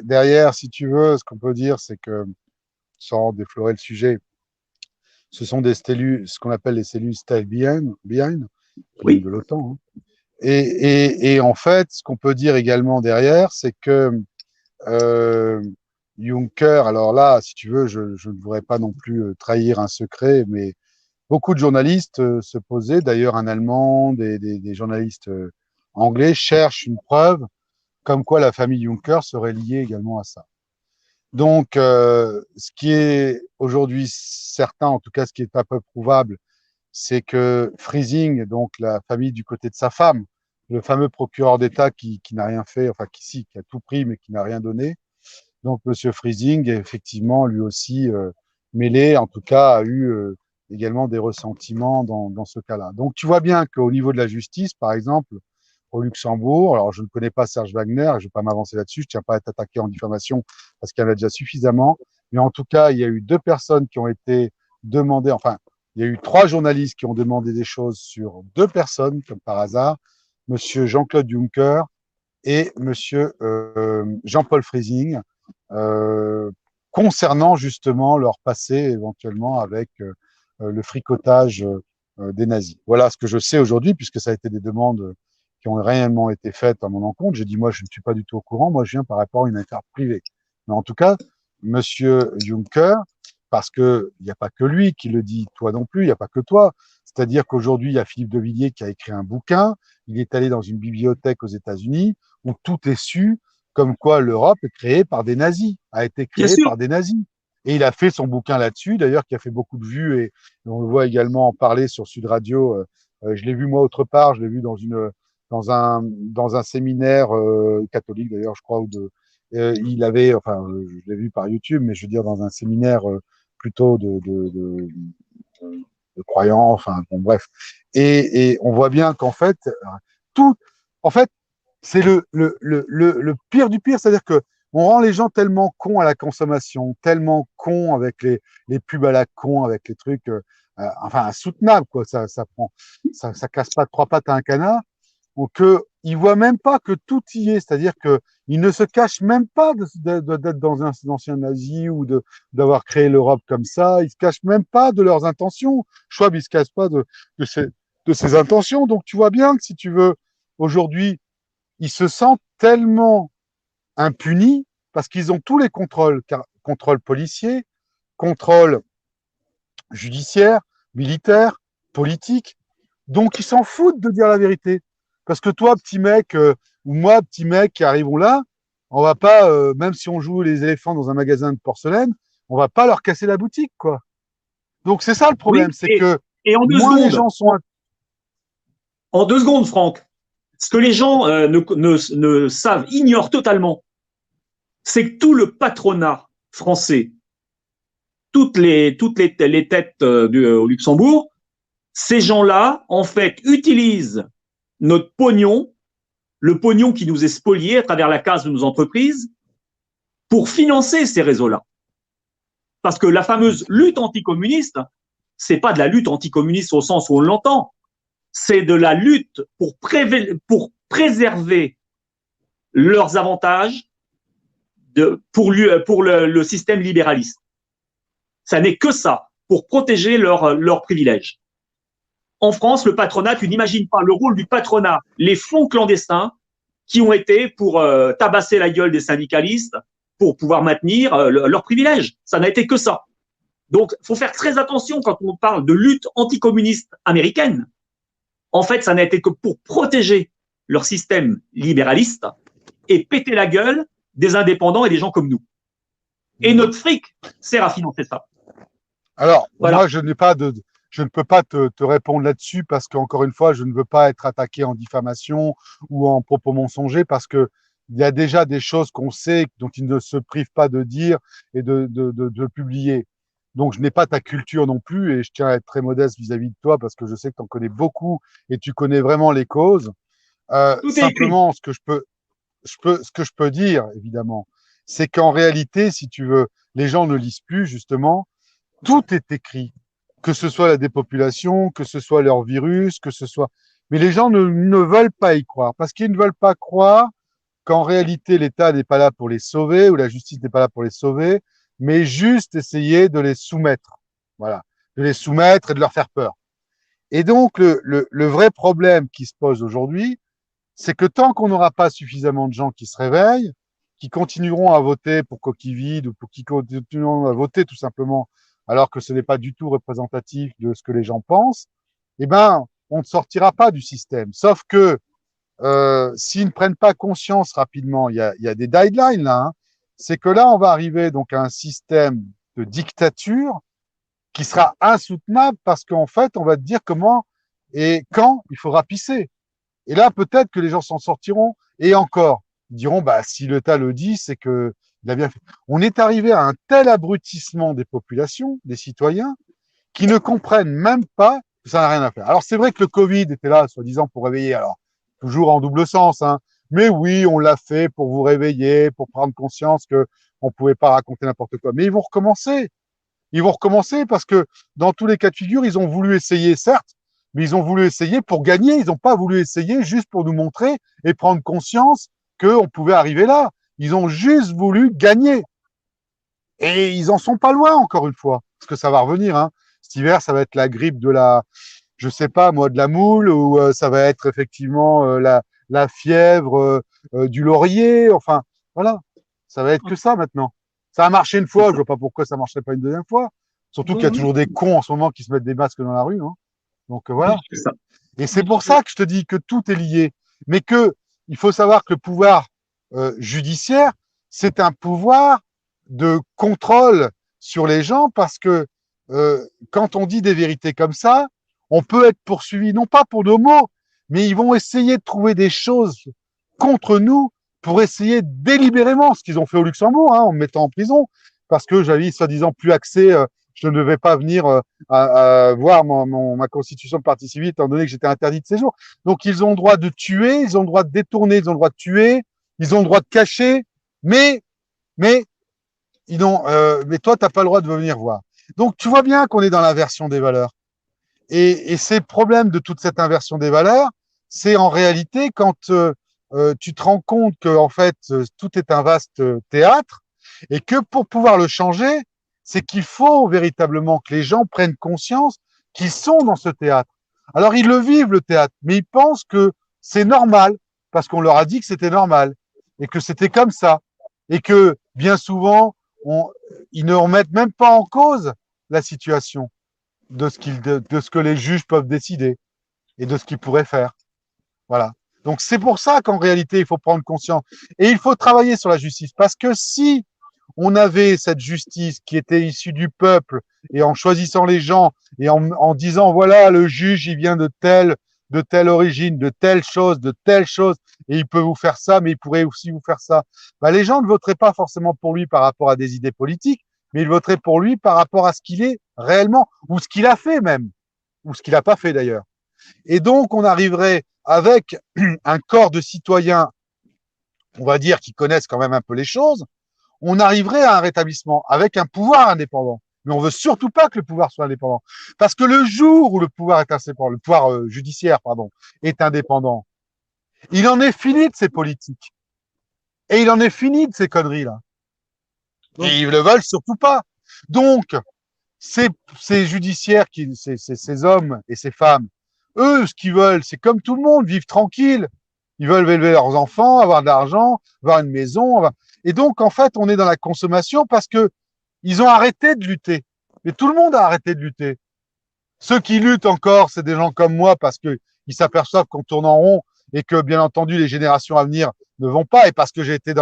Derrière, si tu veux, ce qu'on peut dire, c'est que, sans déflorer le sujet, ce sont des cellules, ce qu'on appelle les cellules stay behind oui. De l'OTAN. Hein. Et en fait, ce qu'on peut dire également derrière, c'est que Juncker, alors là, si tu veux, je ne voudrais pas non plus trahir un secret, mais beaucoup de journalistes se posaient, d'ailleurs un Allemand, des journalistes anglais cherchent une preuve comme quoi la famille Juncker serait liée également à ça. Donc, ce qui est aujourd'hui certain, en tout cas ce qui est un peu prouvable, c'est que Friesing, donc la famille du côté de sa femme, le fameux procureur d'État qui n'a rien fait, enfin qui a tout pris mais qui n'a rien donné, donc Monsieur Friesing est effectivement lui aussi mêlé, en tout cas a eu également des ressentiments dans ce cas-là. Donc tu vois bien qu'au niveau de la justice, par exemple, au Luxembourg, alors je ne connais pas Serge Wagner, je ne vais pas m'avancer là-dessus, je ne tiens pas à être attaqué en diffamation parce qu'il y en a déjà suffisamment, mais en tout cas, il y a eu 2 personnes qui ont été demandées, enfin, il y a eu 3 journalistes qui ont demandé des choses sur 2 personnes, comme par hasard, Monsieur Jean-Claude Juncker et Monsieur Jean-Paul Friesing, concernant justement leur passé éventuellement avec le fricotage des nazis. Voilà ce que je sais aujourd'hui, puisque ça a été des demandes qui ont réellement été faites à mon encontre. J'ai dit, moi, je ne suis pas du tout au courant. Moi, je viens par rapport à une affaire privée. Mais en tout cas, Monsieur Juncker, parce que il n'y a pas que lui qui le dit, toi non plus, il n'y a pas que toi. C'est-à-dire qu'aujourd'hui, il y a Philippe de Villiers qui a écrit un bouquin. Il est allé dans une bibliothèque aux États-Unis où tout est su, comme quoi l'Europe est créée par des nazis, a été créée par des nazis. Et il a fait son bouquin là-dessus, d'ailleurs, qui a fait beaucoup de vues et on le voit également en parler sur Sud Radio. Je l'ai vu moi autre part, je l'ai vu dans un séminaire catholique d'ailleurs, je crois, il avait, enfin, je l'ai vu par YouTube, mais je veux dire dans un séminaire plutôt de croyants, enfin, bon, bref. Et on voit bien qu'en fait, en fait, c'est le pire du pire, c'est-à-dire que on rend les gens tellement cons à la consommation, tellement cons avec les pubs à la con, avec les trucs, enfin, insoutenables, quoi. Ça casse pas 3 pattes à un canard. Donc, ils voient même pas que tout y est, c'est-à-dire que ils ne se cachent même pas d'être dans un ancien nazi ou d'avoir créé l'Europe comme ça. Ils se cachent même pas de leurs intentions. Schwab, il se cache pas de ses intentions. Donc, tu vois bien que si tu veux, aujourd'hui, ils se sentent tellement impunis parce qu'ils ont tous les contrôles policiers, contrôles judiciaires, militaires, politiques. Donc, ils s'en foutent de dire la vérité. Parce que toi, petit mec, ou moi, petit mec qui arrivons là, on va pas, même si on joue les éléphants dans un magasin de porcelaine, on va pas leur casser la boutique, quoi. Donc, c'est ça le problème, oui, c'est que moins les gens sont... En 2 secondes, Franck, ce que les gens ne savent, ignorent totalement, c'est que tout le patronat français, toutes les têtes au Luxembourg, ces gens-là, en fait, utilisent notre pognon, le pognon qui nous est spolié à travers la casse de nos entreprises, pour financer ces réseaux-là. Parce que la fameuse lutte anticommuniste, c'est pas de la lutte anticommuniste au sens où on l'entend, c'est de la lutte pour préserver leurs avantages pour le système libéraliste. Ça n'est que ça, pour protéger leurs privilèges. En France, le patronat, tu n'imagines pas le rôle du patronat, les fonds clandestins qui ont été pour tabasser la gueule des syndicalistes pour pouvoir maintenir leurs privilèges. Ça n'a été que ça. Donc, il faut faire très attention quand on parle de lutte anticommuniste américaine. En fait, ça n'a été que pour protéger leur système libéraliste et péter la gueule des indépendants et des gens comme nous. Et notre fric sert à financer ça. Alors, voilà. Moi, je ne peux pas te répondre là-dessus parce qu'encore une fois, je ne veux pas être attaqué en diffamation ou en propos mensongers parce que il y a déjà des choses qu'on sait dont ils ne se privent pas de dire et de publier. Donc, je n'ai pas ta culture non plus et je tiens à être très modeste vis-à-vis de toi parce que je sais que tu en connais beaucoup et tu connais vraiment les causes. Simplement, ce que je peux dire, évidemment, c'est qu'en réalité, si tu veux, les gens ne lisent plus, justement. Tout est écrit, que ce soit la dépopulation, que ce soit leur virus, que ce soit. Mais les gens ne veulent pas y croire parce qu'ils ne veulent pas croire qu'en réalité l'État n'est pas là pour les sauver ou la justice n'est pas là pour les sauver, mais juste essayer de les soumettre. Voilà, de les soumettre et de leur faire peur. Et donc le vrai problème qui se pose aujourd'hui, c'est que tant qu'on n'aura pas suffisamment de gens qui se réveillent, qui continueront à voter pour coquilles vides ou pour qui continueront à voter tout simplement alors que ce n'est pas du tout représentatif de ce que les gens pensent, eh ben, on ne sortira pas du système. Sauf que s'ils ne prennent pas conscience rapidement, il y a des guidelines là, hein, c'est que là, on va arriver donc à un système de dictature qui sera insoutenable parce qu'en fait, on va te dire comment et quand il faudra pisser. Et là, peut-être que les gens s'en sortiront. Et encore, ils diront, bah, si l'État le dit, c'est que il a bien fait. On est arrivé à un tel abrutissement des populations, des citoyens, qui ne comprennent même pas que ça n'a rien à faire. Alors, c'est vrai que le Covid était là, soi-disant, pour réveiller. Alors, toujours en double sens, hein. Mais oui, on l'a fait pour vous réveiller, pour prendre conscience que on pouvait pas raconter n'importe quoi. Mais ils vont recommencer. Ils vont recommencer parce que dans tous les cas de figure, ils ont voulu essayer, certes, mais ils ont voulu essayer pour gagner. Ils n'ont pas voulu essayer juste pour nous montrer et prendre conscience qu'on pouvait arriver là. Ils ont juste voulu gagner. Et ils en sont pas loin, encore une fois, parce que ça va revenir. Hein. Cet hiver, ça va être la grippe de la, je sais pas moi, de la moule, ou ça va être effectivement la fièvre du laurier. Enfin, voilà, ça va être que ça maintenant. Ça a marché une fois, je vois pas pourquoi ça marcherait pas une deuxième fois. Surtout qu'il y a toujours des cons en ce moment qui se mettent des masques dans la rue. Hein. Donc voilà. Et c'est pour ça que je te dis que tout est lié, mais que il faut savoir que le pouvoir judiciaire, c'est un pouvoir de contrôle sur les gens parce que quand on dit des vérités comme ça, on peut être poursuivi, non pas pour nos mots, mais ils vont essayer de trouver des choses contre nous pour essayer délibérément, ce qu'ils ont fait au Luxembourg, hein, en me mettant en prison, parce que j'avais soi-disant plus accès, je ne devais pas venir à voir ma constitution de partie civile, étant donné que j'étais interdit de séjour. Donc ils ont le droit de tuer, ils ont le droit de détourner, ils ont le droit de tuer, ils ont le droit de cacher, mais mais toi, tu n'as pas le droit de venir voir. Donc, tu vois bien qu'on est dans l'inversion des valeurs. Et c'est le problème de toute cette inversion des valeurs, c'est en réalité quand tu te rends compte que en fait tout est un vaste théâtre et que pour pouvoir le changer, c'est qu'il faut véritablement que les gens prennent conscience qu'ils sont dans ce théâtre. Alors ils le vivent le théâtre, mais ils pensent que c'est normal parce qu'on leur a dit que c'était normal et que c'était comme ça et que bien souvent ils ne remettent même pas en cause la situation de ce que les juges peuvent décider et de ce qu'ils pourraient faire. Voilà. Donc c'est pour ça qu'en réalité, il faut prendre conscience. Et il faut travailler sur la justice. Parce que si on avait cette justice qui était issue du peuple et en choisissant les gens et en disant, voilà, le juge, il vient de telle origine, de telle chose, et il peut vous faire ça, mais il pourrait aussi vous faire ça. Bah, les gens ne voteraient pas forcément pour lui par rapport à des idées politiques, mais ils voteraient pour lui par rapport à ce qu'il est réellement, ou ce qu'il a fait même, ou ce qu'il n'a pas fait d'ailleurs. Et donc, on arriverait avec un corps de citoyens, on va dire, qui connaissent quand même un peu les choses, on arriverait à un rétablissement avec un pouvoir indépendant. Mais on veut surtout pas que le pouvoir soit indépendant. Parce que le jour où le pouvoir est indépendant, le pouvoir judiciaire, pardon, est indépendant, il en est fini de ces politiques. Et il en est fini de ces conneries-là. Et ils le veulent surtout pas. Donc, ces judiciaires, ces hommes et ces femmes, eux, ce qu'ils veulent, c'est comme tout le monde, vivre tranquille. Ils veulent élever leurs enfants, avoir de l'argent, avoir une maison. Et donc, en fait, on est dans la consommation parce que ils ont arrêté de lutter. Mais tout le monde a arrêté de lutter. Ceux qui luttent encore, c'est des gens comme moi parce qu'ils s'aperçoivent qu'on tourne en rond et que, bien entendu, les générations à venir ne vont pas, et parce que j'ai été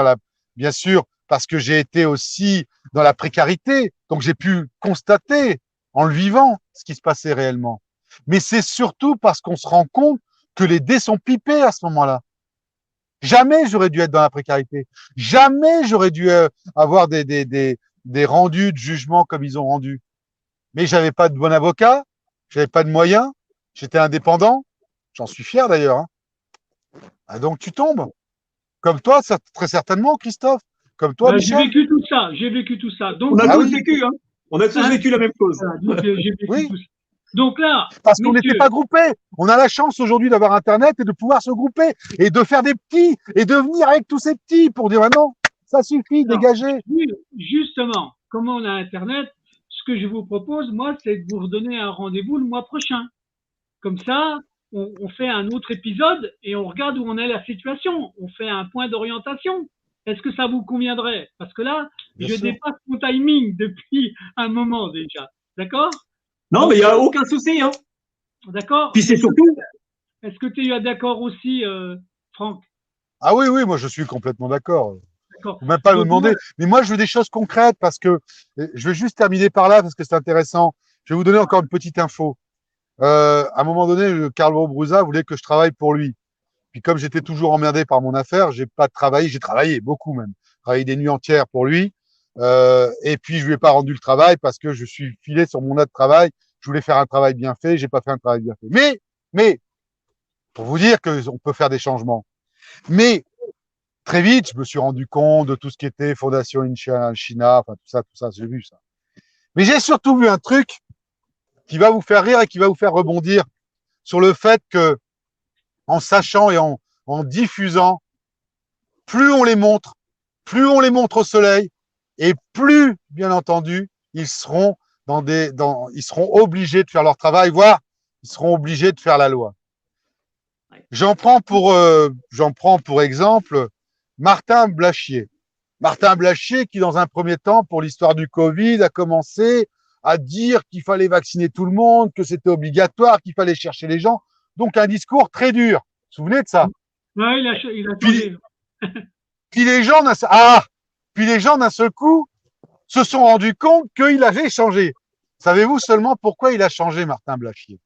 bien sûr, parce que j'ai été aussi dans la précarité, donc j'ai pu constater, en le vivant, ce qui se passait réellement. Mais c'est surtout parce qu'on se rend compte que les dés sont pipés à ce moment-là. Jamais j'aurais dû être dans la précarité. Jamais j'aurais dû avoir des rendus de jugement comme ils ont rendu. Mais j'avais pas de bon avocat, j'avais pas de moyens, j'étais indépendant. J'en suis fier d'ailleurs. Hein. Ah, donc tu tombes. Comme toi, très certainement, Christophe. Comme toi, J'ai Michel. vécu tout ça, j'ai vécu tout ça. Donc, On a Ah tous oui. vécu, hein. On a tous vécu la même chose. Voilà, donc, j'ai vécu Oui. tout ça. Donc là, Parce qu'on n'était messieurs, pas groupés. On a la chance aujourd'hui d'avoir Internet et de pouvoir se grouper et de faire des petits et de venir avec tous ces petits pour dire ah non, ça suffit, alors, dégagez. justement, comme on a Internet, ce que je vous propose, moi, c'est de vous redonner un rendez-vous le mois prochain. Comme ça, on fait un autre épisode et on regarde où on est la situation. On fait un point d'orientation. Est-ce que ça vous conviendrait? Parce que là, Bien je sûr. dépasse mon timing depuis un moment déjà. D'accord? Non, mais il n'y a aucun souci, hein. D'accord? Puis c'est surtout, Est-ce que tu es d'accord aussi, Franck? Ah oui, oui, moi je suis complètement d'accord. D'accord. Faut même pas me Donc, demander. Mais moi, je veux des choses concrètes parce que je vais juste terminer par là parce que c'est intéressant. Je vais vous donner encore une petite info. À un moment donné, Karl Brusa voulait que je travaille pour lui. Puis comme j'étais toujours emmerdé par mon affaire, j'ai pas travaillé. J'ai travaillé beaucoup même. Travaillé des nuits entières pour lui. Et puis je lui ai pas rendu le travail parce que je suis filé sur mon autre travail. Je voulais faire un travail bien fait. J'ai pas fait un travail bien fait. Mais pour vous dire qu'on peut faire des changements. Mais très vite, je me suis rendu compte de tout ce qui était Fondation China, enfin tout ça, j'ai vu ça. Mais j'ai surtout vu un truc qui va vous faire rire et qui va vous faire rebondir sur le fait que, en sachant et en diffusant, plus on les montre au soleil, et plus, bien entendu, ils seront ils seront obligés de faire leur travail, voire ils seront obligés de faire la loi. J'en prends pour exemple Martin Blachier. Martin Blachier qui, dans un premier temps, pour l'histoire du Covid, a commencé à dire qu'il fallait vacciner tout le monde, que c'était obligatoire, qu'il fallait chercher les gens. Donc, un discours très dur. Vous vous souvenez de ça? Ouais, il a changé. Puis les gens, puis les gens, d'un seul coup, se sont rendus compte qu'il avait changé. Savez-vous seulement pourquoi il a changé, Martin Blachier?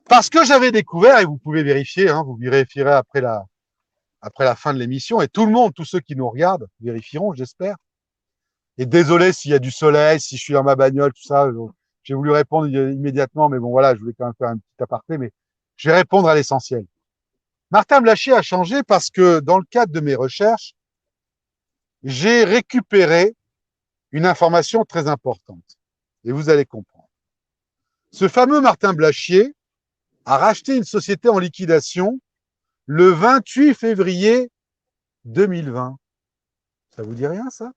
Parce que j'avais découvert, et vous pouvez vérifier, hein, vous vérifierez après la fin de l'émission, et tout le monde, tous ceux qui nous regardent, vérifieront, j'espère. Et désolé s'il y a du soleil, si je suis dans ma bagnole, tout ça. J'ai voulu répondre immédiatement, mais bon, voilà, je voulais quand même faire un petit aparté, mais je vais répondre à l'essentiel. Martin Blachier a changé parce que, dans le cadre de mes recherches, j'ai récupéré une information très importante. Et vous allez comprendre. Ce fameux Martin Blachier a racheté une société en liquidation le 28 février 2020. Ça vous dit rien, ça?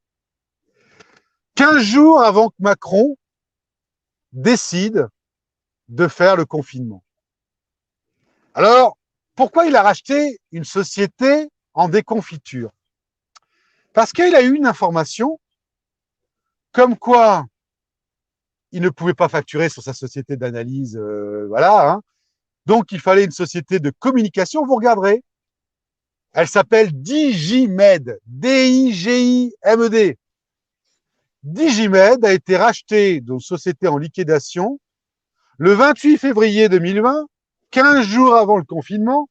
15 jours avant que Macron décide de faire le confinement. Alors, pourquoi il a racheté une société en déconfiture? Parce qu'il a eu une information comme quoi il ne pouvait pas facturer sur sa société d'analyse, voilà. Hein. Donc, il fallait une société de communication. Vous regarderez. Elle s'appelle Digimed. D-I-G-I-M-E-D. Digimed a été racheté d'une société en liquidation le 28 février 2020, 15 jours avant le confinement,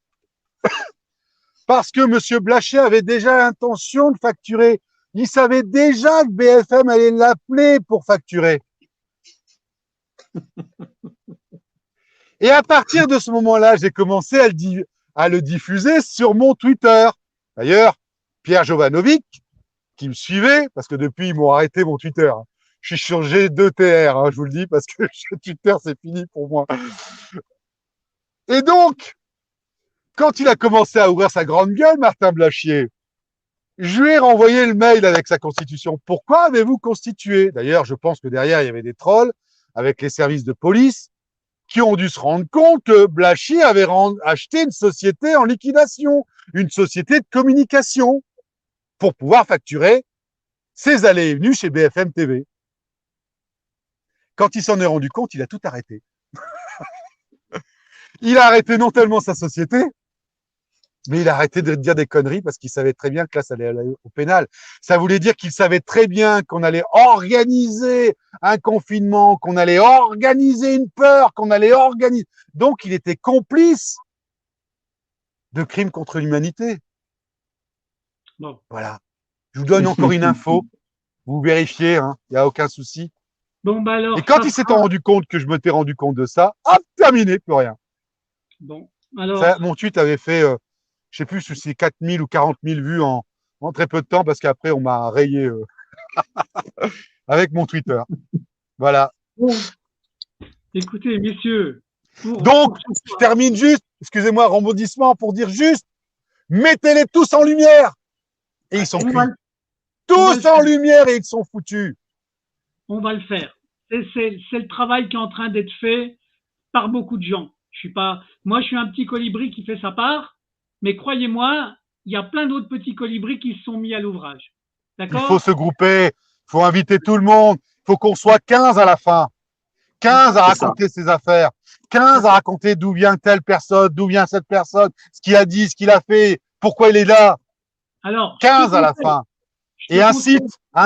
parce que M. Blachier avait déjà l'intention de facturer. Il savait déjà que BFM allait l'appeler pour facturer. Et à partir de ce moment-là, j'ai commencé à le diffuser sur mon Twitter. D'ailleurs, Pierre Jovanovic, qui me suivait, parce que depuis, ils m'ont arrêté mon Twitter. Je suis sur G2TR, hein, je vous le dis, parce que Twitter, c'est fini pour moi. Et donc, quand il a commencé à ouvrir sa grande gueule, Martin Blachier, je lui ai renvoyé le mail avec sa constitution. Pourquoi avez-vous constitué? D'ailleurs, je pense que derrière, il y avait des trolls avec les services de police qui ont dû se rendre compte que Blachier avait acheté une société en liquidation, une société de communication, pour pouvoir facturer ses allées et venues chez BFM TV. Quand il s'en est rendu compte, il a tout arrêté. Il a arrêté non tellement sa société, mais il a arrêté de dire des conneries parce qu'il savait très bien que là, ça allait aller au pénal. Ça voulait dire qu'il savait très bien qu'on allait organiser un confinement, qu'on allait organiser une peur, qu'on allait organiser. Donc, il était complice de crimes contre l'humanité. Bon. Voilà. Je vous donne encore une info. Vous vérifiez, hein, il n'y a aucun souci. Bon, bah alors. Et quand il s'était rendu compte que je m'étais rendu compte de ça, hop, terminé, plus rien. Bon, alors. Ça, mon tweet avait fait, je sais plus si c'est 4 000 ou 40 000 vues en très peu de temps parce qu'après, on m'a rayé avec mon Twitter. Voilà. Bon. Écoutez, messieurs. Donc, je termine juste, excusez-moi, rebondissement pour dire juste, mettez-les tous en lumière. Et ils sont cuits. Tous en lumière et ils sont foutus. On va le faire. C'est le travail qui est en train d'être fait par beaucoup de gens. Moi, je suis un petit colibri qui fait sa part, mais croyez-moi, il y a plein d'autres petits colibris qui se sont mis à l'ouvrage. Il faut se grouper, il faut inviter tout le monde, il faut qu'on soit 15 à la fin. 15 à raconter ses affaires, 15 à raconter d'où vient telle personne, d'où vient cette personne, ce qu'il a dit, ce qu'il a fait, pourquoi il est là. Alors, 15 à la fin. Et un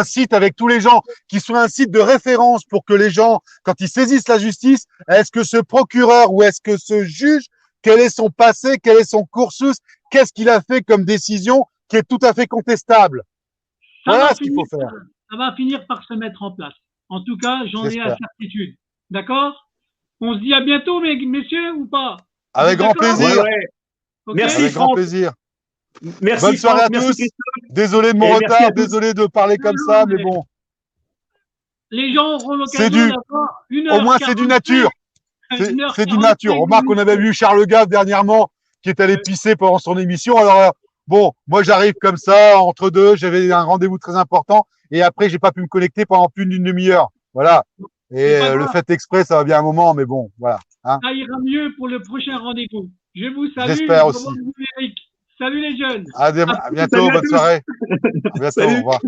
site avec tous les gens, qui soit un site de référence pour que les gens, quand ils saisissent la justice, est-ce que ce procureur ou est-ce que ce juge, quel est son passé, quel est son cursus, qu'est-ce qu'il a fait comme décision qui est tout à fait contestable. Voilà ce qu'il faut faire. Ça va finir par se mettre en place. En tout cas, j'en ai la certitude. D'accord? On se dit à bientôt, messieurs, ou pas? Avec grand plaisir. Ouais. Okay. Merci, avec grand plaisir. Merci, bonne soirée à tous. Désolé de mon retard, désolé de parler comme ça, mais bon. Les gens auront l'occasion d'avoir une heure. Au moins, c'est du nature. C'est du nature. Remarque, on avait vu Charles Gave dernièrement qui est allé pisser pendant son émission. Alors, bon, moi, j'arrive comme ça, entre deux. J'avais un rendez-vous très important et après, j'ai pas pu me connecter pendant plus d'une demi-heure. Voilà. Et le fait exprès, ça va bien un moment, mais bon, voilà. Hein. Ça ira mieux pour le prochain rendez-vous. Je vous salue. J'espère aussi. Salut les jeunes. À bientôt, bonne soirée. À bientôt, au revoir.